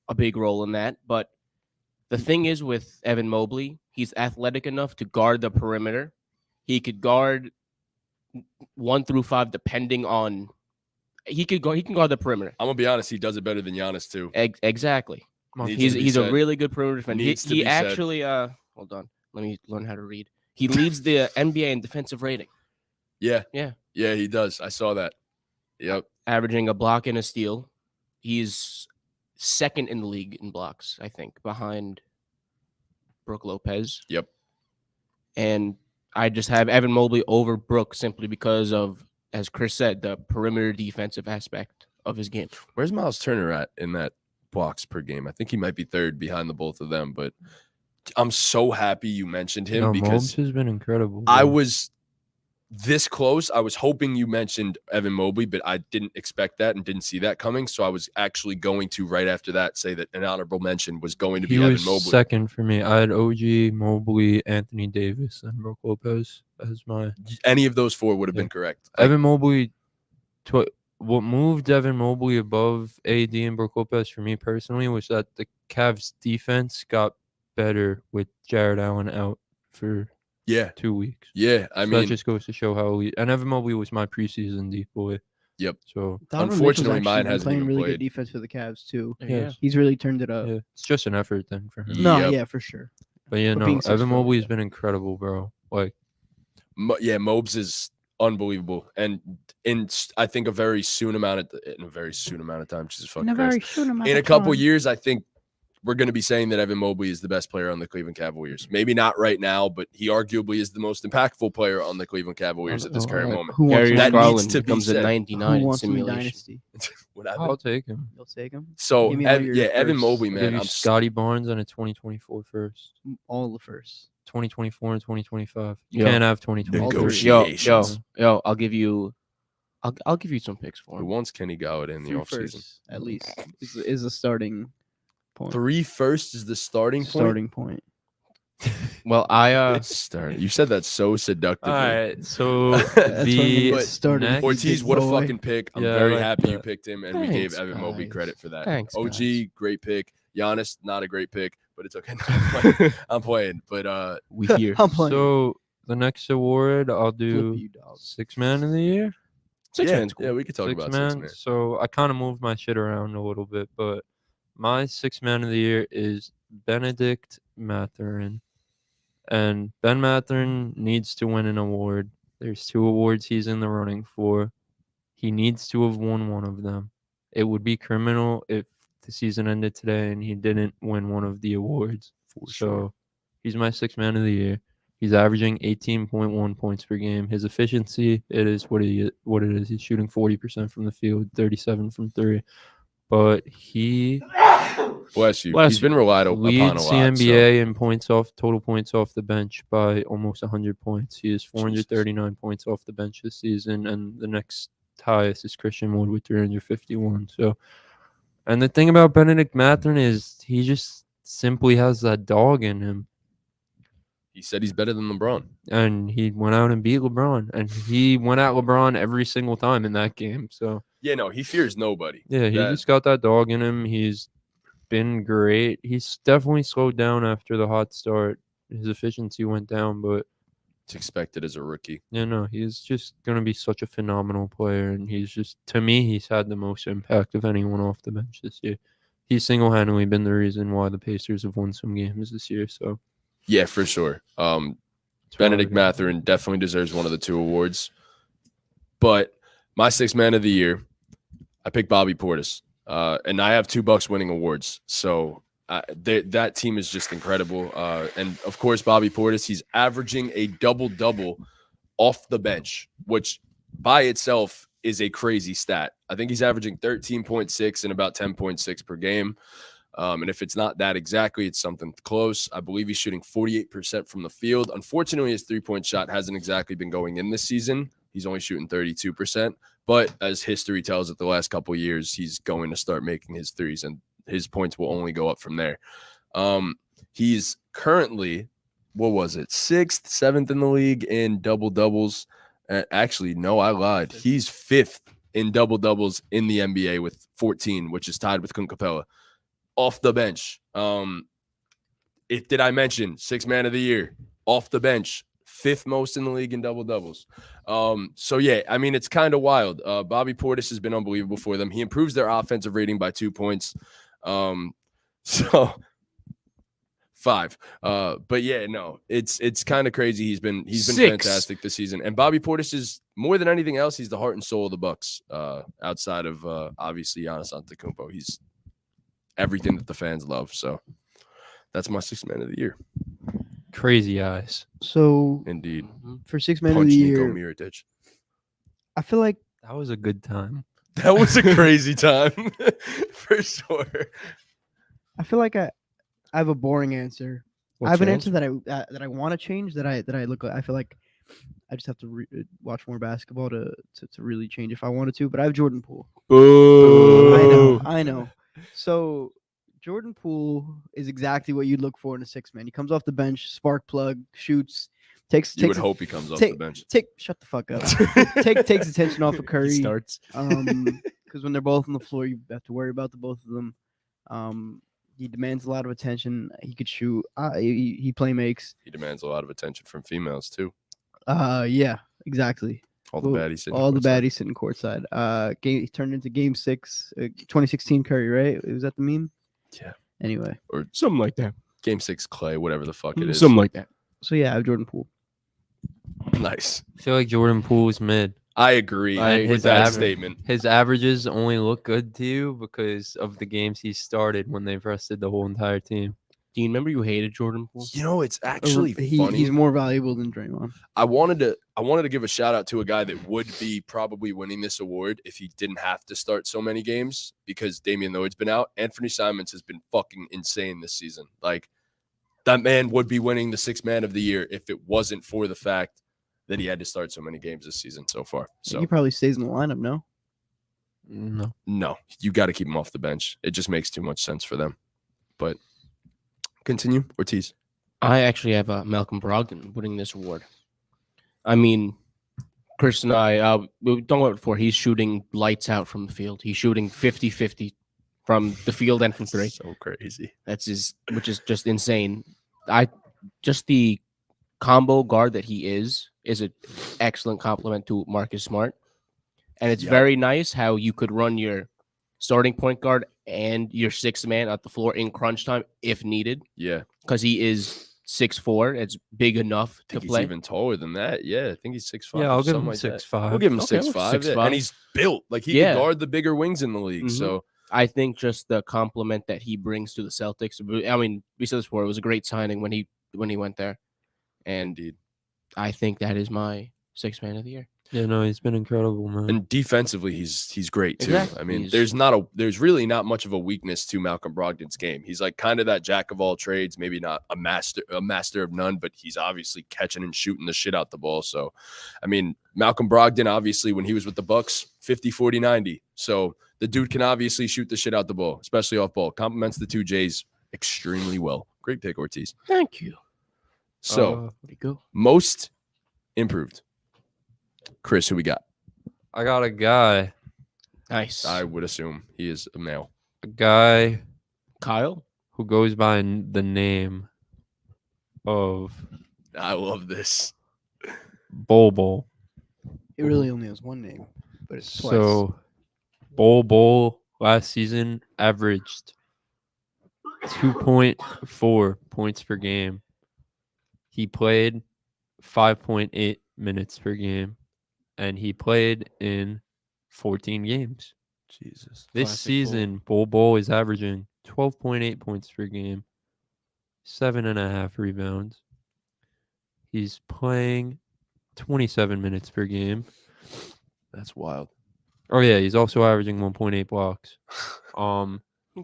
S4: a big role in that. But the thing is with Evan Mobley, he's athletic enough to guard the perimeter. He could guard 1 through 5 depending on. He can guard the perimeter.
S2: I'm gonna be honest. He does it better than Giannis too.
S4: Exactly.
S2: Needs to be
S4: He's a
S2: said.
S4: really good perimeter defender.
S2: Needs to
S4: He
S2: be said.
S4: actually hold on. Let me learn how to read. He leads the NBA in defensive rating.
S2: Yeah.
S4: Yeah.
S2: Yeah, he does. I saw that. Yep.
S4: Averaging a block and a steal. He's second in the league in blocks, I think, behind Brook Lopez.
S2: Yep.
S4: And I just have Evan Mobley over Brook simply because of, as Chris said, the perimeter defensive aspect of his game.
S2: Where's Miles Turner at in that blocks per game? I think he might be third behind the both of them, but I'm so happy you mentioned him because
S3: Mobs has been incredible.
S2: I
S3: bro.
S2: was this close. I was hoping you mentioned Evan Mobley, but I didn't expect that and didn't see that coming. So I was actually going to right after that say that an honorable mention was going to be
S3: He
S2: Evan
S3: was
S2: Mobley.
S3: second for me. I had OG, Mobley, Anthony Davis, and Brook Lopez as my.
S2: Any of those four would have
S3: Yeah.
S2: been correct.
S3: Evan Mobley. What moved Evan Mobley above AD and Brook Lopez for me personally was that the Cavs defense got better with Jared Allen out for
S2: Yeah.
S3: 2 weeks.
S2: Yeah. I
S3: So
S2: mean,
S3: that just goes to show how elite. And Evan Mobley was my preseason deep boy.
S2: Yep.
S3: So
S1: Donovan
S2: Unfortunately,
S1: Mitchell's
S2: mine
S1: actually been
S2: hasn't
S1: playing
S2: even
S1: really
S2: played.
S1: good defense for the Cavs too.
S3: Yeah.
S1: He's really turned it up.
S3: yeah, it's just an effort thing for him.
S1: No,
S2: Yep.
S1: yeah, for sure.
S3: But yeah,
S1: But
S3: no,
S1: being 6'4",
S3: Evan Mobley has
S1: yeah.
S3: been incredible, bro. Like,
S2: Mobs is unbelievable, and in I think in a very soon amount of time, Jesus fucking Christ. In a couple years, I think we're going to be saying that Evan Mobley is the best player on the Cleveland Cavaliers. Maybe not right now, but he arguably is the most impactful player on the Cleveland Cavaliers at this current moment.
S1: Who wants
S4: Gary
S1: to
S2: That
S1: win?
S2: needs
S4: Garland
S2: to be
S4: becomes a
S2: said.
S4: 99
S1: Who
S4: in
S1: wants to win
S4: simulation.
S1: dynasty?
S2: What happened?
S3: I'll take him.
S1: You'll take him.
S2: So
S1: Give me all your
S2: Evan
S1: firsts.
S2: Mobley,
S3: I'll
S2: man,
S3: give you
S2: I'm
S3: Scotty Barnes and a 2024 first.
S1: All the first.
S3: 2024 and 2025. You
S4: Yo.
S3: can't have 2023.
S2: Negotiations.
S4: Yo, I'll give you some picks for
S2: Who
S4: him.
S2: wants Kenny Galladay in the
S1: 3
S2: offseason?
S1: firsts, at least is a starting point.
S2: 3 firsts is the starting point.
S1: Starting point.
S4: Well, I
S2: Start. You said that so seductively.
S3: All right. So
S1: That's
S3: the
S2: But
S1: starting
S3: next-
S2: Ortiz, what a fucking pick. I'm
S3: Yeah, I
S2: very
S3: like
S2: happy you
S3: that.
S2: picked him, and we
S4: Thanks,
S2: gave Evan Mobley
S4: guys.
S2: credit for that.
S4: Thanks,
S2: OG,
S4: guys.
S2: great pick. Giannis, not a great pick, but it's okay. No, I'm playing. I'm playing. But
S4: we here.
S1: I'm playing.
S3: So the next award I'll
S1: Flip
S3: do
S1: you, dog.
S3: 6 man of the year.
S4: Six
S2: yeah,
S4: man's cool.
S2: yeah, we could talk
S3: Six
S2: about
S3: man.
S2: 6 man.
S3: So I kind of moved my shit around a little bit, but my 6 man of the year is Benedict Mathurin. And Ben Mathurin needs to win an award. There's 2 awards he's in the running for. He needs to have won one of them. It would be criminal if the season ended today and he didn't win one of the awards. So he's my 6 man of the year. He's averaging 18.1 points per game. His efficiency, it is what it is. He's shooting 40% from the field, 37 from 3. But he
S2: Bless you.
S4: Bless
S2: He's been relied upon a
S3: leads
S2: lot.
S3: the NBA in total points off the bench by almost 100 points. He has 439 points off the bench this season, and the next highest is Christian Wood with 351. So, and the thing about Benedict Mathurin is he just simply has that dog in him.
S2: He said he's better than LeBron.
S3: And he went out and beat LeBron, and he went at LeBron every single time in that game. So
S2: Yeah, no, he fears nobody.
S3: yeah, he
S2: That-
S3: just got that dog in him. He's been great. He's definitely slowed down after the hot start. His efficiency went down, but
S2: It's expected as a rookie.
S3: he's just gonna be such a phenomenal player. And he's just, to me, he's had the most impact of anyone off the bench this year. He's single-handedly been the reason why the Pacers have won some games this year. So
S2: Yeah, for sure.
S3: it's
S2: Benedict
S3: hard.
S2: Mathurin definitely deserves one of the 2 awards. But my 6 man of the year, I picked Bobby Portis. And I have 2 Bucks winning awards. So that team is just incredible. And of course, Bobby Portis, he's averaging a double-double off the bench, which by itself is a crazy stat. I think he's averaging 13.6 and about 10.6 per game. And if it's not that exactly, it's something close. I believe he's shooting 48% from the field. Unfortunately, his three-point shot hasn't exactly been going in this season. He's only shooting 32%. But as history tells it, the last couple of years, he's going to start making his threes, and his points will only go up from there. He's currently, what was it, 6th, 7th in the league in double-doubles. Actually, no, I lied. He's 5th in double-doubles in the NBA with 14, which is tied with Clint Capella. Off the bench. Did I mention 6th man of the year? Off the bench. 5th most in the league in double-doubles. So, yeah, I mean, it's kind of wild. Bobby Portis has been unbelievable for them. He improves their offensive rating by 2 points. So 5. But yeah, no, it's kind of crazy. He's been
S4: 6.
S2: fantastic this season. And Bobby Portis is more than anything else, he's the heart and soul of the Bucks. Outside of obviously Giannis Antetokounmpo, he's everything that the fans love. So that's my 6th man of the year.
S3: Crazy eyes.
S1: So
S2: Indeed.
S1: for 6th man of
S2: Punch
S1: the
S2: Nico
S1: year,
S2: Mirotic.
S1: I feel like
S3: That was a good time.
S2: That was a crazy time for sure.
S1: I feel like I have a boring answer. I have an answer that I want to change. That I look. I feel like I just have to watch more basketball to really change if I wanted to. But I have Jordan Poole.
S2: Boo.
S1: I know. So Jordan Poole is exactly what you'd look for in a 6th man. He comes off the bench, spark plug, shoots,
S2: You would hope he comes off the bench.
S1: Shut the fuck up. takes attention off of Curry.
S4: He starts.
S1: Because when they're both on the floor, you have to worry about the both of them. He demands a lot of attention. He could shoot. He play makes.
S2: He demands a lot of attention from females too.
S1: Yeah, exactly.
S2: All the baddies sitting
S1: courtside. He turned into Game 6, 2016 Curry, right? Was that the meme?
S2: Yeah.
S1: Anyway,
S4: Or something like that.
S2: Game 6 Clay, whatever the fuck it is.
S4: Something like that.
S1: so yeah, I have Jordan Poole.
S2: Nice.
S3: I feel like Jordan Poole is mid.
S2: I agree with that statement.
S3: His averages only look good to you because of the games he started when they've rested the whole entire team.
S4: Dean, remember you hated Jordan Poole?
S2: You know, it's actually funny.
S1: He's more valuable than Draymond.
S2: I wanted to give a shout out to a guy that would be probably winning this award if he didn't have to start so many games because Damian Lillard's been out. Anthony Simons has been fucking insane this season. Like, that man would be winning the 6th man of the year if it wasn't for the fact that he had to start so many games this season so far. So
S1: He probably stays in the lineup, no?
S2: no, you got to keep him off the bench. It just makes too much sense for them. But continue, Ortiz.
S4: I actually have Malcolm Brogdon winning this award. I mean, Chris and I, we talked about it before. He's shooting lights out from the field. He's shooting 50-50 from the field and from 3.
S2: So crazy.
S4: Which is just insane. The combo guard that he is an excellent compliment to Marcus Smart. And it's very nice how you could run your starting point guard and your 6th man at the floor in crunch time if needed.
S2: Yeah.
S4: Because he is 6'4". It's big enough to play.
S2: He's even taller than that. Yeah, I think he's 6'5".
S3: Yeah, I'll give him
S2: like
S3: 6'5".
S2: We'll give him
S4: Okay,
S2: 6'5".
S4: 6'5".
S2: And he's built. Like, he can guard the bigger wings in the league.
S4: Mhm.
S2: So
S4: I think just the compliment that he brings to the Celtics. I mean, we said this before. It was a great signing when he went there. And
S2: indeed.
S4: I think that is my 6th man of the year.
S3: Yeah, no, he's been incredible, man.
S2: And defensively, he's great too.
S4: Exactly.
S2: I mean, there's really not much of a weakness to Malcolm Brogdon's game. He's like kind of that jack of all trades, maybe not a master of none, but he's obviously catching and shooting the shit out the ball. So, I mean, Malcolm Brogdon, obviously, when he was with the Bucks, 50, 40, 90. So the dude can obviously shoot the shit out the ball, especially off ball. Compliments the 2 J's extremely well. Great pick, Ortiz.
S4: Thank you.
S2: So,
S4: where'd he go?
S2: most improved. Chris, who we got?
S3: I got a guy.
S4: Nice.
S2: I would assume he is a male.
S3: A guy
S4: Kyle?
S3: who goes by the name of
S2: I love this.
S3: Bol.
S1: It really only has one name, but it's twice.
S3: So Bol last season averaged 2.4 points per game. He played 5.8 minutes per game, and he played in 14 games.
S2: Jesus.
S3: This
S4: Classic
S3: season, Bol is averaging 12.8 points per game, 7.5 rebounds. He's playing 27 minutes per game.
S2: That's wild.
S3: Oh yeah, he's also averaging 1.8 blocks.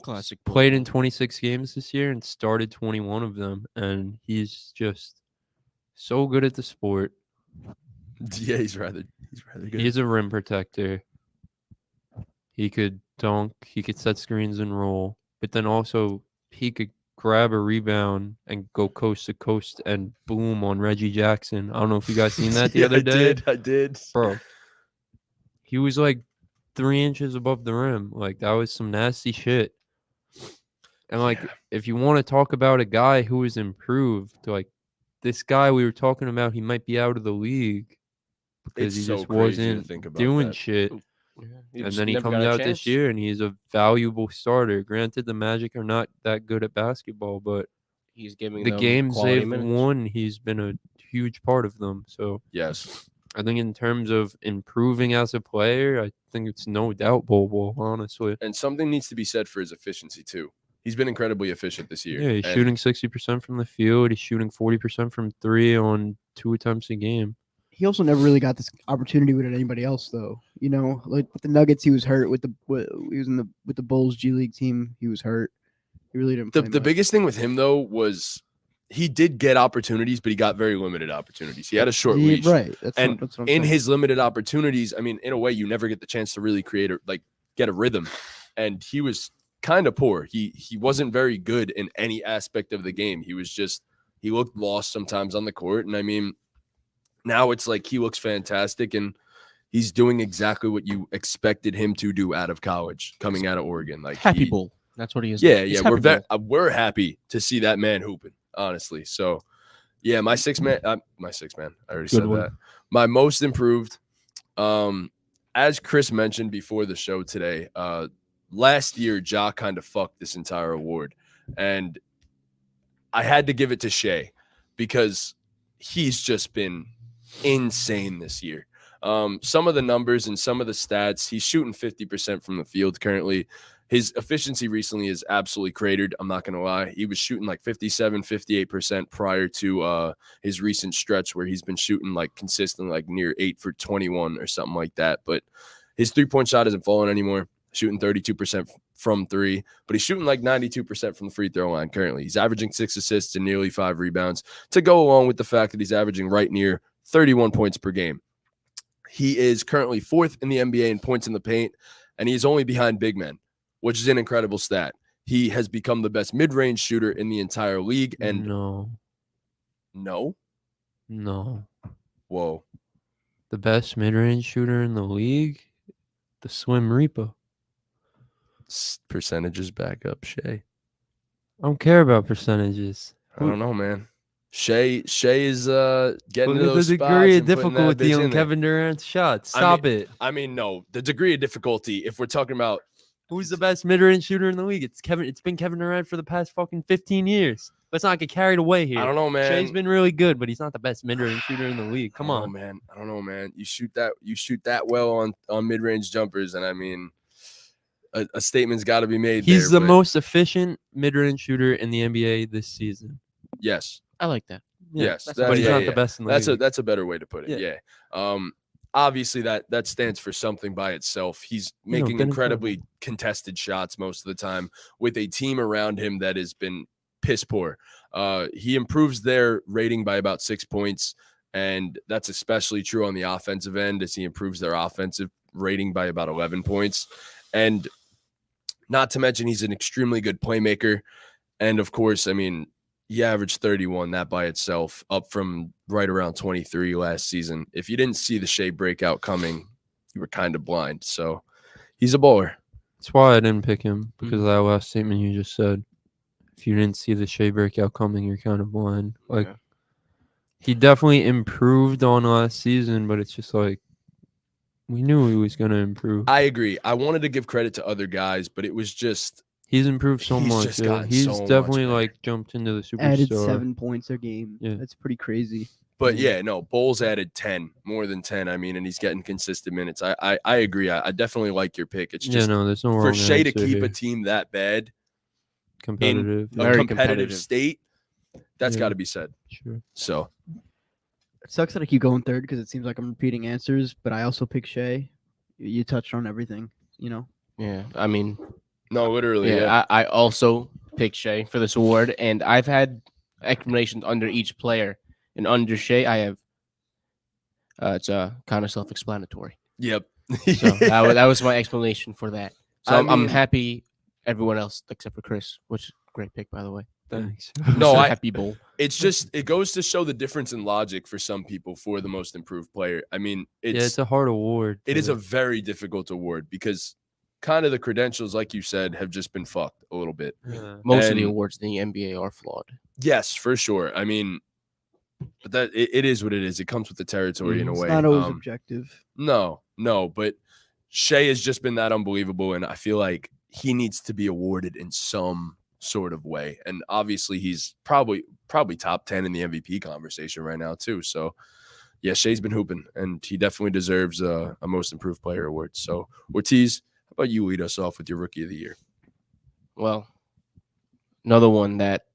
S4: Classic.
S3: Played in 26 games this year and started 21 of them, and he's just so good at the sport.
S2: Yeah, he's rather good.
S3: He's a rim protector. He could dunk, he could set screens and roll, but then also he could grab a rebound and go coast to coast and boom on Reggie Jackson. I don't know if you guys seen that the other day.
S2: I did.
S3: Bro, he was like 3 inches above the rim. Like, that was some nasty shit. And like, if you want to talk about a guy who has improved, like this guy we were talking about, he might be out of the league because he just wasn't doing shit.
S4: Yeah,
S3: and then he comes out this year and he's a valuable starter. Granted, the Magic are not that good at basketball, but
S4: he's giving
S3: the
S4: them
S3: games they've
S4: minutes.
S3: won, he's been a huge part of them. So
S2: yes,
S3: I think in terms of improving as a player, I think it's no doubt Bobo, honestly.
S2: And something needs to be said for his efficiency too. He's been incredibly efficient this year.
S3: Yeah, he's shooting 60% from the field. He's shooting 40% from 3 on 2 attempts a game.
S1: He also never really got this opportunity with anybody else, though. You know, like with the Nuggets, he was hurt. With the Bulls G League team, he was hurt. He really didn't.
S2: The biggest thing with him though was he did get opportunities, but he got very limited opportunities. He had a short leash,
S1: right?
S2: That's what I'm saying. His limited opportunities, I mean, in a way, you never get the chance to really get a rhythm, and he was kind of poor. He wasn't very good in any aspect of the game. He looked lost sometimes on the court, and I mean. Now it's like he looks fantastic, and he's doing exactly what you expected him to do out of college, coming out of Oregon. Like
S4: happy bull. That's what he is.
S2: Yeah. We're happy to see that man hooping, honestly. So, yeah, my six man. I already said that. My most improved. As Chris mentioned before the show today, last year Ja kind of fucked this entire award, and I had to give it to Shea because he's just been insane this year. Some of the numbers and some of the stats, he's shooting 50% from the field currently. His efficiency recently is absolutely cratered. I'm not going to lie. He was shooting like 57, 58% prior to his recent stretch where he's been shooting like consistently like near 8 for 21 or something like that. But his 3-point shot isn't falling anymore, shooting 32% from 3, but he's shooting like 92% from the free throw line currently. He's averaging 6 assists and nearly 5 rebounds to go along with the fact that he's averaging right near 31 points per game. He is currently 4th in the NBA in points in the paint, and he's only behind big men, which is an incredible stat. He has become the best mid-range shooter in the entire league. And No? Whoa.
S3: The best mid-range shooter in the league? The Swim Reaper.
S2: Percentages back up, Shea.
S3: I don't care about percentages.
S2: I don't know, man. Shea is getting into those
S3: the degree of difficulty on Kevin Durant's shots. Stop it.
S2: I mean, no. The degree of difficulty, if we're talking about
S3: who's the best mid-range shooter in the league, it's been Kevin Durant for the past fucking 15 years. Let's not get carried away here.
S2: I don't know, man.
S3: Shea's been really good, but he's not the best mid-range shooter in the league. Come on,
S2: man. I don't know, man. You shoot that well on mid-range jumpers, and I mean, a statement's got to be made.
S3: He's the most efficient mid-range shooter in the NBA this season.
S2: Yes.
S4: I like that.
S3: Yeah,
S2: yes,
S3: but he's not the best in the league.
S2: That's a better way to put it. Yeah. Obviously that stands for something by itself. He's making incredibly contested shots most of the time with a team around him that has been piss poor. He improves their rating by about 6 points, and that's especially true on the offensive end as he improves their offensive rating by about 11 points. And not to mention he's an extremely good playmaker. And of course, I mean, he averaged 31, that by itself, up from right around 23 last season. If you didn't see the Shea breakout coming, you were kind of blind. So he's a baller.
S3: That's why I didn't pick him, because of that last statement you just said. If you didn't see the Shea breakout coming, you're kind of blind. Like, he definitely improved on last season, but it's just like, we knew he was going to improve.
S2: I agree. I wanted to give credit to other guys, but it was just...
S3: He's improved so much. He's definitely like jumped into the superstar.
S1: Added 7 points a game. Yeah, that's pretty crazy.
S2: But Bulls added 10, more than 10. I mean, and he's getting consistent minutes. I agree. I definitely like your pick. It's just
S3: there's no
S2: for Shea to keep a team that bad.
S3: competitive.
S2: a
S4: Very
S2: competitive
S4: competitive.
S2: state, that's
S3: Yeah.
S2: got to be said.
S3: Sure.
S2: So
S1: It sucks that I keep going third because it seems like I'm repeating answers, but I also pick Shea. You touched on everything, you know.
S4: Yeah, I mean,
S2: no, literally,
S4: I also picked Shea for this award, and I've had explanations under each player. And under Shea, I have it's kind of self-explanatory.
S2: Yep.
S4: So that was my explanation for that. So I'm
S2: mean-
S4: happy. Everyone else except for Chris, which is a great pick, by the way.
S3: Thanks.
S2: No,
S4: Mr. Happy Bowl.
S2: It's just it goes to show the difference in logic for some people for the most improved player. I mean,
S3: It's a hard award.
S2: it is
S3: to-
S2: a very difficult award because kind of the credentials, like you said, have just been fucked a little bit.
S3: Yeah.
S4: Most of the
S2: And-
S4: awards in the NBA are flawed.
S2: Yes, for sure. I mean, but that it is what it is. It comes with the territory in a
S1: It's
S2: way.
S1: not always objective.
S2: No, but Shea has just been that unbelievable, and I feel like he needs to be awarded in some sort of way. And obviously, he's probably top 10 in the MVP conversation right now too. So, yeah, Shea's been hooping, and he definitely deserves a Most Improved Player award. So, Ortiz, how about you lead us off with your Rookie of the Year?
S4: Well, another one that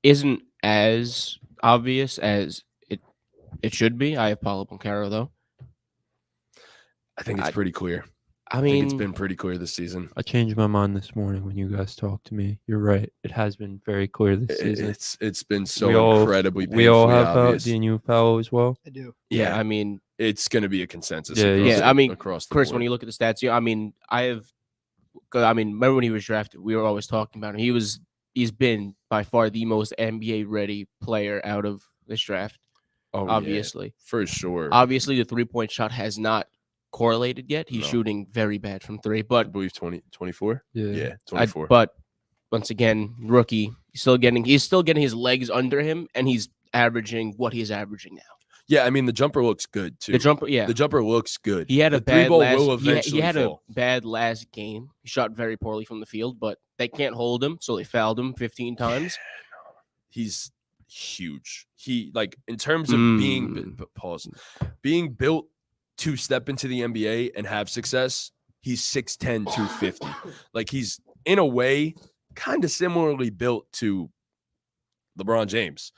S4: isn't as obvious as it should be. I have Paulo Banchero, though.
S2: I think it's pretty clear.
S4: I
S2: I
S4: mean,
S2: think it's been pretty clear this season.
S3: I changed my mind this morning when you guys talked to me. You're right. It has been very clear this season.
S2: It's been so
S3: We all-
S2: incredibly painfully
S3: We all have
S2: obvious.
S3: the new Powell as well.
S1: I do.
S4: yeah, I mean,
S2: It's going to be a consensus.
S3: Yeah,
S2: across
S3: yeah.
S2: the-
S4: I mean,
S2: across the
S4: Chris,
S2: board.
S4: when you look at the stats, I mean, remember when he was drafted, we were always talking about him. He's been by far the most NBA ready player out of this draft.
S2: Oh, yeah,
S4: Obviously,
S2: for sure.
S4: obviously, the 3-point shot has not correlated yet. He's
S2: No.
S4: shooting very bad from three,
S2: I
S4: but
S2: believe 24.
S3: Yeah.
S2: Yeah, 24.
S4: but once again, rookie, he's still getting his legs under him, and he's averaging what he's averaging now.
S2: Yeah, I mean the jumper looks good too.
S4: The jumper, yeah,
S2: The jumper looks good.
S4: he had a
S2: the three
S4: bad
S2: ball
S4: last.
S2: will
S4: he had-
S2: eventually
S4: he had
S2: fall.
S4: a bad last game. He shot very poorly from the field, but they can't hold him, so they fouled him 15 times.
S2: He's huge. He like in terms of being built to step into the NBA and have success. He's 6'10", 250. Like he's in a way kind of similarly built to LeBron James.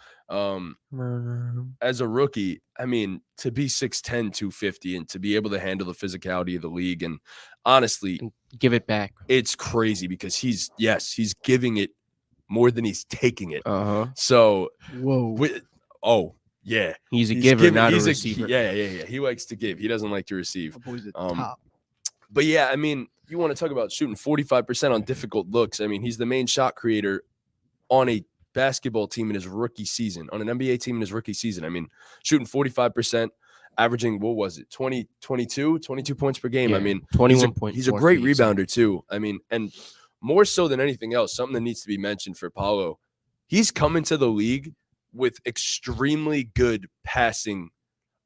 S2: As a rookie, I mean, to be 6'10", 250 and to be able to handle the physicality of the league, and honestly,
S4: Give it back.
S2: it's crazy because he's giving it more than he's taking it. So,
S1: Whoa.
S2: yeah,
S4: He's a giver, not a receiver.
S2: Yeah. He likes to give. He doesn't like to receive.
S1: That boy's at
S2: Um,
S1: top.
S2: But yeah, I mean, you want to talk about shooting 45% on difficult looks. I mean, he's the main shot creator on a basketball team in his rookie season, on an NBA team in his rookie season. I mean, shooting 45%, averaging, 22 points per game.
S4: Yeah,
S2: I mean,
S4: 21.4.
S2: he's a great rebounder too. I mean, and more so than anything else, something that needs to be mentioned for Paulo, he's come into the league with extremely good passing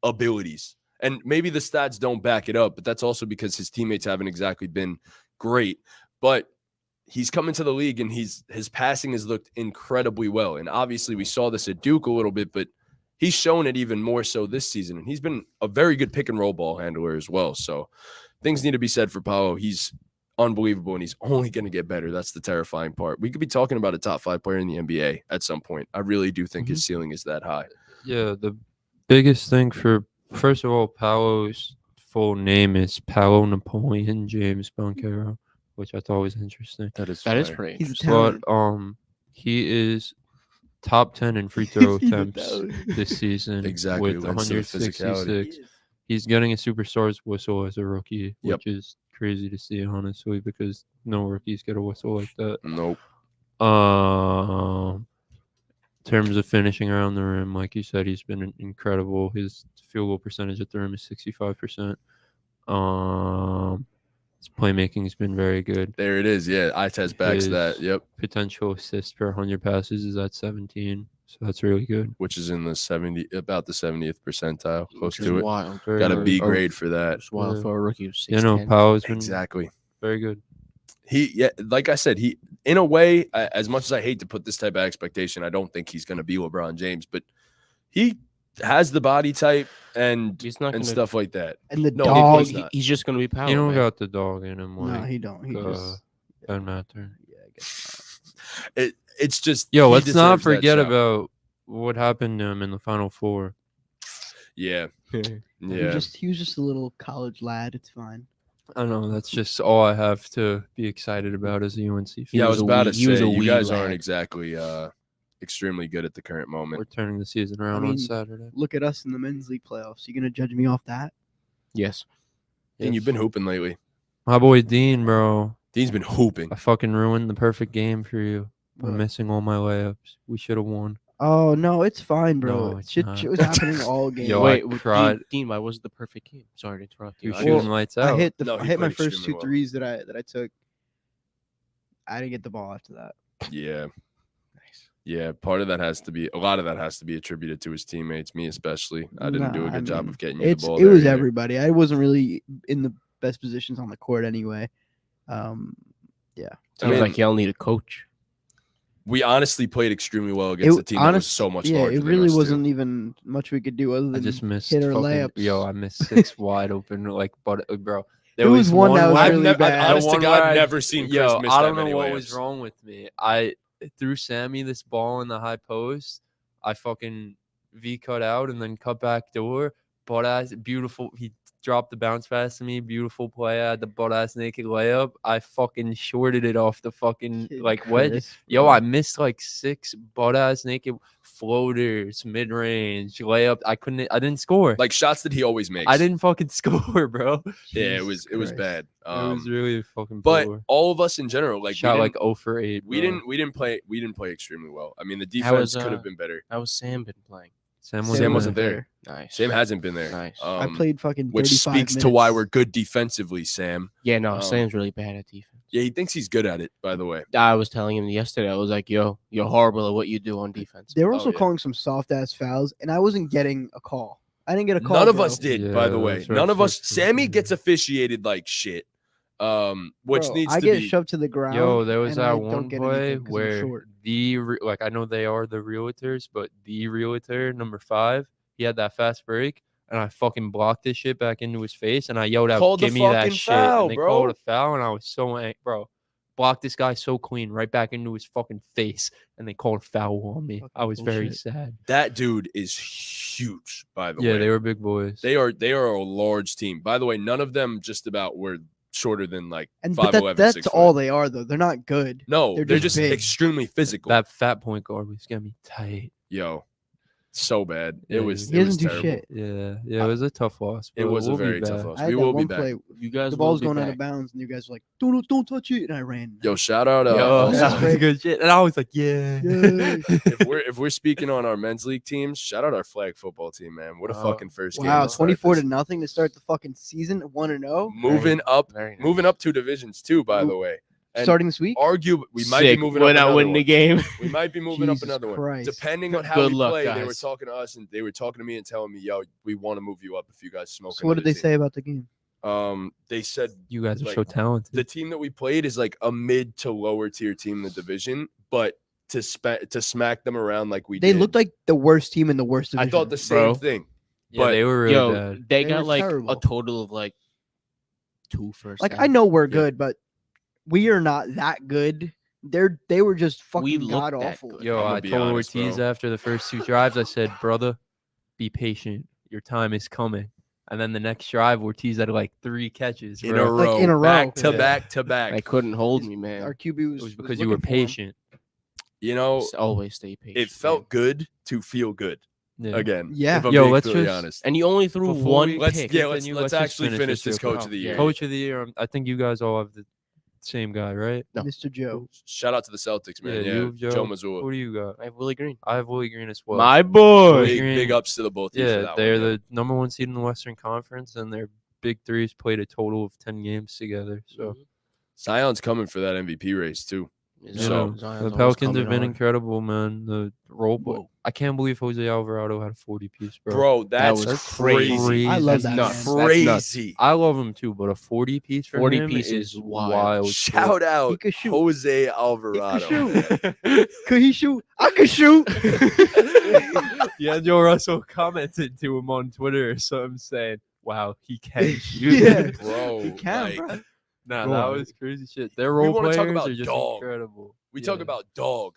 S2: abilities. And maybe the stats don't back it up, but that's also because his teammates haven't exactly been great. But he's come into the league and his passing has looked incredibly well. And obviously we saw this at Duke a little bit, but he's shown it even more so this season. And he's been a very good pick and roll ball handler as well. So things need to be said for Paulo. He's unbelievable and he's only going to get better. That's the terrifying part. We could be talking about a top 5 player in the NBA at some point. I really do think his ceiling is that high.
S3: Yeah, the biggest thing first of all, Paolo's full name is Paolo Napoleon James Banchero, which I thought was interesting.
S2: That is
S4: That is
S2: fire.
S4: pretty.
S1: He's a
S4: interesting.
S1: talent.
S3: But he is top 10 in free throw
S1: He's a
S3: attempts
S1: talent.
S3: this season.
S2: Exactly,
S3: with
S2: lends to the physicality.
S3: 166. He's getting a superstar's whistle as a rookie,
S2: Yep.
S3: which is crazy to see, honestly, because no rookies get a whistle like that.
S2: Nope.
S3: In terms of finishing around the rim, like you said, he's been incredible. His field goal percentage at the rim is 65%. His playmaking has been very good.
S2: There it is. Yeah, eye test backs
S3: His
S2: that. Yep.
S3: Potential assists per 100 passes is at 17, so that's really good.
S2: Which is in the 70th percentile, close
S4: Which is
S2: to it.
S4: wild.
S3: Very
S2: Got a
S3: good.
S2: B grade for that.
S4: It's wild
S3: Yeah.
S4: for a rookie of 6'10".
S3: You know, Paolo's been
S2: Exactly.
S3: very good.
S2: Like I said, he in a way, as much as I hate to put this type of expectation, I don't think he's going to be LeBron James, but he has the body type and
S4: He's not
S2: and
S4: gonna,
S2: stuff like that.
S1: And the
S2: No,
S1: dog.
S2: he's not.
S4: he's just going to be power.
S3: He don't
S4: man.
S3: got the dog in him
S1: No,
S3: like
S1: he don't. He just.
S3: Ben Mather.
S1: Yeah, I guess
S2: It's just
S3: Yo,
S2: he
S3: let's not
S2: deserves that
S3: forget
S2: shot.
S3: about what happened to him in the Final Four.
S2: Yeah.
S1: He
S2: Yeah.
S1: was just a little college lad. It's fine.
S3: I don't know. That's just all I have to be excited about as a UNC fan.
S2: Yeah, I was about to
S4: he was
S2: say
S4: a
S2: you
S4: wee
S2: guys
S4: lad.
S2: aren't exactly extremely good at the current moment.
S3: We're turning the season around
S1: mean,
S3: on Saturday.
S1: Look at us in the men's league playoffs. You gonna judge me off that?
S4: Yes.
S2: Dean, you've been hooping lately.
S3: My boy Dean, bro.
S2: Dean's been hooping.
S3: I fucking ruined the perfect game for you.
S1: What?
S3: I'm missing all my layups. We should have won.
S1: Oh no, it's fine, bro.
S3: No, it's
S1: shit
S3: not.
S1: was happening all game.
S3: Yo,
S4: Wait,
S3: I cried.
S4: Dean, why was it the perfect game? Sorry to interrupt you.
S3: You're
S4: I
S3: shooting
S4: just-
S3: lights
S1: I
S3: out.
S1: hit
S2: No,
S1: I
S2: he
S1: hit my
S2: played
S1: first
S2: extremely
S1: two
S2: well.
S1: threes that I took. I didn't get the ball after that.
S2: Yeah. Yeah, a lot of that has to be attributed to his teammates, me especially. I didn't do a good job of getting you the ball.
S1: It was
S2: there either.
S1: everybody. I wasn't really in the best positions on the court anyway.
S4: Sounds
S2: mean,
S4: like y'all need a coach.
S2: We honestly played extremely well against a team that was so much
S1: yeah,
S2: larger
S1: it
S2: than
S1: really
S2: us, too.
S1: wasn't even much we could do other
S3: I
S1: than
S3: just missed
S1: hit our
S3: fucking,
S1: layups.
S3: Yo, I missed 6 wide open like bro.
S1: There was one that was
S2: I've
S1: really
S2: never,
S1: bad.
S2: honest to
S3: one
S2: God,
S3: where I-
S2: never seen Chris
S3: Yo,
S2: miss
S3: I
S2: that
S3: don't know
S2: many
S3: what
S2: layups.
S3: was wrong with me. I threw Sammy this ball in the high post. I fucking V cut out and then cut back door. Butt ass, beautiful. He dropped the bounce pass to me. Beautiful play. I had the butt ass naked layup. I fucking shorted it off the fucking
S1: Kid
S3: like wedge.
S1: Chris,
S3: Yo,
S1: bro.
S3: I missed like 6 butt ass naked floaters, mid range layup. I didn't score.
S2: Like shots that he always makes.
S3: I didn't fucking score, bro.
S2: Yeah, it
S1: Jesus
S2: was
S1: Christ.
S2: bad.
S3: It was really fucking
S2: But
S3: poor.
S2: all of us in general, like
S3: Shot
S2: we
S3: like
S2: didn't,
S3: 0 for 8.
S2: we
S3: bro.
S2: didn't play extremely well. I mean, the
S4: How
S2: defense
S4: was,
S2: could have been better.
S4: How was Sam been playing?
S3: Sam
S2: Sam wasn't
S3: there.
S2: there.
S4: Nice.
S2: Sam hasn't been there.
S4: Nice.
S1: I played fucking 35
S2: which speaks to
S1: minutes.
S2: why we're good defensively, Sam.
S4: Yeah, no,
S2: Um,
S4: Sam's really bad at defense.
S2: Yeah, he thinks he's good at it, by the way.
S4: I was telling him yesterday, I was like, yo, you're horrible at what you do on defense.
S1: They were also
S2: yeah.
S1: calling some soft ass fouls, and I wasn't getting a call. I didn't get a call.
S2: None of
S1: bro.
S2: us did,
S3: Yeah,
S2: by the way.
S3: that's right,
S2: None of us.
S3: first
S2: Sammy
S3: season.
S2: gets officiated like shit. Which
S1: Bro,
S2: needs
S1: I
S2: to
S1: get
S2: be.
S1: shoved to the ground.
S3: Yo, there was
S1: and I
S3: that
S1: don't
S3: one
S1: get
S3: play
S1: anything 'cause I'm
S3: where
S1: short.
S3: like I know they are the realtors, but the realtor number 5, he had that fast break, and I fucking blocked this shit back into his face, and I yelled out,
S2: Called the
S3: "Give me that
S2: fucking
S3: shit!"
S2: foul,
S3: And they
S2: bro.
S3: called a foul, and I was so angry, bro. Blocked this guy so clean right back into his fucking face, and they called a foul on me.
S1: Fucking
S3: I was very
S1: bullshit.
S3: sad.
S2: That dude is huge, by the way.
S3: Yeah, they were big boys.
S2: They are a large team. By the way, none of them just about were shorter than like
S1: And
S2: 5'11",
S1: that's
S2: 6
S1: all
S2: foot.
S1: they are, though. They're not good.
S2: No,
S1: they're
S2: they're
S1: just
S2: just
S1: big.
S2: extremely physical.
S3: That fat point guard was getting me tight.
S2: Yo, so bad.
S3: Yeah,
S2: It was.
S1: He
S2: It was
S1: doesn't do
S2: terrible.
S1: shit.
S3: Yeah, it was a tough loss.
S2: It
S3: but
S2: was a
S3: we'll be
S2: very tough
S3: back.
S2: loss.
S1: I had
S2: We
S1: that
S2: will be
S1: one
S2: back.
S1: play.
S4: You guys
S1: The
S4: will
S1: ball's
S4: be
S1: going out
S4: back.
S1: of bounds, and you guys were like, "Don't touch it," and I ran.
S2: Yo, shout out.
S3: Yo,
S2: also,
S1: that's
S3: that was good shit. And I was like, yeah.
S1: Yay.
S2: if we're speaking on our men's league teams, shout out our flag football team, man. What a
S4: Oh,
S2: fucking first game.
S1: Wow,
S2: to start
S1: 24
S2: this.
S1: to nothing to start the fucking season, 1-0.
S2: Moving up,
S4: Very nice.
S2: moving up 2 divisions too. By the way, and
S1: Starting this week.
S2: argue we might be
S4: Sick.
S2: moving
S4: We're
S2: up
S4: not
S2: another
S4: winning
S2: one.
S4: the game.
S2: We might be moving up
S1: Jesus
S2: another one.
S1: Christ.
S2: Depending on how
S4: Good
S2: we
S4: luck,
S2: play, they were
S4: guys.
S2: talking to us and they were talking to me and telling me, yo, we want to move you up if you guys smoke.
S1: So what did they
S2: another
S1: say about the game?
S2: team. They said
S3: You guys are
S2: Like,
S3: so talented.
S2: the team that we played is like a mid to lower tier team in the division, but to smack them around like we
S1: They
S2: did.
S1: looked like the worst team in the worst
S2: I
S1: division.
S2: thought the same
S4: Bro.
S2: thing.
S3: Yeah,
S2: but-
S3: they were really
S4: Yo,
S3: bad.
S4: they
S1: They
S4: got
S1: were
S4: like
S1: terrible.
S4: a total of like 2 first.
S1: Like I
S4: downs.
S1: know we're
S2: Yeah.
S1: good, but we are not that good. They were just fucking
S4: looked
S1: god
S4: that
S1: awful.
S4: good.
S3: Yo,
S2: I'ma
S3: I
S2: be
S3: told
S2: honest,
S3: Ortiz
S2: bro.
S3: after the first 2 drives, I said, brother, be patient. Your time is coming. And then the next drive, Ortiz had like 3 catches.
S2: in
S3: bro.
S2: a
S1: Like,
S2: row,
S1: in a row.
S2: back to
S3: Yeah.
S2: back to back.
S4: They couldn't hold
S1: His-
S4: me, man.
S1: Our QB was
S3: It was
S1: was
S3: because you were
S1: looking for him.
S3: patient.
S2: You know,
S4: Just always stay patient.
S2: it felt good to feel good
S3: Yeah.
S2: again.
S1: Yeah.
S2: if I'm
S3: Yo,
S2: being
S3: let's
S2: completely
S3: just-
S2: honest.
S4: And you only threw
S3: Before
S4: one
S3: we-
S2: Let's
S4: pick.
S2: yeah,
S3: Continue,
S2: let's
S3: let's just
S2: actually
S3: finish
S2: finish
S3: this
S2: this
S3: real
S2: coach
S3: quick.
S2: of the
S4: Yeah.
S2: year.
S3: Coach of the year, I think you guys all have the same guy, right?
S4: No.
S1: Mr. Joe.
S2: Shout out to the Celtics, man.
S3: Yeah,
S2: Yeah,
S3: you,
S2: Joe
S3: Joe.
S2: Mazzulla.
S3: Who do you got?
S4: I have Willie Green.
S3: I have Willie Green as well.
S4: My boy.
S3: Willie
S2: Big
S3: Green.
S2: ups to the both of you for
S3: Yeah,
S2: that
S3: they're
S2: one.
S3: the number 1 seed in the Western Conference, and their big threes played a total of 10 games together. So
S2: Zion's coming for that MVP race too.
S4: Mhm.
S2: So,
S4: Zion's
S3: the
S4: always
S3: Pelicans
S4: coming
S3: have been
S4: on.
S3: incredible, man. The role play.
S4: Whoa.
S3: I can't believe Jose Alvarado had a 40-piece, bro.
S2: Bro, that's
S4: was
S2: crazy.
S4: crazy.
S1: I love
S4: That's
S1: that
S4: nuts.
S1: man.
S4: That's nuts.
S2: Crazy.
S3: I love him too, but a 40-piece for
S4: 40
S3: him
S4: piece
S3: is
S4: is wild.
S3: wild.
S2: Shout
S1: He
S2: out
S1: could shoot.
S2: Jose Alvarado.
S1: shoot. Could he shoot? I could shoot.
S3: Yeah, Joe Russell commented to him on Twitter or something saying, "Wow, he can shoot."
S1: Yeah.
S2: Bro,
S1: He can,
S2: like,
S1: bro.
S3: Nah,
S1: Go
S3: that
S1: on.
S3: was crazy shit. Their
S2: We
S3: role
S2: wanna
S3: players
S2: talk about
S3: are just
S2: dog.
S3: incredible.
S2: We talk about dog.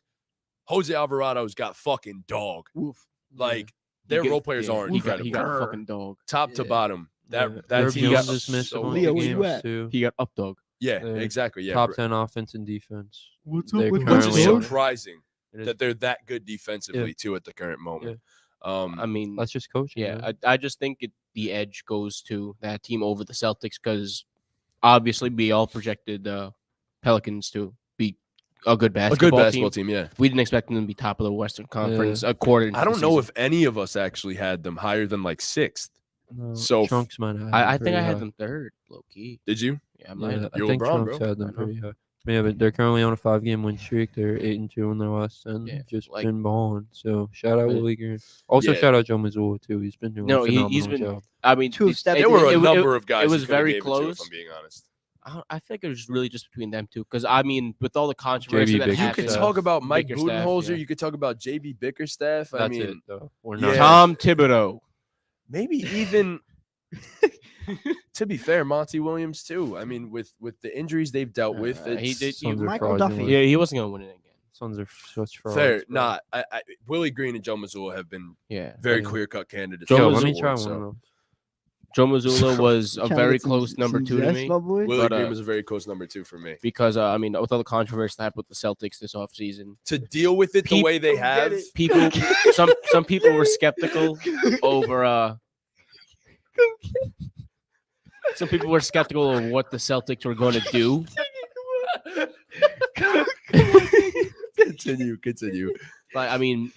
S2: Jose Alvarado's got fucking dog.
S1: Oof.
S2: Like their role players aren't incredible.
S4: He got a fucking dog.
S2: Top to bottom. That
S3: Herb
S2: team
S3: Jones
S2: got
S3: just missed a
S2: so
S3: bunch
S1: Leo,
S3: of
S1: where you
S3: games
S1: at?
S3: too.
S4: He got up dog.
S2: Yeah,
S3: They're
S2: exactly. Yeah,
S3: Top 10 offense and defense.
S1: What's
S3: They're
S2: which is
S3: currently on-
S2: surprising
S3: It is-
S2: that they're that good defensively too at the current moment.
S4: I mean,
S3: That's just coaching.
S4: yeah,
S3: man.
S4: I just think the edge goes to that team over the Celtics because obviously we all projected the Pelicans to be a good
S2: A
S4: basketball,
S2: good basketball team, yeah.
S4: We didn't expect them to be top of the Western Conference according to
S2: I
S4: the
S2: don't know
S4: season.
S2: if any of us actually had them higher than like 6th.
S3: No,
S2: So-
S3: Trunks might have.
S4: I
S3: them
S4: think I
S3: pretty
S4: had
S3: high.
S4: them third, low key.
S2: Did you?
S4: Yeah, I might
S3: Yeah,
S4: have.
S3: I
S2: You're
S3: think
S2: LeBron,
S3: Trunks
S2: bro.
S3: had them
S4: I know.
S3: pretty high. Yeah, but they're currently on a 5-game win streak. They're 8-2 in their last 10.
S4: Yeah,
S3: Just
S4: like-
S3: been balling. So shout out
S4: But-
S3: Willie Green. Also
S2: Yeah.
S3: shout out Joe Mazzulla too. He's been doing
S4: No,
S3: a
S4: he's
S3: phenomenal
S4: been-
S3: job.
S4: I mean,
S1: Two steps-
S2: There were a
S1: it-
S2: number of guys.
S4: it was
S2: you coulda
S4: very
S2: gave it to,
S4: close.
S2: if I'm being honest.
S4: I think it was really just between them two because I mean, with all the controversy
S3: JB
S4: that
S3: Bickerstaff.
S2: You
S4: happened,
S2: could talk about Mike
S4: Bickerstaff,
S2: Budenholzer.
S4: yeah.
S2: You could talk about JB Bickerstaff. I
S3: That's
S2: mean,
S3: it though. We're
S2: yeah.
S3: not
S4: Tom Thibodeau.
S2: maybe even to be fair, Monty Williams too. I mean, with the injuries they've dealt with,
S4: He
S2: it's
S4: did.
S3: Sons are
S1: Michael
S3: fraudulent.
S1: Duffy.
S4: Yeah, he wasn't gonna win it again.
S3: Sons are such frauds.
S2: fair.
S3: bro.
S2: Not Willie Green and Joe Mazzulla have been
S4: Yeah,
S2: very
S3: Yeah.
S2: clear-cut candidates.
S4: Joe
S2: for
S3: Yo,
S2: this
S3: let me try
S2: award,
S3: one
S2: so.
S3: of those.
S4: Joe Mazzulla was a
S1: Trying to
S4: very
S1: get some-
S4: close number
S1: some
S4: 2 to
S1: zest,
S4: me
S1: my boy.
S2: Willie
S4: but,
S2: Green was a very close number 2 for me.
S4: because I mean, with all the controversy that happened with the Celtics this offseason,
S2: To deal with it the
S4: Peop-
S2: way they have,
S4: people, some people were skeptical over. Some people were skeptical of what the Celtics were going to do.
S2: continue.
S4: But I mean,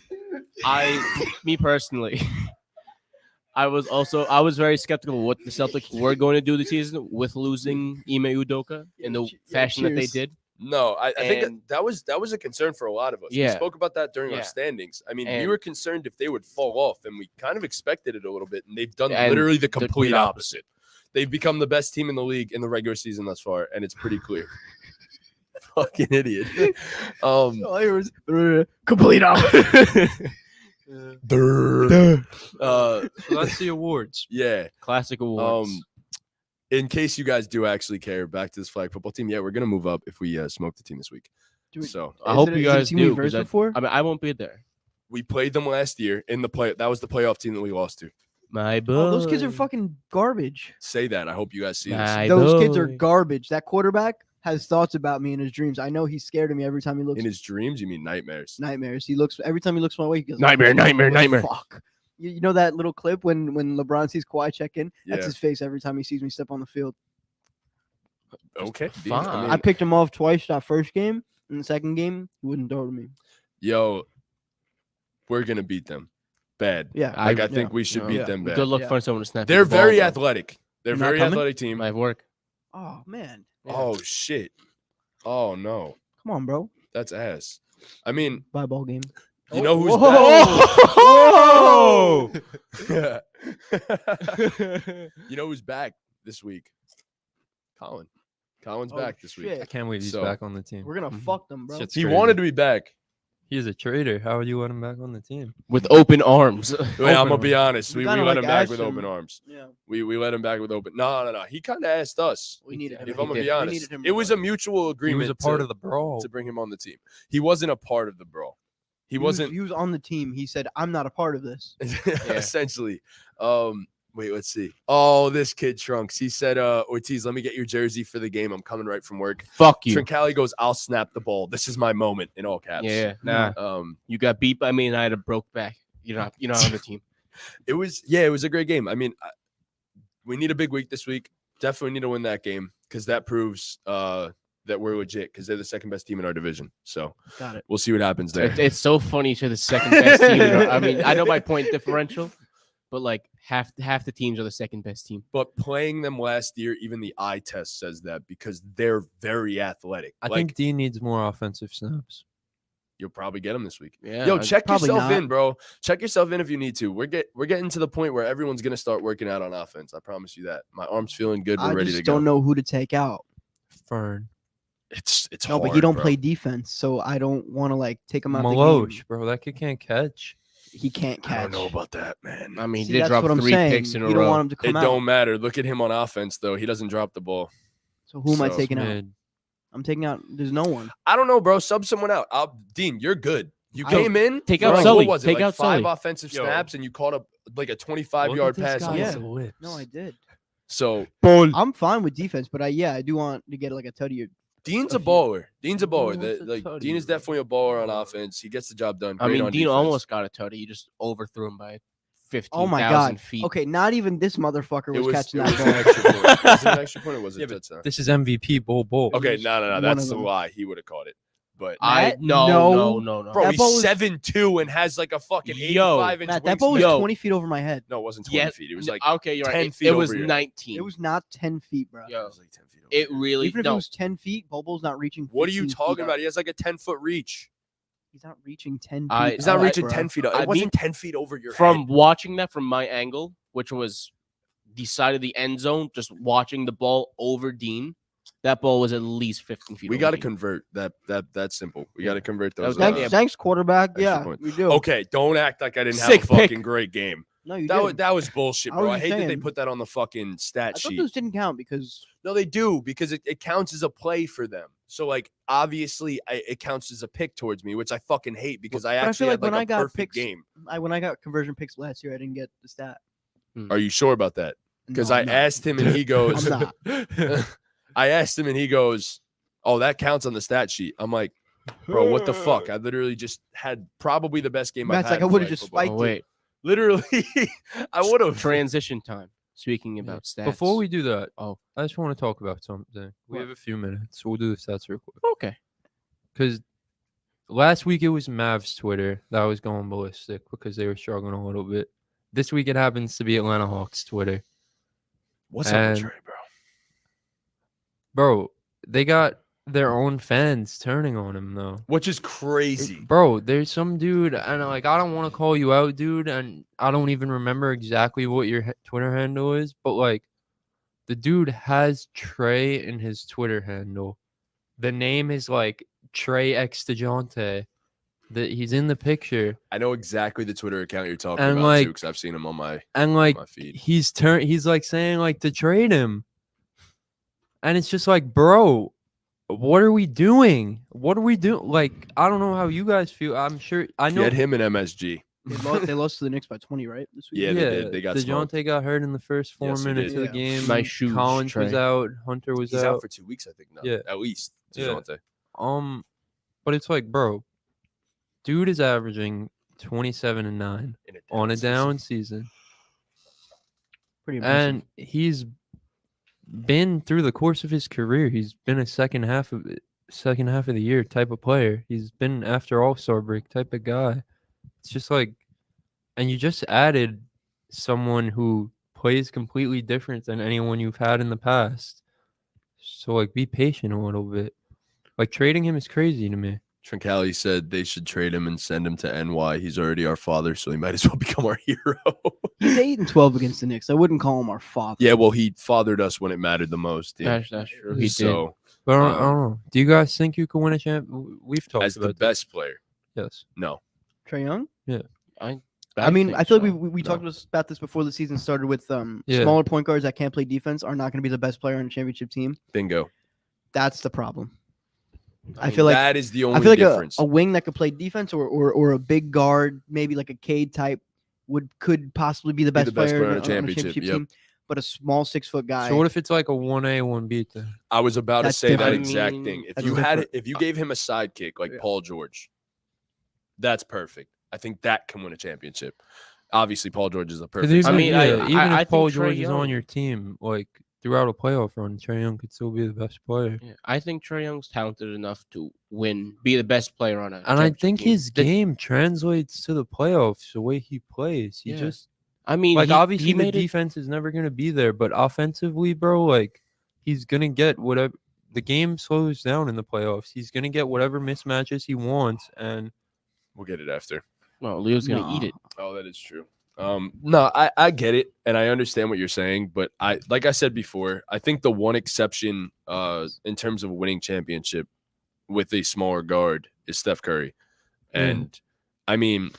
S4: me personally, I was very skeptical of what the Celtics were going to do this season with losing Ime Udoka in the fashion that they
S1: cheers.
S4: did.
S2: No, I think
S4: And-
S2: that was a concern for a lot of us. We
S4: Yeah.
S2: spoke about that during our
S4: Yeah.
S2: standings. I mean, we
S4: And-
S2: were concerned if they would fall off, and we kind of expected it a little bit, and they've done
S4: And
S2: literally the
S4: the
S2: complete
S4: complete
S2: opposite. They've become the best team in the league in the regular season thus far, and it's pretty clear. Fucking idiot.
S1: All I hear was complete opposite.
S3: So that's the awards.
S2: Yeah.
S4: Classic awards.
S2: In case you guys do actually care, back to this flag football team. Yeah, we're gonna move up if we smoke the team this week.
S1: Dude,
S2: So
S4: I hope you
S1: Is it
S4: guys
S1: a team we've
S4: do. 'Cause
S1: versed before?
S4: I mean, I won't be there.
S2: we played them last year in the play. That was the playoff team that we lost to.
S4: My boy.
S1: Oh, those kids are fucking garbage.
S2: Say that. I hope you guys see this.
S4: My
S1: Those kids are
S4: boy.
S1: garbage. That quarterback has thoughts about me in his dreams. I know he's scared of me every time he looks.
S2: In his dreams, you mean nightmares?
S1: Nightmares. He looks every time he looks my way. He goes
S4: Nightmare, nightmare, nightmare.
S1: Fuck. You know that little clip when LeBron sees Kawhi check in? That's
S2: Yeah.
S1: his face every time he sees me step on the field.
S2: Okay. Dean,
S4: Fine.
S2: I mean,
S1: I picked him off twice that first game. In the second game, he wouldn't throw to me.
S2: yo, we're gonna beat them bad.
S1: Yeah.
S2: Like I
S1: yeah.
S2: think we should beat
S1: Yeah.
S2: them bad.
S4: Good luck
S1: Yeah.
S4: finding someone to snap.
S2: They're
S4: the ball,
S2: very
S4: though.
S2: athletic. They're
S1: You're not
S2: very
S1: coming?
S2: athletic team.
S4: Might work.
S1: Oh man.
S2: Oh shit. Oh no.
S1: Come on, bro.
S2: That's ass. I mean,
S1: Bye ball game.
S2: you know who's
S1: Whoa!
S2: back? You know who's back this week? Colin. Colin's
S1: Oh,
S2: back this week.
S3: I
S1: shit.
S3: can't believe he's
S2: So-
S3: back on the team.
S1: We're gonna
S4: Mhm.
S1: fuck them, bro.
S3: Shit's
S2: He
S3: crazy.
S2: wanted to be back.
S3: He's a traitor. How would you let him back on the team?
S4: With open arms.
S2: Wait, I'm gonna
S3: Open
S2: be honest.
S1: We
S2: We
S1: kinda
S2: let
S1: like
S2: him back
S1: asked
S2: with
S1: him.
S2: open arms.
S1: Yeah.
S2: We let him back with open. No. He kind of asked us.
S1: We needed him.
S2: If
S1: He
S2: I'm gonna
S1: did.
S2: be
S1: We
S2: honest,
S1: needed him
S2: it was a
S1: regardless.
S2: mutual
S3: He
S2: agreement.
S3: was a part
S2: to,
S3: of the brawl.
S2: to bring him on the team. He wasn't a part of the brawl. He wasn't
S1: He was on the team. He said, "I'm not a part of this."
S2: essentially. Wait, let's see. Oh, this kid Trunks. He said, Ortiz, let me get your jersey for the game. I'm coming right from work.
S4: Fuck you.
S2: Truncali goes, I'll snap the ball. This is my moment in all caps.
S4: Yeah. Nah. You got beat by me and I had a broke back. You're not on the team.
S2: It was a great game. I mean, we need a big week this week. Definitely need to win that game because that proves that we're legit because they're the second best team in our division. So
S1: Got it.
S2: we'll see what happens there.
S4: It's so funny to the second best team. I mean, I know my point differential, but like half the teams are the second best team.
S2: But playing them last year, even the eye test says that because they're very athletic.
S3: I
S2: Like,
S3: think Dean needs more offensive snaps.
S2: you'll probably get them this week.
S4: Yeah.
S2: Yo, check
S1: probably
S2: yourself
S1: not.
S2: in, bro. Check yourself in if you need to. We're getting to the point where everyone's gonna start working out on offense. I promise you that. My arm's feeling good. We're
S1: I
S2: ready
S1: just
S2: to go.
S1: don't know who to take out.
S3: Fern.
S2: It's
S1: No,
S2: hard,
S1: but he don't
S2: bro.
S1: play defense, so I don't want to like take him out the game.
S3: Malosh, bro. That kid can't catch.
S1: He can't catch.
S2: I don't know about that, man.
S4: I mean,
S1: See,
S4: he did
S1: that's
S4: drop
S1: what I'm
S4: 3
S1: saying.
S4: picks in a
S1: You don't
S4: row.
S1: want him to
S2: It
S1: come out.
S2: don't matter. Look at him on offense, though. He doesn't drop the ball.
S1: So who am I
S2: So,
S1: taking out?
S3: Mid.
S1: I'm taking out. There's no one.
S2: I don't know, bro. Sub someone out. Dean, you're good. You came in.
S4: Take
S2: for
S4: out
S2: like,
S4: Sully.
S2: What was it?
S4: Take
S2: like
S4: out
S2: 5
S4: Sully.
S2: offensive
S3: Yo.
S2: snaps, and you caught up like a 25-yard
S3: Look at this
S2: pass.
S3: guy
S1: Yeah.
S3: with the whips.
S1: No, I did.
S2: So
S1: I'm fine with defense, but I do want to get like a tutty.
S2: Dean's
S1: A
S2: a
S1: few.
S2: baller. Dean's a
S3: Who
S2: baller.
S3: wants a
S2: Like
S3: tutty,
S2: Dean is
S3: bro?
S2: definitely a baller on offense. He gets the job done.
S4: I
S2: Great
S4: mean,
S2: on
S4: Dean
S2: defense.
S4: almost got a tutty. He just overthrew him by 15,000
S1: Oh my god.
S4: feet.
S1: Okay, not even this motherfucker
S2: It
S1: was
S2: was,
S1: catching
S2: it
S1: that
S2: was
S1: ball.
S2: an extra point. Was it an extra point or was it
S3: Yeah,
S2: a
S3: but
S2: touchdown?
S3: This is MVP Bull.
S2: Okay,
S1: was
S2: no.
S1: one
S2: That's
S1: of
S2: a
S1: them.
S2: lie. He would have caught it. But
S1: Matt,
S4: No.
S2: bro,
S1: That
S2: he's
S1: ball was-
S2: 7'2" and has like a fucking
S4: Yo,
S2: 85-inch
S1: Matt, that ball was
S4: Yo.
S1: 20 feet over my head.
S2: No, it wasn't 20
S4: Yeah,
S2: feet. It was like
S4: okay, you're
S2: 10
S4: right.
S2: feet
S4: It was
S2: over your-
S4: 19.
S1: It was not 10 feet, bro.
S4: Yo,
S2: It was like 10 feet over
S4: it
S2: your-
S4: really
S1: Even if it
S4: no.
S1: was 10 feet, Bobo's not reaching.
S2: What are you
S1: 15 feet
S2: talking
S1: up.
S2: about? He has like a 10-foot reach.
S1: He's not reaching 10 feet.
S2: He's not
S1: up,
S2: reaching
S1: bro.
S2: 10 feet up. It
S4: I
S2: wasn't
S4: mean,
S2: 10 feet over your
S4: From
S2: head.
S4: watching that from my angle, which was the side of the end zone, just watching the ball over Dean, that ball was at least 15 feet.
S2: We
S4: over
S2: got to
S4: Dean.
S2: convers that's simple. We got to convert
S4: That was
S2: those.
S4: goddamn-
S1: Thanks, quarterback.
S2: extra
S1: Yeah,
S2: point.
S1: we do.
S2: Okay, don't act like I didn't have
S4: Sick
S2: a fucking
S4: pick.
S2: great game.
S1: No, you
S2: That was,
S1: did.
S2: that was bullshit,
S1: I
S2: bro.
S1: was
S2: I
S1: just
S2: hate that they
S1: saying.
S2: put that on the fucking
S1: I
S2: stat
S1: thought
S2: sheet.
S1: those didn't count because
S2: No, they do because it counts as a play for them. So like obviously it counts as a pick towards me, which I fucking hate because I
S1: But I feel
S2: actually
S1: like
S2: had like
S1: when I
S2: a
S1: got
S2: perfect
S1: picks-
S2: game.
S1: when I got conversion picks last year, I didn't get the stat.
S2: Are you sure about that? Because
S1: No,
S2: I
S1: I'm not.
S2: asked him and he goes,
S1: I'm not.
S2: I asked him and he goes, "Oh, that counts on the stat sheet." I'm like, "Bro, what the fuck? I literally just had probably the best game
S1: Matt's
S2: I've
S1: like,
S2: had."
S1: I
S2: in
S1: would've
S2: flag
S1: just
S2: football."
S1: spiked
S4: Oh, wait.
S2: Literally, I would have.
S4: Transition time. Speaking about stats.
S3: Before we do that,
S4: Oh.
S3: I just want to talk about something. We
S4: What?
S3: have a few minutes, so we'll do the stats real quick.
S4: Okay.
S3: Because last week it was Mavs Twitter that was going ballistic because they were struggling a little bit. This week it happens to be Atlanta Hawks Twitter.
S2: What's up,
S3: And-
S2: with Trey, bro?
S3: Bro, they got their own fans turning on him though.
S2: Which is crazy.
S3: Bro, there's some dude, and like I don't want to call you out, dude, and I don't even remember exactly what your Twitter handle is, but like the dude has Trey in his Twitter handle. The name is like Trey X DeJounte. That he's in the picture,
S2: I know exactly the Twitter account you're talking
S3: And,
S2: about
S3: like-
S2: too, because I've seen him on my
S3: and like
S2: feed.
S3: he's like saying like to trade him, and it's just like, bro, what are we doing? What are we doing? Like, I don't know how you guys feel. I'm sure I know.
S2: Get him in MSG.
S1: They lost to the Knicks by 20, right? This week.
S2: Yeah, they did. They got smoked.
S3: DeJounte got hurt in the first 4
S2: Yes, he
S3: minutes
S2: did.
S3: of the
S1: Yeah.
S3: game.
S4: Nice shoes,
S3: Collins was
S4: Trey.
S3: out. Hunter was
S2: He's out for 2 weeks, I think. Now.
S3: Yeah.
S2: At least.
S3: Yeah.
S2: DeJounte.
S3: But it's like, bro, dude is averaging 27 and 9
S2: In
S3: on a
S2: season.
S3: down season,
S1: Pretty impressive.
S3: and he's been through the course of his career. He's been a second half of the year type of player. He's been after All-Star break type of guy. It's just like, and you just added someone who plays completely different than anyone you've had in the past. So like, be patient a little bit. Like trading him is crazy to me.
S2: Truncali said they should trade him and send him to NY. He's already our father, so he might as well become our hero.
S1: He's 8-12 against the Knicks. I wouldn't call him our father.
S2: Yeah, well, he fathered us when it mattered the most. Yeah.
S4: That's true. He did.
S2: So,
S3: But I don't know. Do you guys think you can win a champ? We've talked
S2: as
S3: about
S2: the best player,
S3: this. Yes.
S2: no.
S1: Trey Young.
S4: I
S1: I mean,
S4: think
S1: I feel
S4: so.
S1: like we
S2: No.
S1: talked about this before the season started with
S3: Yeah.
S1: smaller point guards that can't play defense are not going to be the best player on a championship team.
S2: Bingo.
S1: That's the problem. I
S2: mean,
S1: feel like
S2: that is the only
S1: I feel like
S2: difference.
S1: a wing that could play defense or a big guard, maybe like a Cade type, could possibly be the best, player
S2: on a championship, yep.
S1: team. But a small 6-foot guy.
S3: So what if it's like a 1A, 1B thing?
S2: I was about to
S1: That's
S2: say that
S1: different.
S2: exact
S4: I mean,
S2: thing. If
S1: that's
S2: you
S1: different.
S2: if you gave him a sidekick like
S1: Yeah.
S2: Paul George, that's perfect. I think that can win a championship. Obviously, Paul George is a
S3: 'Cause
S2: perfect.
S3: even,
S4: I mean,
S3: yeah,
S4: I-
S3: even
S4: I
S3: if
S4: think
S3: Paul
S4: Trey
S3: George is on
S4: Young-
S3: your team, like throughout a playoff run, Trey Young could still be the best player.
S4: Yeah, I think Trey Young's talented enough to be the best player on a.
S3: And I
S4: championship
S3: think
S4: team.
S3: his game translates to the playoffs the way he plays. He
S4: Yeah.
S3: just
S4: I mean,
S3: like
S4: he
S3: obviously the
S4: made it.
S3: defense is never gonna be there, but offensively, bro, like he's gonna get whatever the game slows down in the playoffs. He's gonna get whatever mismatches he wants, and
S2: We'll get it after.
S4: Well, Leo's gonna eat
S1: Nah.
S4: it.
S2: Oh, that is true. No, I get it, and I understand what you're saying, but like I said before, I think the one exception, in terms of winning championship with a smaller guard is Steph Curry, and I mean,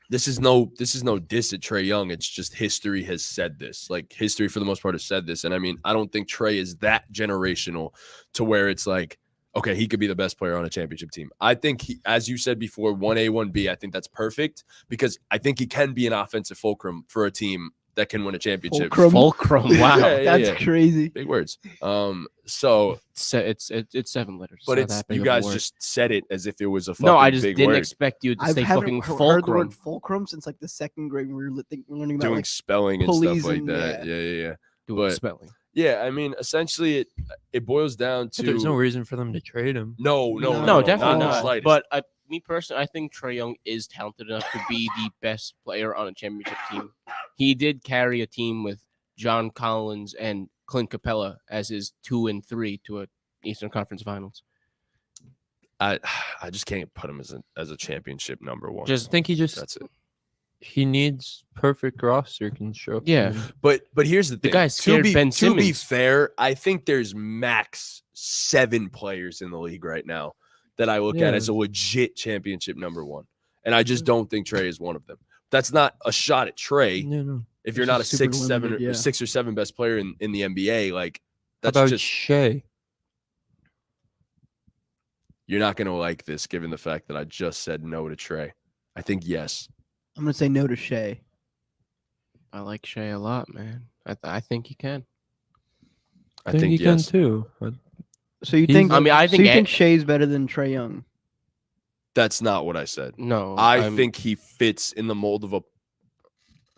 S2: this is no diss at Trey Young. It's just history has said this. Like history for the most part has said this, and I mean, I don't think Trey is that generational to where it's like, okay, he could be the best player on a championship team. I think, as you said before, 1A, 1B, I think that's perfect because I think he can be an offensive fulcrum for a team that can win a championship.
S4: Fulcrum. Wow.
S1: That's crazy.
S2: Big words. So
S4: it's 7 letters.
S2: but
S4: It's not
S2: it's
S4: that big
S2: you
S4: of a
S2: guys
S4: word.
S2: just said it as if it was a fucking
S4: No, I just
S2: big
S4: didn't
S2: word.
S4: expect you to
S1: I
S4: say
S1: haven't
S4: fucking
S1: heard the word
S4: fulcrum.
S1: fulcrum since like the second grade when we were learning about
S2: Doing
S1: like
S2: spelling and stuff
S1: pulleys
S2: like
S1: and-
S2: that.
S1: yeah.
S2: Yeah.
S4: Doing
S2: but-
S4: spelling.
S2: Yeah, I mean, essentially, it boils down to
S3: There's no reason for them to trade him.
S2: no,
S1: No,
S4: definitely
S2: not the
S4: not.
S2: slightest.
S4: But me personally, I think Trae Young is talented enough to be the best player on a championship team. He did carry a team with John Collins and Clint Capella as his 2 and 3 to a Eastern Conference Finals.
S2: I just can't put him as a championship number one.
S3: I think
S2: that's it.
S3: he needs perfect roster construction.
S4: Yeah.
S2: But here's the thing.
S4: guy's scared Ben
S2: To be
S4: Simmons.
S2: fair, I think there's max 7 players in the league right now that I look at
S3: Yeah.
S2: as a legit championship number one, and I just don't think Trae is one of them. That's not a shot at Trae.
S3: No.
S2: If you're
S1: It's
S2: not a
S1: just super
S2: 6, 7,
S1: limited, yeah.
S2: 6 or 7 best player in the NBA, like
S3: How
S2: that's
S3: about
S2: just
S3: Shea?
S2: you're not gonna like this given the fact that I just said no to Trae. I think yes.
S1: I'm gonna say no to Shea.
S4: I like Shea a lot, man. I think he can.
S2: I
S3: think
S2: think
S3: he
S2: yes.
S3: can too.
S1: So you
S3: He's-
S1: think?
S4: I mean, I
S1: so
S4: think
S1: you think Shea's better than Trae Young?
S2: That's not what I said.
S4: No,
S2: I think he fits in the mold of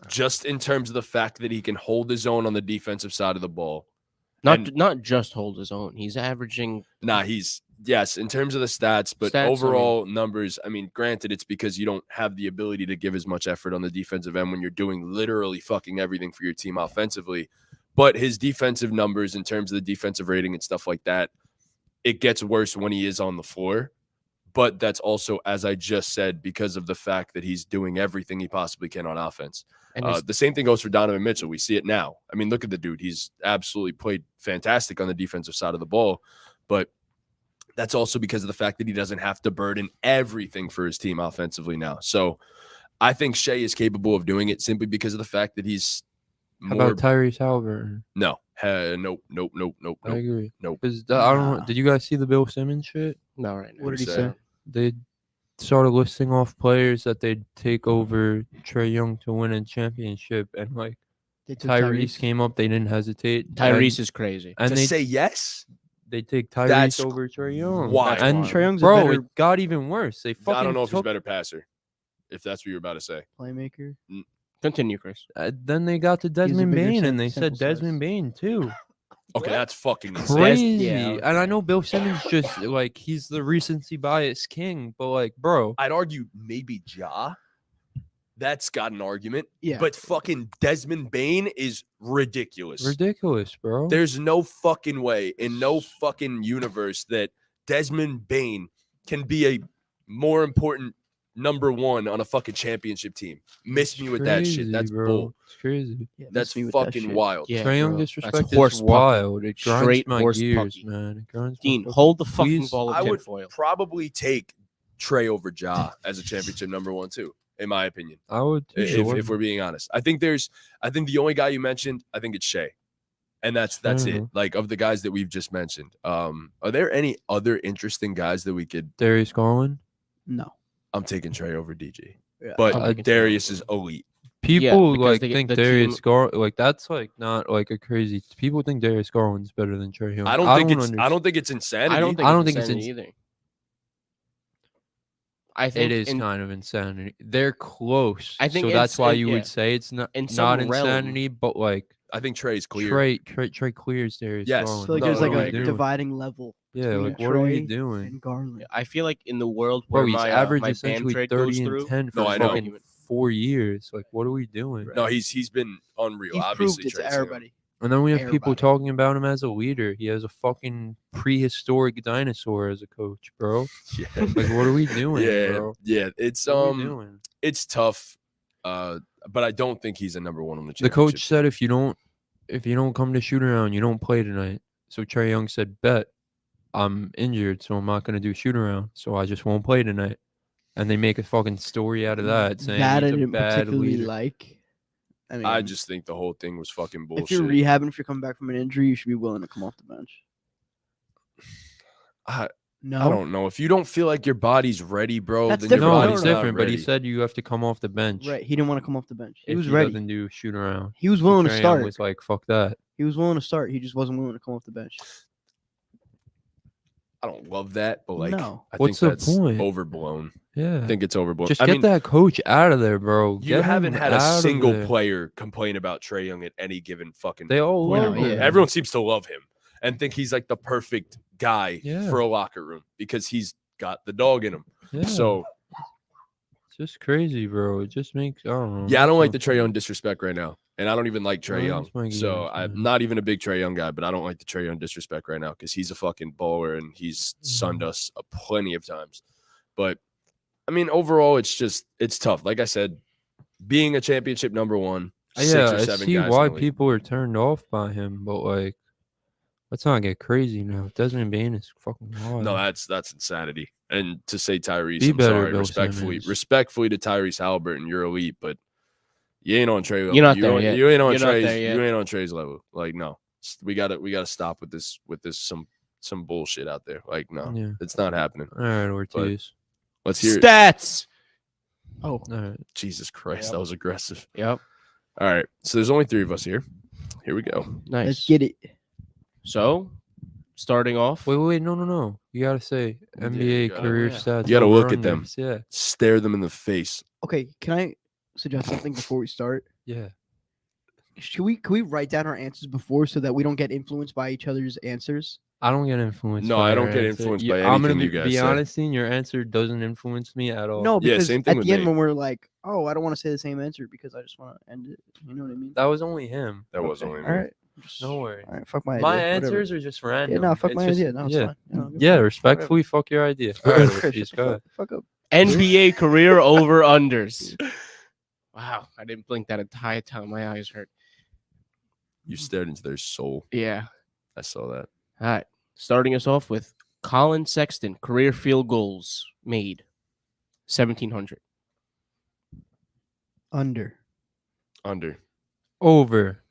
S2: just in terms of the fact that he can hold his own on the defensive side of the ball.
S4: not just hold his own. He's averaging.
S2: Nah, yes, in terms of the stats, but
S4: Stats, I mean-
S2: overall numbers, I mean, granted, it's because you don't have the ability to give as much effort on the defensive end when you're doing literally fucking everything for your team offensively. But his defensive numbers in terms of the defensive rating and stuff like that, it gets worse when he is on the floor. But that's also, as I just said, because of the fact that he's doing everything he possibly can on offense.
S4: And
S2: The same thing goes for Donovan Mitchell. We see it now. I mean, look at the dude. He's absolutely played fantastic on the defensive side of the ball. But that's also because of the fact that he doesn't have to burden everything for his team offensively now. So I think Shea is capable of doing it simply because of the fact that he's
S3: How
S2: more.
S3: about Tyrese Halliburton?
S2: Nope.
S3: I agree.
S2: Nope.
S3: Because I don't know. Did you guys see the Bill Simmons shit?
S4: no, right now.
S1: What did he
S2: say?
S1: say?
S3: They started listing off players that they'd take over Trae Young to win a championship, and like
S1: They took
S3: Tyrese came up, they didn't hesitate.
S4: Tyrese is crazy.
S3: and
S2: To
S3: they
S2: say yes?
S3: take Tyrese
S2: That's
S3: over Trae Young.
S2: wild.
S3: And
S1: Trae Young's a
S3: bro,
S1: better
S3: it got even worse. They fucking
S2: I don't know if he's a
S3: took,
S2: better passer, if that's what you were about to say.
S1: playmaker.
S4: Continue, Chris.
S3: then they got to Desmond
S1: bigger
S3: Bain, and they
S1: sample
S3: said
S1: size.
S3: Desmond Bain too.
S2: Okay, that's fucking insane.
S3: Crazy.
S1: yeah,
S3: And I know Bill Simmons just like he's the recency bias king, but like, bro,
S2: I'd argue maybe Ja. That's got an argument.
S1: Yeah.
S2: But fucking Desmond Bain is ridiculous.
S3: ridiculous, bro.
S2: There's no fucking way in no fucking universe that Desmond Bain can be a more important number one on a fucking championship team. Miss me with that shit.
S3: Crazy,
S2: That's
S3: bro.
S2: bull.
S3: It's crazy.
S1: Yeah, miss
S2: That's
S1: me with that
S2: fucking
S1: shit.
S2: wild.
S4: Yeah,
S3: Trae Young
S4: bro.
S3: disrespect
S4: That's
S3: is
S4: horse pucky.
S3: wild. It grinds
S4: Straight
S3: my
S4: horse
S3: gears,
S4: pucky.
S3: man. It grinds my
S4: Dean,
S3: fucking-
S4: hold the fucking
S3: Please.
S4: ball
S2: I
S4: of
S2: would
S4: tinfoil.
S2: probably take Trae over Ja as a championship number one too, in my opinion.
S3: I would too.
S2: If we're being honest. I think the only guy you mentioned, I think it's Shea. And that's it.
S3: Mhm.
S2: Like of the guys that we've just mentioned. Are there any other interesting guys that we could
S3: Darius Garland.
S1: No.
S2: I'm taking Trae over DG.
S1: Yeah.
S2: But
S3: I-
S2: Darius is elite.
S3: People
S4: because
S3: like
S4: they get
S3: think
S4: the
S3: Darius
S4: team-
S3: Garland like that's like not like a crazy. People think Darius Garland's better than Trae Young.
S2: I don't think it's insanity.
S4: I don't think,
S3: I don't
S4: it's
S3: think it's
S4: insanity either. I think
S3: it is
S4: in-
S3: kind of insanity. They're close.
S4: I think
S3: so.
S4: in
S3: That's why
S4: s-
S3: you
S4: yeah.
S3: would say it's not
S4: In some realm-
S3: insanity, but like
S2: I think Trae's clear.
S3: Trey clears Darius
S2: Yes.
S3: Garland.
S1: I feel like
S2: No,
S1: there's
S2: no,
S1: like
S2: I
S1: a
S2: agree.
S1: dividing level
S3: Yeah,
S1: between
S3: like what are you
S1: Trae
S3: doing?
S1: and Garland.
S4: I feel like in the world where
S3: Bro, he's
S4: my
S3: averaged
S4: my band
S3: essentially
S4: trade
S3: 30
S4: goes
S3: and
S4: through.
S3: 10 for
S2: No, I know.
S3: fucking 4 years. Like, what are we doing?
S2: No, he's been unreal.
S1: He's
S2: Obviously,
S1: proved it to
S2: Trae's
S1: everybody.
S3: And then we have people
S1: Everybody.
S3: talking about him as a leader. He has a fucking prehistoric dinosaur as a coach, bro.
S2: Yeah.
S3: Like, what are we doing,
S2: yeah,
S3: bro?
S2: yeah. It's
S3: What are we doing?
S2: it's tough. But I don't think he's a number one on the
S3: The
S2: championship.
S3: coach said if you don't come to shoot around, you don't play tonight. So Trae Young said, "Bet I'm injured, so I'm not gonna do shoot around. So I just won't play tonight." And they make a fucking story out of that, saying
S1: That I
S3: he's a
S1: didn't
S3: bad
S1: particularly
S3: leader.
S1: like. I mean,
S2: I just think the whole thing was fucking bullshit.
S1: if you're rehabbing, if you're coming back from an injury, you should be willing to come off the bench. No,
S2: I don't know. If you don't feel like your body's ready, bro,
S1: That's
S2: then
S1: different.
S2: your
S3: No,
S2: body's
S3: it's
S2: not
S3: different. But he
S2: ready.
S3: said you have to come off the bench.
S1: Right, he didn't want to come off the bench. He
S3: if
S1: was
S3: he
S1: ready.
S3: doesn't do shoot around.
S1: He was willing to
S3: Trae Young
S1: start.
S3: was like, fuck that.
S1: He was willing to start. He just wasn't willing to come off the bench.
S2: I don't love that, but like,
S1: No.
S2: I
S3: What's
S2: think
S3: the
S2: that's
S3: point?
S2: overblown.
S3: Yeah.
S2: I think it's overblown.
S3: Just
S2: I
S3: get
S2: mean,
S3: that coach out of there, bro.
S2: you
S3: Get
S2: haven't
S3: him
S2: had a
S3: out of
S2: single
S3: there.
S2: player complain about Trae Young at any given fucking.
S3: They all
S1: Point
S3: love
S1: out,
S3: him.
S1: yeah.
S2: Everyone seems to love him and think he's like the perfect guy
S3: Yeah.
S2: for a locker room because he's got the dog in him.
S3: Yeah.
S2: So
S3: It's just crazy, bro. It just makes I don't know.
S2: yeah, I don't like the
S3: makes no
S2: Trae Young
S3: sense.
S2: disrespect right now, and I don't even like Trae
S3: Oh,
S2: Young.
S3: that's my
S2: So
S3: guess,
S2: I'm
S3: man.
S2: not even a big Trae Young guy, but I don't like the Trae Young disrespect right now because he's a fucking baller and he's sunned
S3: Mm-hmm.
S2: us plenty of times. But I mean, overall, it's tough. Like I said, being a championship number one, 6
S3: Yeah,
S2: or
S3: I
S2: 7
S3: see
S2: guys.
S3: why
S2: in the league.
S3: people are turned off by him, but like, let's not get crazy now. Desmond Bain is fucking wild.
S2: No, that's insanity. And to say Tyrese,
S3: Be
S2: I'm
S3: better,
S2: sorry,
S3: Bill
S2: respectfully
S3: Simmons.
S2: to Tyrese Halliburton, you're elite, but you ain't on Trae.
S4: You're not
S2: you
S4: there
S2: ain't-
S4: yet.
S2: You ain't on
S4: You're not
S2: Trae's.
S4: there yet.
S2: You ain't on Trae's level. Like no, we gotta stop with this some bullshit out there. Like no,
S3: Yeah.
S2: it's not happening.
S3: All right, Ortiz.
S2: Let's hear it.
S4: Stats.
S1: Oh,
S3: All right.
S2: Jesus Christ,
S4: Yep.
S2: that was aggressive.
S4: Yep.
S2: All right, so there's only 3 of us here. Here we go.
S4: Nice.
S1: let's get it.
S4: So, starting off.
S3: Wait, no. You gotta say
S2: Yeah,
S3: NBA
S2: you gotta-
S3: career
S4: yeah.
S3: stats.
S2: You gotta
S3: over
S2: look at them.
S3: unders. Yeah,
S2: Stare them in the face.
S1: Okay, can I suggest something before we start?
S3: yeah.
S1: Can we write down our answers before so that we don't get influenced by each other's answers?
S3: I don't get influenced.
S2: No,
S3: by
S2: I don't
S3: your
S2: get
S3: answer.
S2: influenced
S3: You-
S2: by
S3: I'm gonna
S2: anything
S3: be,
S2: you guys
S3: be
S2: say.
S3: honest, Ian, your answer doesn't influence me at all.
S1: No,
S2: Yeah,
S1: because
S2: same thing
S1: at
S2: with
S1: the end
S2: me.
S1: when we're like, oh, I don't want to say the same answer because I just want to end it. You know what I mean?
S3: that was only him.
S2: That was
S1: Okay,
S2: only me.
S1: all right.
S3: No worry.
S1: All right, fuck my idea.
S3: My
S1: whatever.
S3: answers are just random.
S1: Yeah, no, fuck
S3: It's
S1: my
S3: just-
S1: idea. No, it's
S3: yeah,
S1: fine. You know,
S3: yeah. Respectfully, fuck your idea. All right,
S1: Whatever.
S3: Ortiz,
S1: Shut
S3: go
S1: the
S3: ahead.
S1: fuck up.
S4: NBA career over unders. Wow, I didn't blink that entire time. My eyes hurt.
S2: You stared into their soul.
S4: Yeah.
S2: I saw that.
S4: All right. Starting us off with Colin Sexton, career field goals made 1,700.
S1: Under.
S2: Under.
S3: Over.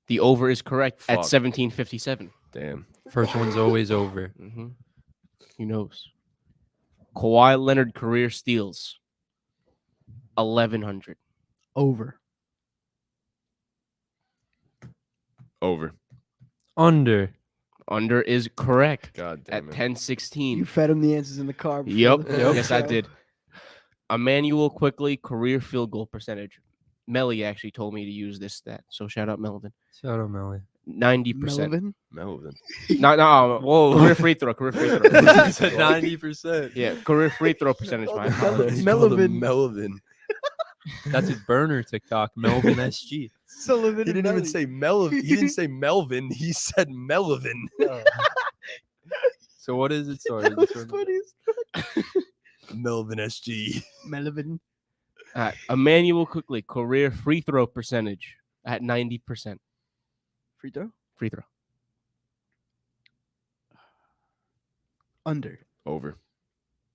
S4: The over is correct at
S2: Fuck.
S4: 1,757.
S2: Damn.
S3: First one's always over.
S4: Mm-hmm. Who knows? Kawhi Leonard career steals 1,100.
S1: Over.
S2: Over.
S3: Under.
S4: Under is correct
S2: God
S4: at
S2: damn it.
S4: 1016.
S1: You fed him the answers in the car. before
S4: Yep.
S1: the
S4: Yes, I
S1: show.
S4: did. Emmanuel quickly career field goal percentage. Melly actually told me to use this stat, so shout out Melvin.
S3: Shout out, Melly.
S4: 90%.
S1: Melvin?
S2: Melvin.
S4: No.
S3: Whoa.
S4: Career free throw. Career free throw.
S3: 90%.
S4: Yeah, career free throw percentage. My apologies.
S2: He called him
S1: Melvin.
S2: Melvin.
S3: That's his burner TikTok. Melvin SG.
S1: Sullivan.
S2: He didn't even say Melvin. He didn't say Melvin. He said Melvin.
S3: So what is it? Sorry.
S1: That was
S3: this one-
S1: funny as
S2: Melvin SG.
S1: Melvin.
S4: All right, Emmanuel quickly career free throw percentage at 90%.
S1: Free throw?
S4: Free throw.
S1: Under.
S2: Over.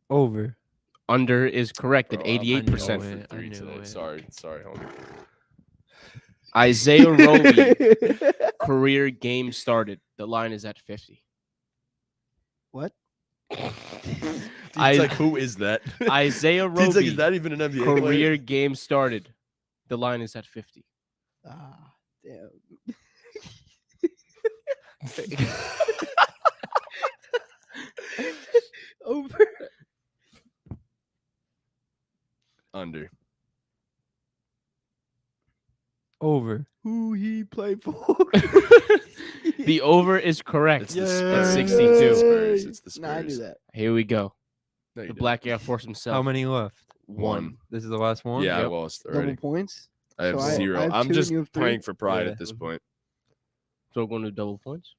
S3: Over.
S4: Under is correct at
S2: Bro, I'm
S4: 88%.
S2: 0
S3: it.
S2: for
S3: I
S2: 3
S3: knew
S2: today.
S3: it.
S2: Sorry, homie.
S4: Isaiah Roby career game started. The line is at 50.
S1: What?
S2: It's
S4: I-
S2: like, who is that?
S4: Isaiah
S2: It's like,
S4: Roby
S2: is that even an NBA player?
S4: career game started. The line is at 50.
S1: Ah, damn. Over.
S2: Under.
S3: Over.
S1: Who he played for?
S4: The over is correct
S2: It's the
S4: at
S2: Spurs.
S4: 62.
S2: Spurs. It's the
S1: Nah, I knew
S2: Spurs.
S1: that.
S4: Here we go.
S2: No, you
S4: The
S2: didn't.
S4: Black Air Force himself.
S3: How many left?
S2: One.
S3: This is the last one?
S2: Yeah, I
S4: Yep.
S2: lost
S1: Double
S2: already.
S1: points.
S2: I have
S1: So I
S2: 0.
S1: have
S2: I'm
S1: 2
S2: just
S1: and you have 3?
S2: praying for pride
S3: Yeah.
S2: at this point.
S4: So we're going to double points.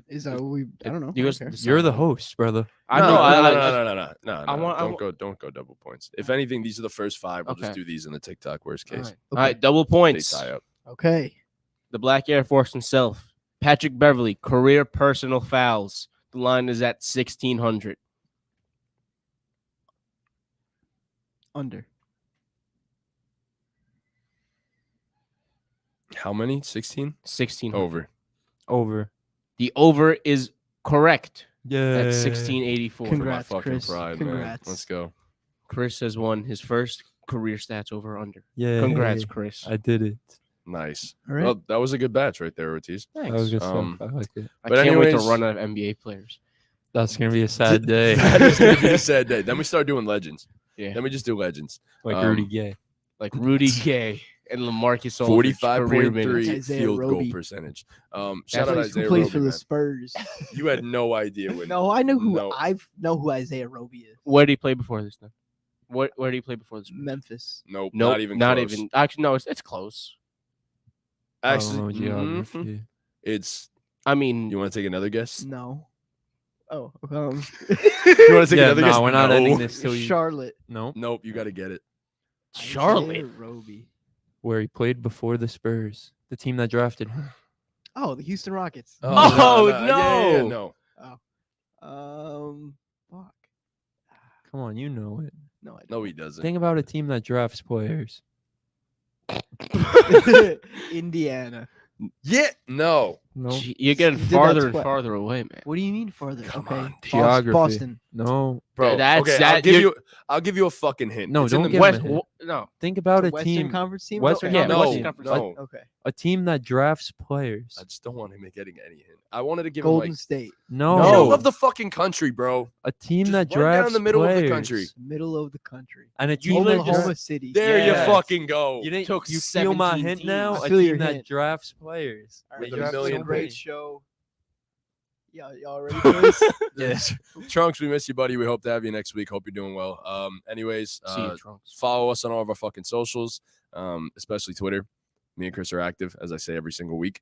S1: Is that what we? I don't know.
S4: You
S1: I
S4: guys
S1: don't care.
S3: You're the host, brother.
S4: I
S2: no,
S4: know.
S2: No,
S4: I-
S2: no.
S4: I want-
S2: Don't go double points. If anything, these are the first 5. We'll just
S4: Okay.
S2: do these in the TikTok worst
S4: All
S2: case.
S4: right. All right, double
S2: They
S4: points.
S2: tie up.
S1: Okay.
S4: The Black Air Force himself, Patrick Beverly, career personal fouls. The line is at 1,600.
S1: Under.
S2: How many? 16?
S4: 1,600.
S2: Over.
S3: Over.
S4: The over is correct
S3: Yeah.
S4: That's 1684.
S1: Congrats,
S2: For my fucking
S1: Chris.
S2: pride,
S1: Congrats.
S2: man. Let's go.
S4: Chris has won his first career stats over under.
S3: Yeah.
S4: Congrats, Chris.
S3: I did it.
S2: Nice.
S1: All right.
S2: Well, that was a good batch right there, Ortiz.
S3: That was good
S2: Um,
S3: stuff. I like it.
S4: I
S2: but
S4: can't wait to
S2: anyways-
S4: run out of NBA players.
S3: That's gonna be a sad day.
S2: That is gonna be a sad day. Then we start doing legends.
S4: Yeah.
S2: Then we just do legends.
S3: Like
S2: Um,
S3: Rudy Gay.
S4: Like Rudy Gay and LaMarcus Aldridge. career minutes.
S2: 45.3
S1: Isaiah
S2: field goal
S1: Roby.
S2: percentage.
S1: Who
S2: Shout out
S1: plays,
S2: Isaiah
S1: who plays
S2: Roby,
S1: for the
S2: man.
S1: Spurs?
S2: You had no idea when.
S1: No, I know who
S2: No.
S1: I know who Isaiah Roby is.
S4: Where did he play before this? Then? Where did he play before this?
S1: Memphis.
S2: Nope,
S4: Nope,
S2: not even.
S4: Not
S2: close.
S4: even. Actually, no. It's close.
S2: Actually,
S3: Geography.
S2: it's.
S4: I mean,
S2: You want to take another guess?
S1: No. Oh,
S2: You want to take
S3: Yeah,
S2: another guess?
S3: no, we're not
S2: No.
S3: ending this till you.
S1: Charlotte.
S3: No,
S2: Nope, you got to get it.
S4: Charlotte.
S1: Isaiah Roby.
S3: where he played before the Spurs, the team that drafted him.
S1: Oh, the Houston Rockets.
S4: Oh,
S2: Yeah,
S4: no.
S1: Fuck.
S3: Come on, you know it.
S1: No, I
S2: No, he doesn't.
S3: Think about a team that drafts players.
S1: don't. Indiana.
S2: Yeah, no.
S3: No,
S4: Gee, you're getting
S1: He did that
S4: farther and
S1: twice.
S4: farther away, man.
S1: What do you mean farther?
S2: Come
S1: okay.
S2: on,
S3: geography.
S1: Boston.
S3: no.
S2: Bro,
S4: That's-
S2: okay,
S4: that-
S2: I'll give you a fucking hint.
S3: No,
S2: It's in
S3: don't
S2: the
S3: give him a
S2: middle.
S3: hint.
S4: No.
S3: Think about
S1: The
S3: a
S1: Western
S3: team,
S1: Conference team.
S3: Western-
S1: Okay.
S4: Yeah,
S2: No,
S4: Western Conference.
S2: no.
S1: Okay.
S3: a team that drafts players.
S2: I just don't want him getting any hint. I wanted to give
S1: Golden
S2: him like
S1: State.
S3: No,
S2: middle of the fucking country, bro.
S3: a team
S2: Just
S3: that
S2: right down
S3: drafts
S2: the middle of the
S3: players.
S2: country.
S1: Middle of the country.
S3: And a team that
S1: Oklahoma
S3: drafts.
S1: City.
S2: There
S4: Yes.
S2: you fucking go.
S3: You didn't.
S4: Took
S3: You feel my
S4: 17
S3: hint now?
S1: teams. I
S3: A
S1: feel your
S3: team that
S1: hint.
S3: drafts players.
S1: All
S2: With
S1: right,
S2: a
S1: you have
S2: million
S1: a great
S2: players.
S1: show. Yeah, y'all ready for this?
S2: Yes. Trunks, we miss you, buddy. We hope to have you next week. Hope you're doing well. Anyways,
S4: See you, Trunks.
S2: follow us on all of our fucking socials, especially Twitter. Me and Chris are active, as I say every single week.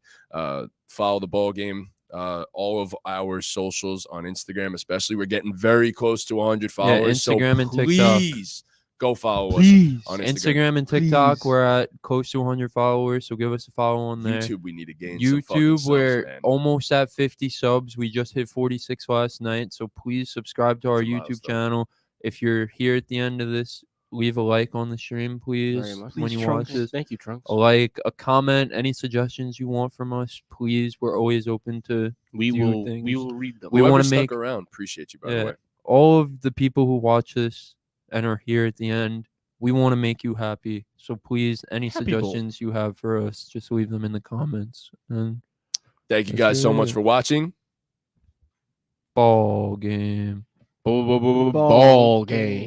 S2: Follow the ball game. All of our socials on Instagram, especially. We're getting very close to 100 followers.
S3: Instagram
S2: so
S3: and TikTok.
S2: please go follow
S1: Please.
S2: us on Instagram.
S3: Instagram and TikTok,
S1: Please.
S3: we're at close to 100 followers, so give us a follow on there.
S2: YouTube, we need to gain some fucking
S3: YouTube,
S2: subs,
S3: we're
S2: man.
S3: almost at 50 subs. We just hit 46 last night, so please subscribe to our
S2: It's a
S3: YouTube
S2: milestone.
S3: channel. If you're here at the end of this, leave a like on the stream, please.
S4: Very much.
S3: When
S1: Please,
S3: you watch
S1: Trunks.
S3: this,
S4: Thank you, Trunks.
S3: a like, a comment, any suggestions you want from us, please. We're always open to
S4: We
S3: do
S4: will.
S3: things.
S4: We will read them.
S3: We
S2: Whoever
S3: wanna
S2: stuck
S3: make-
S2: around. Appreciate you, by the
S3: Yeah.
S2: way.
S3: all of the people who watch this and are here at the end. We want to make you happy. So please, any
S4: Happy bowl.
S3: suggestions you have for us, just leave them in the comments. And
S2: Thank you
S3: That's
S2: guys so much
S3: it.
S2: for watching.
S3: ball game.
S4: Ball game.